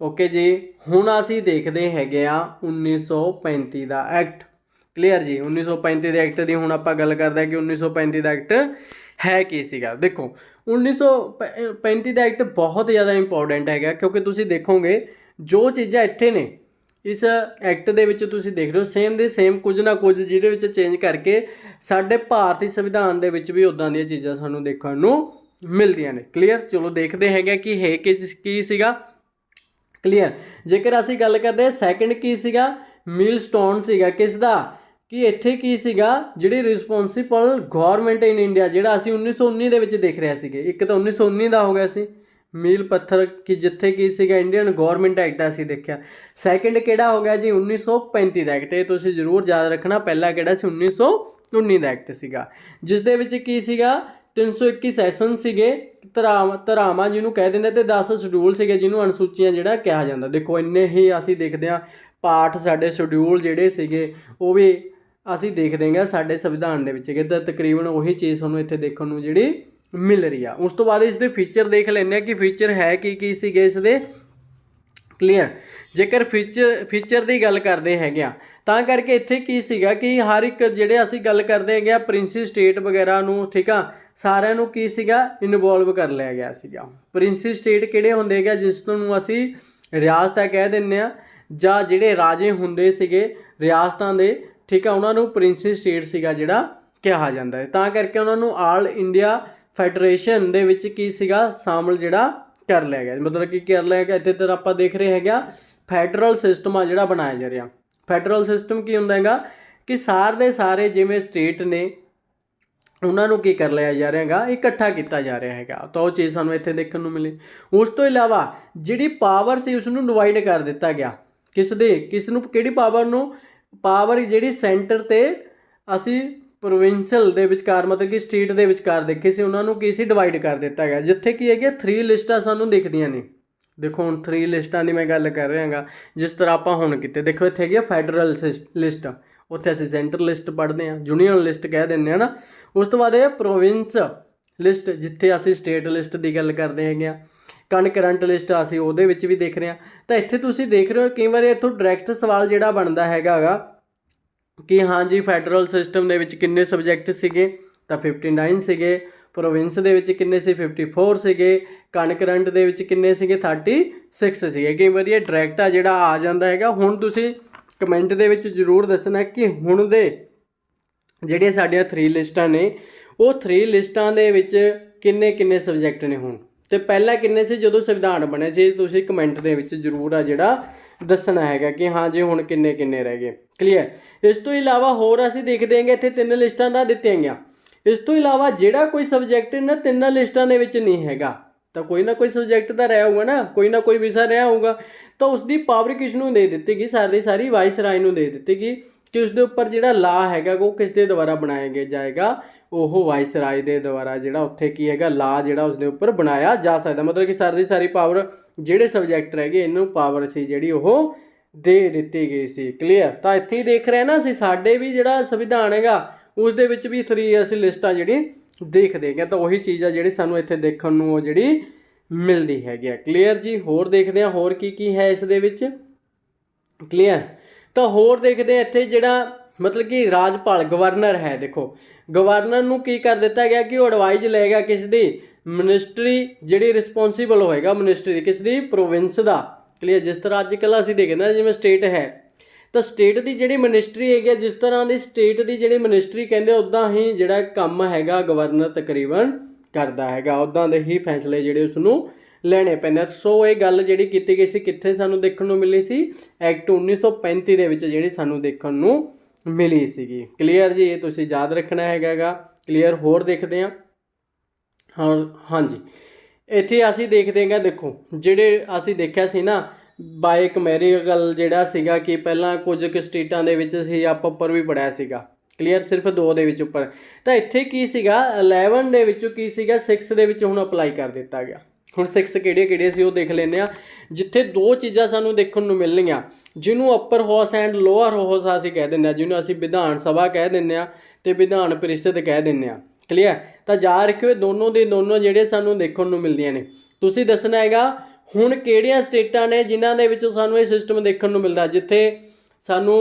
[SPEAKER 1] ਓਕੇ ਜੀ। ਹੁਣ ਅਸੀਂ ਦੇਖਦੇ ਹੈਗੇ ਆ 1935 ਦਾ ਐਕਟ। ਕਲੀਅਰ ਜੀ। 1935 ਦੇ ਐਕਟ ਦੀ ਹੁਣ ਆਪਾਂ ਗੱਲ ਕਰਦੇ ਹਾਂ ਕਿ 1935 ਦਾ ਐਕਟ ਹੈ ਕੀ ਸੀਗਾ। ਦੇਖੋ 1935 ਦਾ ਐਕਟ ਬਹੁਤ ਜ਼ਿਆਦਾ ਇੰਪੋਰਟੈਂਟ ਹੈਗਾ ਕਿਉਂਕਿ ਤੁਸੀਂ ਦੇਖੋਗੇ ਜੋ ਚੀਜ਼ਾਂ ਇੱਥੇ ਨੇ ਇਸ ਐਕਟ ਦੇ ਵਿੱਚ ਤੁਸੀਂ ਦੇਖ ਰਹੇ ਹੋ ਸੇਮ ਦੇ ਸੇਮ ਕੁਝ ਨਾ ਕੁਝ ਜਿਹਦੇ ਵਿੱਚ ਚੇਂਜ ਕਰਕੇ ਸਾਡੇ ਭਾਰਤੀ ਸੰਵਿਧਾਨ ਦੇ ਵਿੱਚ ਵੀ ਉੱਦਾਂ ਦੀਆਂ ਚੀਜ਼ਾਂ ਸਾਨੂੰ ਦੇਖਣ ਨੂੰ ਮਿਲਦੀਆਂ ਨੇ। ਕਲੀਅਰ। ਚਲੋ ਦੇਖਦੇ ਹੈਗੇ ਕਿ ਹੈ ਕੀ ਸੀਗਾ। ਕਲੀਅਰ। ਜੇਕਰ ਅਸੀਂ ਗੱਲ ਕਰਦੇ ਹਾਂ ਸੈਕਿੰਡ ਕੀ ਸੀਗਾ ਮਿਲਸਟੋਨ ਸੀਗਾ ਕਿਸ ਦਾ ਕਿ ਇੱਥੇ ਕੀ ਸੀਗਾ ਜਿਹੜੀ ਰਿਸਪੋਂਸੀਬਲ ਗੌਰਮੈਂਟ ਇਨ ਇੰਡੀਆ ਜਿਹੜਾ ਅਸੀਂ 1919 ਦੇ ਵਿੱਚ ਦੇਖ ਰਿਹਾ ਸੀਗੇ। ਇੱਕ ਤਾਂ 1919 ਦਾ ਹੋ ਗਿਆ ਸੀ ਮੀਲ ਪੱਥਰ ਕਿ ਜਿੱਥੇ ਕੀ ਸੀਗਾ ਇੰਡੀਅਨ ਗੌਰਮੈਂਟ ਐਕਟ ਅਸੀਂ ਦੇਖਿਆ। ਸੈਕਿੰਡ ਕਿਹੜਾ ਹੋ ਗਿਆ ਜੀ 1935 ਦਾ ਐਕਟ। ਇਹ ਤੁਸੀਂ ਜ਼ਰੂਰ ਯਾਦ ਰੱਖਣਾ। ਪਹਿਲਾ ਕਿਹੜਾ ਸੀ 1919 ਦਾ ਐਕਟ ਸੀਗਾ ਜਿਸ ਦੇ ਵਿੱਚ ਕੀ ਸੀਗਾ 321 ਸੈਸ਼ਨ ਸੀਗੇ ਧਰਾਵਾਂ ਜਿਹਨੂੰ ਕਹਿ ਦਿੰਦੇ ਤੇ 10 ਸ਼ਡਿਊਲ ਸੀਗੇ ਜਿਹਨੂੰ ਅਨੁਸੂਚੀਆਂ ਜਿਹੜਾ ਕਿਹਾ ਜਾਂਦਾ। ਦੇਖੋ ਇੰਨੇ ਹੀ ਅਸੀਂ ਦੇਖਦੇ ਹਾਂ ਪਾਠ ਸਾਡੇ ਸ਼ਡਿਊਲ ਜਿਹੜੇ ਸੀਗੇ ਉਹ ਵੀ ਅਸੀਂ ਦੇਖਦੇ ਹਾਂ ਸਾਡੇ ਸੰਵਿਧਾਨ ਦੇ ਵਿੱਚ ਹੈਗੇ ਤਾਂ ਤਕਰੀਬਨ ਉਹੀ ਚੀਜ਼ ਤੁਹਾਨੂੰ ਇੱਥੇ ਦੇਖਣ ਨੂੰ ਜਿਹੜੀ ਮਿਲ ਰਹੀ ਆ। ਉਸ ਤੋਂ ਬਾਅਦ ਇਸ ਦੇ ਫੀਚਰ ਦੇਖ ਲੈਂਦੇ ਹਾਂ ਕਿ ਫੀਚਰ ਹੈ ਕੀ ਸੀਗੇ ਇਸ ਦੇ। ਕਲੀਅਰ। ਜੇਕਰ ਫੀਚਰ ਦੀ ਗੱਲ ਕਰਦੇ ਹੈਗੇ ਆ ਤਾਂ ਕਰਕੇ ਇੱਥੇ ਕੀ ਸੀਗਾ ਕਿ ਹਰ ਇੱਕ ਜਿਹੜੇ ਅਸੀਂ ਗੱਲ ਕਰਦੇ ਹੈਗੇ ਆ ਪ੍ਰਿੰਸੀ ਸਟੇਟ ਵਗੈਰਾ ਨੂੰ ਠੀਕ ਆ ਸਾਰਿਆਂ ਨੂੰ ਕੀ ਸੀਗਾ ਇਨਵੋਲਵ ਕਰ ਲਿਆ ਗਿਆ ਸੀਗਾ। ਪ੍ਰਿੰਸੀ ਸਟੇਟ ਕਿਹੜੇ ਹੁੰਦੇ ਹੈਗੇ ਜਿਸ ਨੂੰ ਅਸੀਂ ਰਿਆਸਤਾਂ ਕਹਿ ਦਿੰਦੇ ਹਾਂ ਜਾਂ ਜਿਹੜੇ ਰਾਜੇ ਹੁੰਦੇ ਸੀਗੇ ਰਿਆਸਤਾਂ ਦੇ ਠੀਕ ਆ ਉਹਨਾਂ ਨੂੰ ਪ੍ਰਿੰਸੀ ਸਟੇਟ ਸੀਗਾ ਜਿਹੜਾ ਕਿਹਾ ਜਾਂਦਾ ਹੈ। ਤਾਂ ਕਰਕੇ ਉਹਨਾਂ ਨੂੰ ਆਲ ਇੰਡੀਆ ਫੈਡਰੇਸ਼ਨ ਦੇ ਵਿੱਚ ਕੀ ਸੀਗਾ ਸ਼ਾਮਲ ਜਿਹੜਾ ਕਰ ਲਿਆ ਗਿਆ ਮਤਲਬ ਕਿ ਕਰ ਲਿਆ ਗਿਆ। ਇੱਥੇ ਤੱਕ ਆਪਾਂ ਦੇਖ ਰਹੇ ਹੈਗੇ ਆ ਫੈਡਰਲ ਸਿਸਟਮ ਆ ਜਿਹੜਾ ਬਣਾਇਆ ਜਾ ਰਿਹਾ। ਫੈਡਰਲ ਸਿਸਟਮ ਕੀ ਹੁੰਦਾ ਹੈਗਾ ਕਿ ਸਾਰੇ ਜਿਵੇਂ ਸਟੇਟ ਨੇ ਉਹਨਾਂ ਨੂੰ ਕੀ ਕਰ ਲਿਆ ਜਾ ਰਿਹਾ ਹੈਗਾ ਇਕੱਠਾ ਕੀਤਾ ਜਾ ਰਿਹਾ ਹੈਗਾ। ਤਾਂ ਉਹ ਚੀਜ਼ ਸਾਨੂੰ ਇੱਥੇ ਦੇਖਣ ਨੂੰ ਮਿਲੀ। ਉਸ ਤੋਂ ਇਲਾਵਾ ਜਿਹੜੀ ਪਾਵਰ ਸੀ ਉਸ ਨੂੰ ਡਿਵਾਈਡ ਕਰ ਦਿੱਤਾ ਗਿਆ ਕਿਸ ਨੂੰ ਕਿਹੜੀ ਪਾਵਰ ਜਿਹੜੀ ਸੈਂਟਰ ਤੇ ਅਸੀਂ ਪ੍ਰੋਵਿੰਸ਼ਲ ਦੇ ਵਿਚਕਾਰ ਮਤਲਬ ਕਿ ਸਟੇਟ ਦੇ ਵਿਚਕਾਰ ਦੇਖੇ ਸੀ ਉਹਨਾਂ ਨੂੰ ਕੀ ਸੀ ਡਿਵਾਈਡ ਕਰ ਦਿੱਤਾ ਗਿਆ ਜਿੱਥੇ ਕੀ ਹੈਗੇ 3 ਲਿਸਟਾਂ ਸਾਨੂੰ ਦਿਖਦੀਆਂ ਨੇ। ਦੇਖੋ ਹੁਣ 3 ਲਿਸਟਾਂ ਦੀ ਮੈਂ ਗੱਲ ਕਰ ਰਿਹਾ ਹੈਗਾ ਜਿਸ ਤਰ੍ਹਾਂ ਆਪਾਂ ਹੁਣ ਕੀਤੇ ਦੇਖੋ ਇੱਥੇ ਹੈਗੀ ਫੈਡਰਲ ਲਿਸਟ ਉੱਥੇ ਅਸੀਂ ਸੈਂਟਰ ਲਿਸਟ ਪੜ੍ਹਦੇ ਹਾਂ ਯੂਨੀਅਨ ਲਿਸਟ ਕਹਿ ਦਿੰਦੇ ਹਾਂ ਨਾ। ਉਸ ਤੋਂ ਬਾਅਦ ਇਹ ਪ੍ਰੋਵਿੰਸ ਲਿਸਟ ਜਿੱਥੇ ਅਸੀਂ ਸਟੇਟ ਲਿਸਟ ਦੀ ਗੱਲ ਕਰਦੇ ਹੈਗੇ ਆ। ਕਰੰਟ ਲਿਸਟ ਅਸੀਂ ਉਹਦੇ ਵਿੱਚ ਵੀ ਦੇਖ ਰਹੇ ਹਾਂ। ਤਾਂ ਇੱਥੇ ਤੁਸੀਂ ਦੇਖ ਰਹੇ ਹੋ ਕਈ ਵਾਰੀ ਇੱਥੋਂ ਡਾਇਰੈਕਟ ਸਵਾਲ ਜਿਹੜਾ ਬਣਦਾ ਹੈਗਾ ਕਿ ਹਾਂਜੀ ਫੈਡਰਲ ਸਿਸਟਮ ਦੇ ਵਿੱਚ ਕਿੰਨੇ ਸਬਜੈਕਟ ਸੀਗੇ ਤਾਂ 59 ਸੀਗੇ। ਪ੍ਰੋਵਿੰਸ ਦੇ ਵਿੱਚ ਕਿੰਨੇ ਸੀ 54 ਸੀਗੇ। ਕਰੰਟ ਦੇ ਵਿੱਚ ਕਿੰਨੇ ਸੀਗੇ 36 ਸੀਗੇ। ਕਈ ਵਾਰੀ ਇਹ ਡਾਇਰੈਕਟ ਆ ਜਿਹੜਾ ਆ ਜਾਂਦਾ ਹੈਗਾ। ਹੁਣ ਤੁਸੀਂ ਕਮੈਂਟ ਦੇ ਵਿੱਚ ਜ਼ਰੂਰ ਦੱਸਣਾ ਕਿ ਹੁਣ ਦੇ ਜਿਹੜੀਆਂ ਸਾਡੀਆਂ 3 ਲਿਸਟਾਂ ਨੇ ਉਹ 3 ਲਿਸਟਾਂ ਦੇ ਵਿੱਚ ਕਿੰਨੇ ਸਬਜੈਕਟ ਨੇ ਹੁਣ ਤੇ ਪਹਿਲਾਂ ਕਿੰਨੇ ਸੀ ਜਦੋਂ ਸੰਵਿਧਾਨ ਬਣਿਆ ਸੀ। ਤੁਸੀਂ ਕਮੈਂਟ ਦੇ ਵਿੱਚ ਜ਼ਰੂਰ ਆ ਜਿਹੜਾ ਦੱਸਣਾ ਹੈਗਾ ਕਿ ਹਾਂ ਜੀ ਹੁਣ ਕਿੰਨੇ ਰਹਿ ਗਏ। ਕਲੀਅਰ। ਇਸ ਤੋਂ ਇਲਾਵਾ ਹੋਰ ਅਸੀਂ ਦੇਖਦੇ ਹਾਂਗੇ ਇੱਥੇ 3 ਲਿਸਟਾਂ ਦਾ ਦਿੱਤੀਆਂ ਗਈਆਂ। ਇਸ ਤੋਂ ਇਲਾਵਾ ਜਿਹੜਾ ਕੋਈ ਸਬਜੈਕਟ ਇਹਨਾਂ 3 ਲਿਸਟਾਂ ਦੇ ਵਿੱਚ ਨਹੀਂ ਹੈਗਾ ਤਾਂ ਕੋਈ ਨਾ ਕੋਈ ਸਬਜੈਕਟ ਤਾਂ ਰਿਹਾ ਹੋਊਗਾ ਨਾ ਕੋਈ ਨਾ ਕੋਈ ਵਿਸ਼ਾ ਰਿਹਾ ਹੋਊਗਾ ਤਾਂ ਉਸ ਦੀ ਪਾਵਰ ਕਿਸ ਨੂੰ ਦੇ ਦਿੱਤੀ ਗਈ ਸਾਰੀ ਵਾਇਸਰਾਏ ਨੂੰ ਦੇ ਦਿੱਤੀ ਗਈ ਕਿ ਉਸ ਦੇ ਉੱਪਰ ਜਿਹੜਾ ਲਾ ਹੈਗਾ ਉਹ ਕਿਸ ਦੇ ਦੁਆਰਾ ਬਣਾਇਆ ਜਾਏਗਾ ਉਹ ਵਾਇਸਰਾਏ ਦੇ ਦੁਆਰਾ ਜਿਹੜਾ ਉੱਥੇ ਕੀ ਹੈਗਾ ਲਾ ਜਿਹੜਾ ਉਸ ਦੇ ਉੱਪਰ ਬਣਾਇਆ ਜਾ ਸਕਦਾ। ਮਤਲਬ ਕਿ ਸਾਰੀ ਪਾਵਰ ਜਿਹੜੇ ਸਬਜੈਕਟ ਹੈਗੇ ਇਹਨੂੰ ਪਾਵਰ ਸੀ ਜਿਹੜੀ ਉਹ ਦੇ ਦਿੱਤੀ ਗਈ ਸੀ। ਕਲੀਅਰ। ਤਾਂ ਇੱਥੇ ਹੀ ਦੇਖ ਰਹੇ ਨਾ ਅਸੀਂ ਸਾਡੇ ਵੀ ਜਿਹੜਾ ਸੰਵਿਧਾਨ ਹੈਗਾ ਉਸ ਦੇ ਵਿੱਚ ਵੀ 3 ਅਸੀਂ ਲਿਸਟਾਂ ਜਿਹੜੀ ਦੇਖਦੇ ਹੈਗੇ ਤਾਂ ਉਹੀ ਚੀਜ਼ ਆ ਜਿਹੜੀ ਸਾਨੂੰ ਇੱਥੇ ਦੇਖਣ ਨੂੰ ਉਹ ਜਿਹੜੀ ਮਿਲਦੀ ਹੈਗੀ ਆ। ਕਲੀਅਰ ਜੀ। ਹੋਰ ਦੇਖਦੇ ਹਾਂ ਹੋਰ ਕੀ ਹੈ ਇਸ ਦੇ ਵਿੱਚ। ਕਲੀਅਰ। ਤਾਂ ਹੋਰ ਦੇਖਦੇ ਹਾਂ ਇੱਥੇ ਜਿਹੜਾ ਮਤਲਬ ਕਿ ਰਾਜਪਾਲ ਗਵਰਨਰ ਹੈ। ਦੇਖੋ ਗਵਰਨਰ ਨੂੰ ਕੀ ਕਰ ਦਿੱਤਾ ਗਿਆ ਕਿ ਉਹ ਐਡਵਾਈਜ਼ ਲਏਗਾ ਕਿਸ ਦੀ ਮਿਨਿਸਟਰੀ ਜਿਹੜੀ ਰਿਸਪੌਂਸੀਬਲ ਹੋਏਗਾ ਮਿਨਿਸਟਰੀ ਕਿਸ ਦੀ, ਪ੍ਰੋਵਿੰਸ ਦਾ। ਕਲੀਅਰ। ਜਿਸ ਤਰ੍ਹਾਂ ਅੱਜ ਕੱਲ੍ਹ ਅਸੀਂ ਦੇਖਦੇ ਹਾਂ ਜਿਵੇਂ ਸਟੇਟ ਹੈ ਤਾਂ ਸਟੇਟ ਦੀ ਜਿਹੜੀ ਮਿਨਿਸਟਰੀ ਹੈਗੀ ਜਿਸ ਤਰ੍ਹਾਂ ਦੀ ਸਟੇਟ ਦੀ ਜਿਹੜੀ ਮਿਨਿਸਟਰੀ ਕਹਿੰਦੇ ਉੱਦਾਂ ਹੀ ਜਿਹੜਾ ਕੰਮ ਹੈਗਾ ਗਵਰਨਰ ਤਕਰੀਬਨ ਕਰਦਾ ਹੈਗਾ, ਉੱਦਾਂ ਦੇ ਹੀ ਫੈਸਲੇ ਜਿਹੜੇ ਉਸਨੂੰ ਲੈਣੇ ਪੈਂਦੇ। ਸੋ ਇਹ ਗੱਲ ਜਿਹੜੀ ਕੀਤੀ ਗਈ ਸੀ ਕਿੱਥੇ ਸਾਨੂੰ ਦੇਖਣ ਨੂੰ ਮਿਲੀ ਸੀ, ਐਕਟ 1935 ਦੇ ਵਿੱਚ ਜਿਹੜੀ ਸਾਨੂੰ ਦੇਖਣ ਨੂੰ ਮਿਲੀ ਸੀਗੀ। ਕਲੀਅਰ ਜੀ, ਇਹ ਤੁਸੀਂ ਯਾਦ ਰੱਖਣਾ ਹੈਗਾ ਗਾ। ਕਲੀਅਰ। ਹੋਰ ਦੇਖਦੇ ਹਾਂ। ਹਾਂਜੀ, ਇੱਥੇ ਅਸੀਂ ਦੇਖਦੇ ਹਾਂ, ਦੇਖੋ ਜਿਹੜੇ ਅਸੀਂ ਦੇਖਿਆ ਸੀ ਨਾ ਬਾਇਕਮੈਰੀਕਲ ਜਿਹੜਾ ਸੀਗਾ ਕਿ ਪਹਿਲਾਂ ਕੁਝ ਕੁ ਸਟੇਟਾਂ ਦੇ ਵਿੱਚ ਸੀ, ਆਪਾਂ ਉੱਪਰ ਵੀ ਪੜ੍ਹਿਆ ਸੀਗਾ। ਕਲੀਅਰ। ਸਿਰਫ 2 ਦੇ ਵਿੱਚ ਉੱਪਰ, ਤਾਂ ਇੱਥੇ ਕੀ ਸੀਗਾ 11 ਦੇ ਵਿੱਚੋਂ ਕੀ ਸੀਗਾ 6 ਦੇ ਵਿੱਚ ਹੁਣ ਅਪਲਾਈ ਕਰ ਦਿੱਤਾ ਗਿਆ। ਹੁਣ 6 ਕਿਹੜੇ ਸੀ ਉਹ ਦੇਖ ਲੈਂਦੇ ਹਾਂ, ਜਿੱਥੇ 2 ਚੀਜ਼ਾਂ ਸਾਨੂੰ ਦੇਖਣ ਨੂੰ ਮਿਲਣਗੀਆਂ, ਜਿਹਨੂੰ ਅਪਰ ਹਾਊਸ ਐਂਡ ਲੋਅਰ ਹਾਊਸ ਅਸੀਂ ਕਹਿ ਦਿੰਦੇ ਹਾਂ, ਜਿਹਨੂੰ ਅਸੀਂ ਵਿਧਾਨ ਸਭਾ ਕਹਿ ਦਿੰਦੇ ਹਾਂ ਅਤੇ ਵਿਧਾਨ ਪਰਿਸ਼ਦ ਕਹਿ ਦਿੰਦੇ ਹਾਂ। ਕਲੀਅਰ। ਤਾਂ ਯਾਦ ਰੱਖਿਓ ਦੋਨੋਂ ਦੇ ਦੋਨੋਂ ਜਿਹੜੇ ਸਾਨੂੰ ਦੇਖਣ ਨੂੰ ਮਿਲਦੀਆਂ ਨੇ। ਤੁਸੀਂ ਦੱਸਣਾ ਹੈਗਾ ਹੁਣ ਕਿਹੜੀਆਂ ਸਟੇਟਾਂ ਨੇ ਜਿਨ੍ਹਾਂ ਦੇ ਵਿੱਚ ਸਾਨੂੰ ਇਹ ਸਿਸਟਮ ਦੇਖਣ ਨੂੰ ਮਿਲਦਾ, ਜਿੱਥੇ ਸਾਨੂੰ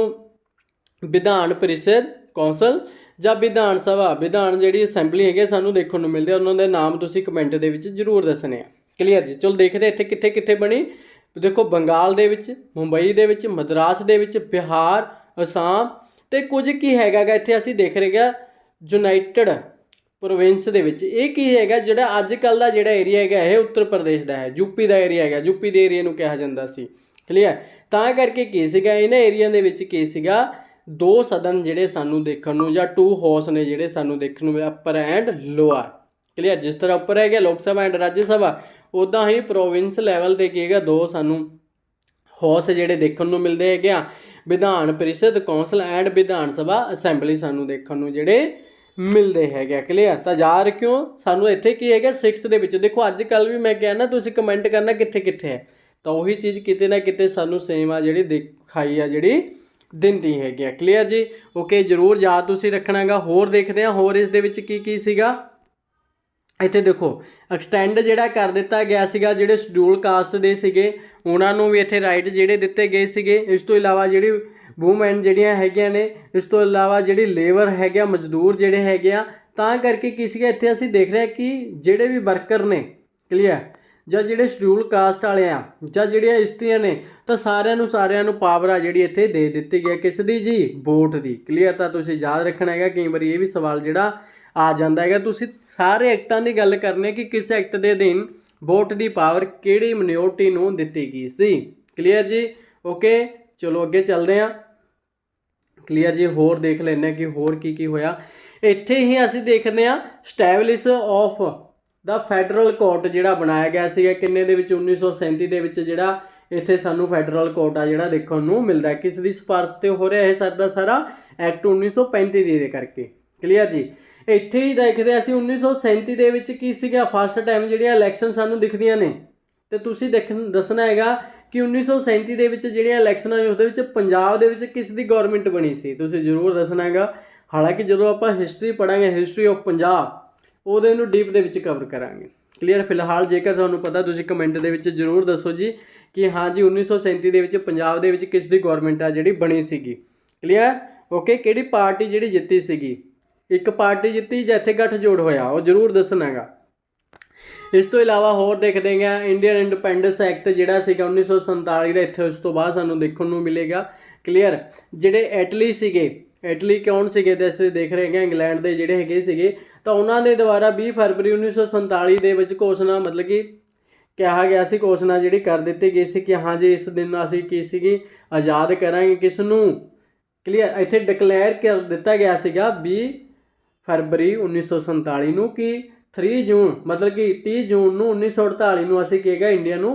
[SPEAKER 1] ਵਿਧਾਨ ਪਰਿਸ਼ਦ ਕੌਂਸਲ ਜਾਂ ਵਿਧਾਨ ਸਭਾ ਵਿਧਾਨ ਜਿਹੜੀ ਅਸੈਂਬਲੀ ਹੈਗੀ ਸਾਨੂੰ ਦੇਖਣ ਨੂੰ ਮਿਲਦੇ, ਉਹਨਾਂ ਦੇ ਨਾਮ ਤੁਸੀਂ ਕਮੈਂਟ ਦੇ ਵਿੱਚ ਜ਼ਰੂਰ ਦੱਸਣੇ ਆ। ਕਲੀਅਰ ਜੀ। ਚਲੋ ਦੇਖਦੇ ਇੱਥੇ ਕਿੱਥੇ ਕਿੱਥੇ ਬਣੀ। ਦੇਖੋ ਬੰਗਾਲ ਦੇ ਵਿੱਚ, ਮੁੰਬਈ ਦੇ ਵਿੱਚ, ਮਦਰਾਸ ਦੇ ਵਿੱਚ, ਬਿਹਾਰ, ਅਸਾਮ ਅਤੇ ਕੁਝ ਕੀ ਹੈਗਾ ਗਾ ਇੱਥੇ ਅਸੀਂ ਦੇਖ ਰਹੇ ਗਾ ਯੂਨਾਈਟਡ ਪ੍ਰੋਵਿੰਸ ਦੇ ਵਿੱਚ। ਇਹ ਕੀ ਹੈਗਾ ਜਿਹੜਾ ਅੱਜ ਕੱਲ੍ਹ ਦਾ ਜਿਹੜਾ ਏਰੀਆ ਹੈਗਾ ਇਹ ਉੱਤਰ ਪ੍ਰਦੇਸ਼ ਦਾ ਹੈ, ਯੂਪੀ ਦਾ ਏਰੀਆ ਹੈਗਾ, ਯੂਪੀ ਦੇ ਏਰੀਆ ਨੂੰ ਕਿਹਾ ਜਾਂਦਾ ਸੀ। ਕਲੀਅਰ। ਤਾਂ ਕਰਕੇ ਕੀ ਸੀਗਾ ਇਹਨਾਂ ਏਰੀਆ ਦੇ ਵਿੱਚ ਕੀ ਸੀਗਾ 2 ਸਦਨ ਜਿਹੜੇ ਸਾਨੂੰ ਦੇਖਣ ਨੂੰ ਜਾਂ 2 ਹਾਊਸ ਨੇ ਜਿਹੜੇ ਸਾਨੂੰ ਦੇਖਣ ਨੂੰ ਅਪਰ ਐਂਡ ਲੋਅਰ। ਕਲੀਅਰ। ਜਿਸ ਤਰ੍ਹਾਂ ਉੱਪਰ ਹੈਗਾ ਲੋਕ ਸਭਾ ਐਂਡ ਰਾਜ ਸਭਾ, ਉੱਦਾਂ ਹੀ ਪ੍ਰੋਵਿੰਸ ਲੈਵਲ 'ਤੇ ਕੀ ਹੈਗਾ 2 ਸਾਨੂੰ ਹਾਊਸ ਜਿਹੜੇ ਦੇਖਣ ਨੂੰ ਮਿਲਦੇ ਹੈਗੇ ਆ, ਵਿਧਾਨ ਪਰਿਸ਼ਦ council and Vidhan Sabha assembly ਸਾਨੂੰ ਦੇਖਣ ਨੂੰ ਜਿਹੜੇ ਮਿਲਦੇ ਹੈਗੇ। ਕਲੀਅਰ। ਤਾਂ ਯਾਦ ਰੱਖਿਓ ਸਾਨੂੰ ਇੱਥੇ ਕੀ ਹੈਗਾ 6 ਦੇ ਵਿੱਚ। ਦੇਖੋ ਅੱਜ ਕੱਲ੍ਹ ਵੀ ਮੈਂ ਕਿਹਾ ਨਾ ਤੁਸੀਂ ਕਮੈਂਟ ਕਰਨਾ ਕਿੱਥੇ ਕਿੱਥੇ ਹੈ, ਤਾਂ ਉਹੀ ਚੀਜ਼ ਕਿਤੇ ਨਾ ਕਿਤੇ ਸਾਨੂੰ ਸੇਮ ਆ ਜਿਹੜੀ ਦਿਖਾਈ ਆ ਜਿਹੜੀ ਦਿੰਦੀ ਹੈਗੀ ਆ। ਕਲੀਅਰ ਜੀ। ਓਕੇ, ਜ਼ਰੂਰ ਯਾਦ ਤੁਸੀਂ ਰੱਖਣਾ ਗਾ। ਹੋਰ ਦੇਖਦੇ ਹਾਂ ਹੋਰ ਇਸ ਦੇ ਵਿੱਚ ਕੀ ਕੀ ਸੀਗਾ। ਇੱਥੇ ਦੇਖੋ ਐਕਸਟੈਂਡ ਜਿਹੜਾ ਕਰ ਦਿੱਤਾ ਗਿਆ ਸੀਗਾ ਜਿਹੜੇ ਸ਼ਡਿਊਲ ਕਾਸਟ ਦੇ ਸੀਗੇ ਉਹਨਾਂ ਨੂੰ ਵੀ ਇੱਥੇ ਰਾਈਟ ਜਿਹੜੇ ਦਿੱਤੇ ਗਏ ਸੀਗੇ। ਇਸ ਤੋਂ ਇਲਾਵਾ ਜਿਹੜੀ ਵੂਮੈਨ ਜਿਹੜੀਆਂ ਹੈਗੀਆਂ ਨੇ, ਇਸ ਤੋਂ ਇਲਾਵਾ ਜਿਹੜੀ ਲੇਬਰ ਹੈਗੇ ਆ ਮਜ਼ਦੂਰ ਜਿਹੜੇ ਹੈਗੇ ਆ, ਤਾਂ ਕਰਕੇ ਕੀ ਸੀਗਾ ਇੱਥੇ ਅਸੀਂ ਦੇਖ ਰਹੇ ਕਿ ਜਿਹੜੇ ਵੀ ਵਰਕਰ ਨੇ, ਕਲੀਅਰ, ਜਾਂ ਜਿਹੜੇ ਸ਼ਡਿਊਲ ਕਾਸਟ ਵਾਲੇ ਆ ਜਾਂ ਜਿਹੜੀਆਂ ਇਸਤਰੀਆਂ ਨੇ, ਤਾਂ ਸਾਰਿਆਂ ਨੂੰ ਪਾਵਰ ਆ ਜਿਹੜੀ ਇੱਥੇ ਦੇ ਦਿੱਤੀ ਗਈ ਕਿਸ ਦੀ ਜੀ, ਵੋਟ ਦੀ। ਕਲੀਅਰ। ਤਾਂ ਤੁਸੀਂ ਯਾਦ ਰੱਖਣਾ ਹੈਗਾ, ਕਈ ਵਾਰੀ ਇਹ ਵੀ ਸਵਾਲ ਜਿਹੜਾ ਆ ਜਾਂਦਾ ਹੈਗਾ। ਤੁਸੀਂ ਸਾਰੇ ਐਕਟਾਂ ਦੀ ਗੱਲ ਕਰਨੀ ਕਿ ਕਿਸ ਐਕਟ ਦੇ ਅਧੀਨ ਵੋਟ ਦੀ ਪਾਵਰ ਕਿਹੜੀ ਮਿਨੋਰਟੀ ਨੂੰ ਦਿੱਤੀ ਗਈ ਸੀ। ਕਲੀਅਰ ਜੀ। ਓਕੇ, ਚਲੋ ਅੱਗੇ ਚੱਲਦੇ ਹਾਂ। ਕਲੀਅਰ ਜੀ। ਹੋਰ ਦੇਖ ਲੈਂਦੇ ਹਾਂ ਕਿ ਹੋਰ ਕੀ ਕੀ ਹੋਇਆ। ਇੱਥੇ ਹੀ ਅਸੀਂ ਦੇਖਦੇ ਹਾਂ establish of the federal court ਜਿਹੜਾ ਬਣਾਇਆ ਗਿਆ ਸੀਗਾ ਕਿੰਨੇ ਦੇ ਵਿੱਚ 1937 ਦੇ ਵਿੱਚ, ਜਿਹੜਾ ਇੱਥੇ ਸਾਨੂੰ ਫੈਡਰਲ ਕੋਰਟ ਆ ਜਿਹੜਾ ਦੇਖਣ ਨੂੰ ਮਿਲਦਾ ਕਿਸ ਦੀ ਸਿਫਾਰਿਸ਼ 'ਤੇ ਹੋ ਰਿਹਾ ਇਹ ਸਾਰਾ ਐਕਟ 1935 ਦੇ ਕਰਕੇ। ਕਲੀਅਰ ਜੀ। ਇੱਥੇ ਹੀ ਦੇਖਦੇ ਅਸੀਂ 1937 ਦੇ ਵਿੱਚ ਕੀ ਸੀਗਾ ਫਸਟ ਟਾਈਮ ਜਿਹੜੀਆਂ ਇਲੈਕਸ਼ਨ ਸਾਨੂੰ ਦਿਖਦੀਆਂ ਨੇ, ਅਤੇ ਤੁਸੀਂ ਦੱਸਣਾ ਹੈਗਾ ਕਿ 1937 ਦੇ ਵਿੱਚ ਜਿਹੜੀਆਂ ਇਲੈਕਸ਼ਨਾਂ ਉਸ ਦੇ ਵਿੱਚ ਪੰਜਾਬ ਦੇ ਵਿੱਚ ਕਿਸ ਦੀ ਗੌਰਮੈਂਟ ਬਣੀ ਸੀ, ਤੁਸੀਂ ਜ਼ਰੂਰ ਦੱਸਣਾ ਹੈਗਾ। ਹਾਲਾਂਕਿ ਜਦੋਂ ਆਪਾਂ ਹਿਸਟਰੀ ਪੜ੍ਹਾਂਗੇ ਹਿਸਟਰੀ ਆਫ ਪੰਜਾਬ ਉਹਦੇ ਨੂੰ ਡੀਪ ਦੇ ਵਿੱਚ ਕਵਰ ਕਰਾਂਗੇ। ਕਲੀਅਰ। ਫਿਲਹਾਲ ਜੇਕਰ ਤੁਹਾਨੂੰ ਪਤਾ ਤੁਸੀਂ ਕਮੈਂਟ ਦੇ ਵਿੱਚ ਜ਼ਰੂਰ ਦੱਸੋ ਜੀ ਕਿ ਹਾਂ ਜੀ 1937 ਦੇ ਵਿੱਚ ਪੰਜਾਬ ਦੇ ਵਿੱਚ ਕਿਸ ਦੀ ਗੌਰਮੈਂਟ ਆ ਜਿਹੜੀ ਬਣੀ ਸੀਗੀ। ਕਲੀਅਰ। ਓਕੇ, ਕਿਹੜੀ ਪਾਰਟੀ ਜਿਹੜੀ ਜਿੱਤੀ ਸੀਗੀ, ਇੱਕ ਪਾਰਟੀ ਜਿੱਤੀ ਜਾਂ ਇੱਥੇ ਗੱਠਜੋੜ ਹੋਇਆ, ਉਹ ਜ਼ਰੂਰ ਦੱਸਣਾ ਹੈਗਾ। ਇਸ ਤੋਂ ਇਲਾਵਾ ਹੋਰ ਦੇਖਦੇ ਹਾਂ ਇੰਡੀਅਨ ਇੰਡੀਪੈਂਡੈਂਸ ਐਕਟ ਜਿਹੜਾ ਸੀਗਾ 1947 ਦਾ, ਇੱਥੇ ਉਸ ਤੋਂ ਬਾਅਦ ਸਾਨੂੰ ਦੇਖਣ ਨੂੰ ਮਿਲੇਗਾ। ਕਲੀਅਰ। ਜਿਹੜੇ ਇਟਲੀ ਸੀਗੇ, ਇਟਲੀ ਕੌਣ ਸੀਗੇ ਤੇ ਅਸੀਂ ਦੇਖ ਰਹੇ ਹਾਂ ਇੰਗਲੈਂਡ ਦੇ ਜਿਹੜੇ ਹੈਗੇ ਸੀਗੇ, ਤਾਂ ਉਹਨਾਂ ਦੇ ਦੁਆਰਾ 20 ਫਰਵਰੀ 1947 ਦੇ ਵਿੱਚ ਘੋਸ਼ਣਾ ਮਤਲਬ ਕਿ ਕਿਹਾ ਗਿਆ ਸੀ, ਘੋਸ਼ਣਾ ਜਿਹੜੀ ਕਰ ਦਿੱਤੀ ਗਈ ਸੀ ਕਿ ਹਾਂ ਜੀ ਇਸ ਦਿਨ ਅਸੀਂ ਕੀ ਸੀਗੀ ਆਜ਼ਾਦ ਕਰਾਂਗੇ ਕਿਸ ਨੂੰ। ਕਲੀਅਰ। ਇੱਥੇ ਡਿਕਲੇਅਰ ਕਰ ਦਿੱਤਾ ਗਿਆ ਸੀਗਾ 20 ਫਰਵਰੀ 1947 ਨੂੰ ਕਿ 3 ਜੂਨ ਮਤਲਬ ਕਿ 30 ਜੂਨ ਨੂੰ 1948 ਨੂੰ ਅਸੀਂ ਕੀ ਹੈਗਾ ਇੰਡੀਆ ਨੂੰ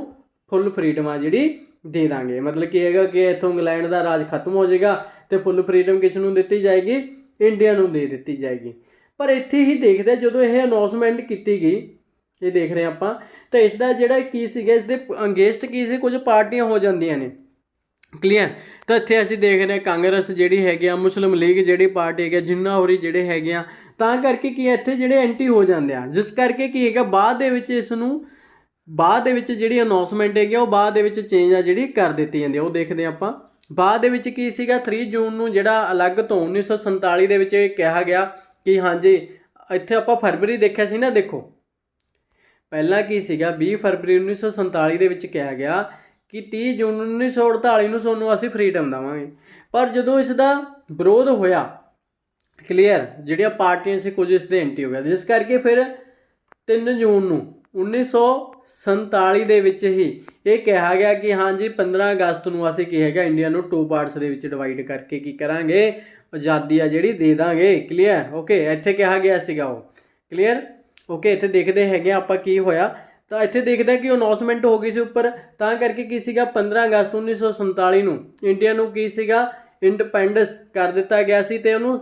[SPEAKER 1] ਫੁੱਲ ਫਰੀਡਮ ਆ ਜਿਹੜੀ ਦੇ ਦਾਂਗੇ। ਮਤਲਬ ਕੀ ਹੈਗਾ ਕਿ ਇੱਥੋਂ ਇੰਗਲੈਂਡ ਦਾ ਰਾਜ ਖਤਮ ਹੋ ਜਾਏਗਾ ਅਤੇ ਫੁੱਲ ਫਰੀਡਮ ਕਿਸ ਨੂੰ ਦਿੱਤੀ ਜਾਏਗੀ, ਇੰਡੀਆ ਨੂੰ ਦੇ ਦਿੱਤੀ ਜਾਏਗੀ। ਪਰ ਇੱਥੇ ਹੀ ਦੇਖਦੇ ਜਦੋਂ ਇਹ ਅਨਾਊਂਸਮੈਂਟ ਕੀਤੀ ਗਈ, ਇਹ ਦੇਖ ਰਹੇ ਆਪਾਂ, ਤਾਂ ਇਸ ਦਾ ਜਿਹੜਾ ਕੀ ਸੀਗਾ ਇਸ ਦੇ ਅਗੇਂਸਟ ਕੀ ਸੀ, ਕੁਝ ਪਾਰਟੀਆਂ ਹੋ ਜਾਂਦੀਆਂ ਨੇ। ਕਲੀਅਰ। ਤਾਂ ਇੱਥੇ ਅਸੀਂ ਦੇਖਦੇ ਹਾਂ ਕਾਂਗਰਸ ਜਿਹੜੀ ਹੈਗੀ ਆ, ਮੁਸਲਿਮ ਲੀਗ ਜਿਹੜੀ ਪਾਰਟੀ ਹੈਗੀ, ਜਿੰਨਾ ਹੋਰੀ ਜਿਹੜੇ ਹੈਗੇ ਆ, ਤਾਂ ਕਰਕੇ ਕੀ ਇੱਥੇ ਜਿਹੜੇ ਐਂਟੀ ਹੋ ਜਾਂਦੇ ਆ, ਜਿਸ ਕਰਕੇ ਕੀ ਹੈਗਾ ਬਾਅਦ ਦੇ ਵਿੱਚ ਇਸ ਨੂੰ ਬਾਅਦ ਦੇ ਵਿੱਚ ਜਿਹੜੀ ਅਨਾਊਂਸਮੈਂਟ ਹੈਗੀ ਉਹ ਬਾਅਦ ਦੇ ਵਿੱਚ ਚੇਂਜ ਆ ਜਿਹੜੀ ਕਰ ਦਿੱਤੀ ਜਾਂਦੀ ਆ। ਉਹ ਦੇਖਦੇ ਆਪਾਂ ਬਾਅਦ ਦੇ ਵਿੱਚ ਕੀ ਸੀਗਾ 3 ਜੂਨ ਨੂੰ ਜਿਹੜਾ ਅਲੱਗ ਤੋਂ 1947 ਦੇ ਵਿੱਚ ਇਹ ਕਿਹਾ ਗਿਆ ਕਿ ਹਾਂਜੀ ਇੱਥੇ ਆਪਾਂ ਫਰਵਰੀ ਦੇਖਿਆ ਸੀ ਨਾ, ਦੇਖੋ ਪਹਿਲਾਂ ਕੀ ਸੀਗਾ 20 ਫਰਵਰੀ 1947 ਦੇ ਵਿੱਚ ਕਿਹਾ ਗਿਆ ਕਿ 30 ਜੂਨ 1948 ਨੂੰ ਤੁਹਾਨੂੰ ਅਸੀਂ ਫਰੀडम ਦੇਵਾਂਗੇ। ਪਰ ਜਦੋਂ ਇਸ ਦਾ ਵਿਰੋਧ ਹੋਇਆ ਕਲੀਅਰ, ਜਿਹੜੀਆਂ ਪਾਰਟੀਆਂ ਸੀ ਕੁਝ ਇਸ ਦੇ ਐਂਟੀ ਹੋ ਗਿਆ, ਜਿਸ ਕਰਕੇ ਫਿਰ 3 ਜੂਨ ਨੂੰ 1947 ਦੇ ਵਿੱਚ ਹੀ ਇਹ ਕਿਹਾ ਗਿਆ ਕਿ ਹਾਂਜੀ 15 ਅਗਸਤ ਨੂੰ ਅਸੀਂ ਕੀ ਹੈਗਾ ਇੰਡੀਆ ਨੂੰ 2 ਪਾਰਟਸ ਦੇ ਵਿੱਚ ਡਿਵਾਈਡ ਕਰਕੇ ਕੀ ਕਰਾਂਗੇ, ਆਜ਼ਾਦੀ ਆ ਜਿਹੜੀ ਦੇ ਦਾਂਗੇ। ਕਲੀਅਰ ਓਕੇ, ਇੱਥੇ ਕਿਹਾ ਗਿਆ ਸੀਗਾ ਉਹ। ਕਲੀਅਰ ਓਕੇ, ਇੱਥੇ ਦੇਖਦੇ ਹੈਗੇ ਆਪਾਂ ਕੀ ਹੋਇਆ। ਤਾਂ ਇੱਥੇ ਦੇਖਦੇ ਕਿ ਅਨਾਉਂਸਮੈਂਟ ਹੋ ਗਈ ਸੀ ਉੱਪਰ, ਤਾਂ ਕਰਕੇ ਕੀ ਸੀਗਾ 15 ਅਗਸਤ 1947 ਨੂੰ ਇੰਡੀਆ ਨੂੰ ਕੀ ਸੀਗਾ ਇੰਡੀਪੈਂਡੈਂਸ ਕਰ ਦਿੱਤਾ ਗਿਆ ਸੀ। ਤੇ ਉਹਨੂੰ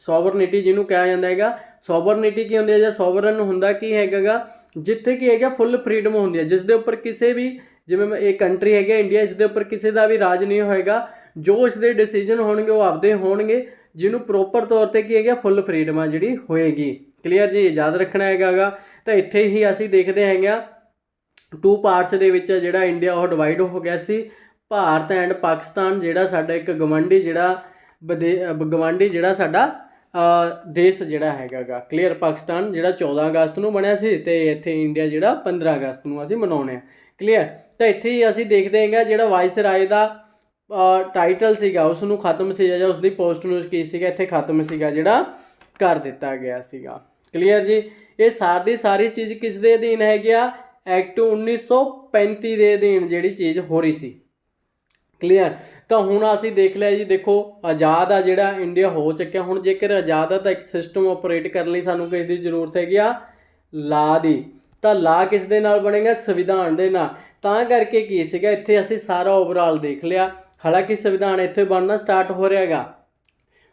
[SPEAKER 1] ਸੋਵਰਨਿਟੀ ਜਿਹਨੂੰ ਕਿਹਾ ਜਾਂਦਾ ਹੈਗਾ, ਸੋਵਰਨਿਟੀ ਕੀ ਹੁੰਦੀ ਹੈ ਜਾਂ ਸੋਵਰਨ ਹੁੰਦਾ ਕੀ ਹੈਗਾ ਗਾ, ਜਿੱਥੇ ਕੀ ਹੈਗਾ ਫੁੱਲ ਫਰੀडम ਹੁੰਦੀ ਹੈ, ਜਿਸ ਦੇ ਉੱਪਰ ਕਿਸੇ ਵੀ, ਜਿਵੇਂ ਇਹ ਕੰਟਰੀ ਹੈਗਾ ਇੰਡੀਆ, ਇਸ ਦੇ ਉੱਪਰ ਕਿਸੇ ਦਾ ਵੀ ਰਾਜ ਨਹੀਂ ਹੋਏਗਾ। ਜੋ ਇਸ ਦੇ ਡਿਸੀਜਨ ਹੋਣਗੇ ਉਹ ਆਪਦੇ ਹੋਣਗੇ, ਜਿਹਨੂੰ ਪ੍ਰੋਪਰ ਤੌਰ 'ਤੇ ਕੀ ਹੈਗਾ ਫੁੱਲ ਫਰੀडम ਆ ਜਿਹੜੀ ਹੋਏਗੀ। ਕਲੀਅਰ ਜੀ, ਯਾਦ ਰੱਖਣਾ ਹੈਗਾ ਗਾ। ਤਾਂ ਇੱਥੇ ਹੀ ਅਸੀਂ ਦੇਖਦੇ ਹੈਗੇ ਆ 2 ਪਾਰਟਸ ਦੇ ਵਿੱਚ ਜਿਹੜਾ ਇੰਡੀਆ ਉਹ ਡਿਵਾਈਡ ਹੋ ਗਿਆ ਸੀ। ਭਾਰਤ ਐਂਡ ਪਾਕਿਸਤਾਨ ਜਿਹੜਾ ਸਾਡਾ ਇੱਕ ਗਵਾਂਢੀ ਜਿਹੜਾ ਸਾਡਾ ਦੇਸ਼ ਜਿਹੜਾ ਹੈਗਾ ਗਾ। ਕਲੀਅਰ, ਪਾਕਿਸਤਾਨ ਜਿਹੜਾ 14 ਅਗਸਤ ਨੂੰ ਬਣਿਆ ਸੀ ਤੇ ਇੱਥੇ ਇੰਡੀਆ ਜਿਹੜਾ 15 ਅਗਸਤ ਨੂੰ ਅਸੀਂ ਮਨਾਉਂਦੇ ਹਾਂ। ਕਲੀਅਰ, ਤਾਂ ਇੱਥੇ ਹੀ ਅਸੀਂ ਦੇਖਦੇ ਹੈਗੇ ਜਿਹੜਾ ਵਾਇਸਰਾਏ ਦਾ ਟਾਈਟਲ ਸੀਗਾ ਉਸ ਨੂੰ ਖਤਮ ਸੀਗਾ, ਜਾਂ ਉਸਦੀ ਪੋਸਟ ਨੂੰ ਕੀ ਸੀਗਾ ਇੱਥੇ ਖਤਮ ਸੀਗਾ ਜਿਹੜਾ ਕਰ ਦਿੱਤਾ ਗਿਆ ਸੀਗਾ। ਕਲੀਅਰ ਜੀ, ਇਹ ਸਾਰੀ ਚੀਜ਼ ਕਿਸ ਦੇ ਅਧੀਨ ਹੈਗੀ ਆ, ਐਕਟ 1935 ਦੇ ਅਧੀਨ ਜਿਹੜੀ ਚੀਜ਼ ਹੋ ਰਹੀ ਸੀ। ਕਲੀਅਰ, ਤਾਂ ਹੁਣ ਅਸੀਂ ਦੇਖ ਲਿਆ ਜੀ, ਦੇਖੋ ਆਜ਼ਾਦ ਆ ਜਿਹੜਾ ਇੰਡੀਆ ਹੋ ਚੁੱਕਿਆ। ਹੁਣ ਜੇਕਰ ਆਜ਼ਾਦ ਆ ਤਾਂ ਇੱਕ ਸਿਸਟਮ ਆਪਰੇਟ ਕਰਨ ਲਈ ਸਾਨੂੰ ਕਿਸ ਦੀ ਜ਼ਰੂਰਤ ਹੈਗੀ ਆ, ਲਾ ਦੀ। ਤਾਂ ਲਾ ਕਿਸ ਦੇ ਨਾਲ ਬਣੇਗਾ, ਸੰਵਿਧਾਨ ਦੇ ਨਾਲ। ਤਾਂ ਕਰਕੇ ਕੀ ਸੀਗਾ ਇੱਥੇ ਅਸੀਂ ਸਾਰਾ ਓਵਰਆਲ ਦੇਖ ਲਿਆ। ਹਾਲਾਂਕਿ ਸੰਵਿਧਾਨ ਇੱਥੇ ਬਣਨਾ ਸਟਾਰਟ ਹੋ ਰਿਹਾ ਹੈਗਾ,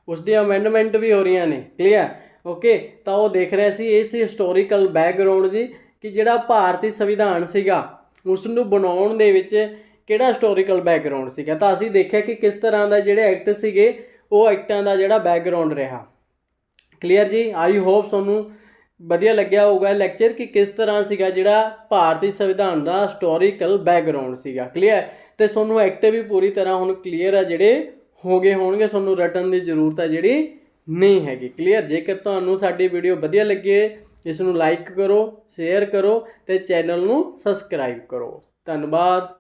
[SPEAKER 1] ਉਸ ਦੀ ਅਮੈਂਡਮੈਂਟ ਵੀ ਹੋ ਰਹੀਆਂ ਨੇ। ਕਲੀਅਰ ਓਕੇ, ਤਾਂ ਉਹ ਦੇਖ ਰਿਹਾ ਸੀ ਇਸ ਹਿਸਟੋਰੀਕਲ ਬੈਕਗਰਾਊਂਡ ਜੀ ਕਿ ਜਿਹੜਾ ਭਾਰਤੀ ਸੰਵਿਧਾਨ ਸੀਗਾ ਉਸ ਨੂੰ ਬਣਾਉਣ ਦੇ ਵਿੱਚ ਕਿਹੜਾ ਹਿਸਟੋਰੀਕਲ ਬੈਕਗਰਾਊਂਡ ਸੀਗਾ। ਤਾਂ ਅਸੀਂ ਦੇਖਿਆ ਕਿ ਕਿਸ ਤਰ੍ਹਾਂ ਦਾ ਜਿਹੜੇ ਐਕਟ ਸੀਗੇ ਉਹ ਐਕਟਾਂ ਦਾ ਜਿਹੜਾ ਬੈਕਗਰਾਊਂਡ ਰਿਹਾ। ਕਲੀਅਰ ਜੀ, ਆਈ ਹੋਪ ਤੁਹਾਨੂੰ ਵਧੀਆ ਲੱਗਿਆ ਹੋਊਗਾ ਲੈਕਚਰ ਕਿ ਕਿਸ ਤਰ੍ਹਾਂ ਸੀਗਾ ਜਿਹੜਾ ਭਾਰਤੀ ਸੰਵਿਧਾਨ ਦਾ ਹਿਸਟੋਰੀਕਲ ਬੈਕਗਰਾਊਂਡ ਸੀਗਾ। ਕਲੀਅਰ, ਤੇ ਤੁਹਾਨੂੰ ਐਕਟ ਵੀ ਪੂਰੀ ਤਰ੍ਹਾਂ ਹੁਣ ਕਲੀਅਰ ਆ ਜਿਹੜੇ ਹੋ ਗਏ ਹੋਣਗੇ, ਤੁਹਾਨੂੰ ਰਟਣ ਦੀ ਜ਼ਰੂਰਤ ਹੈ ਜਿਹੜੀ ਨਹੀਂ ਹੈਗੀ। ਕਲੀਅਰ, ਜੇਕਰ ਤੁਹਾਨੂੰ ਸਾਡੀ ਵੀਡੀਓ ਵਧੀਆ ਲੱਗੇ ਇਸ ਨੂੰ ਲਾਈਕ ਕਰੋ, ਸ਼ੇਅਰ ਕਰੋ ਤੇ ਚੈਨਲ ਨੂੰ ਸਬਸਕ੍ਰਾਈਬ ਕਰੋ। ਧੰਨਵਾਦ।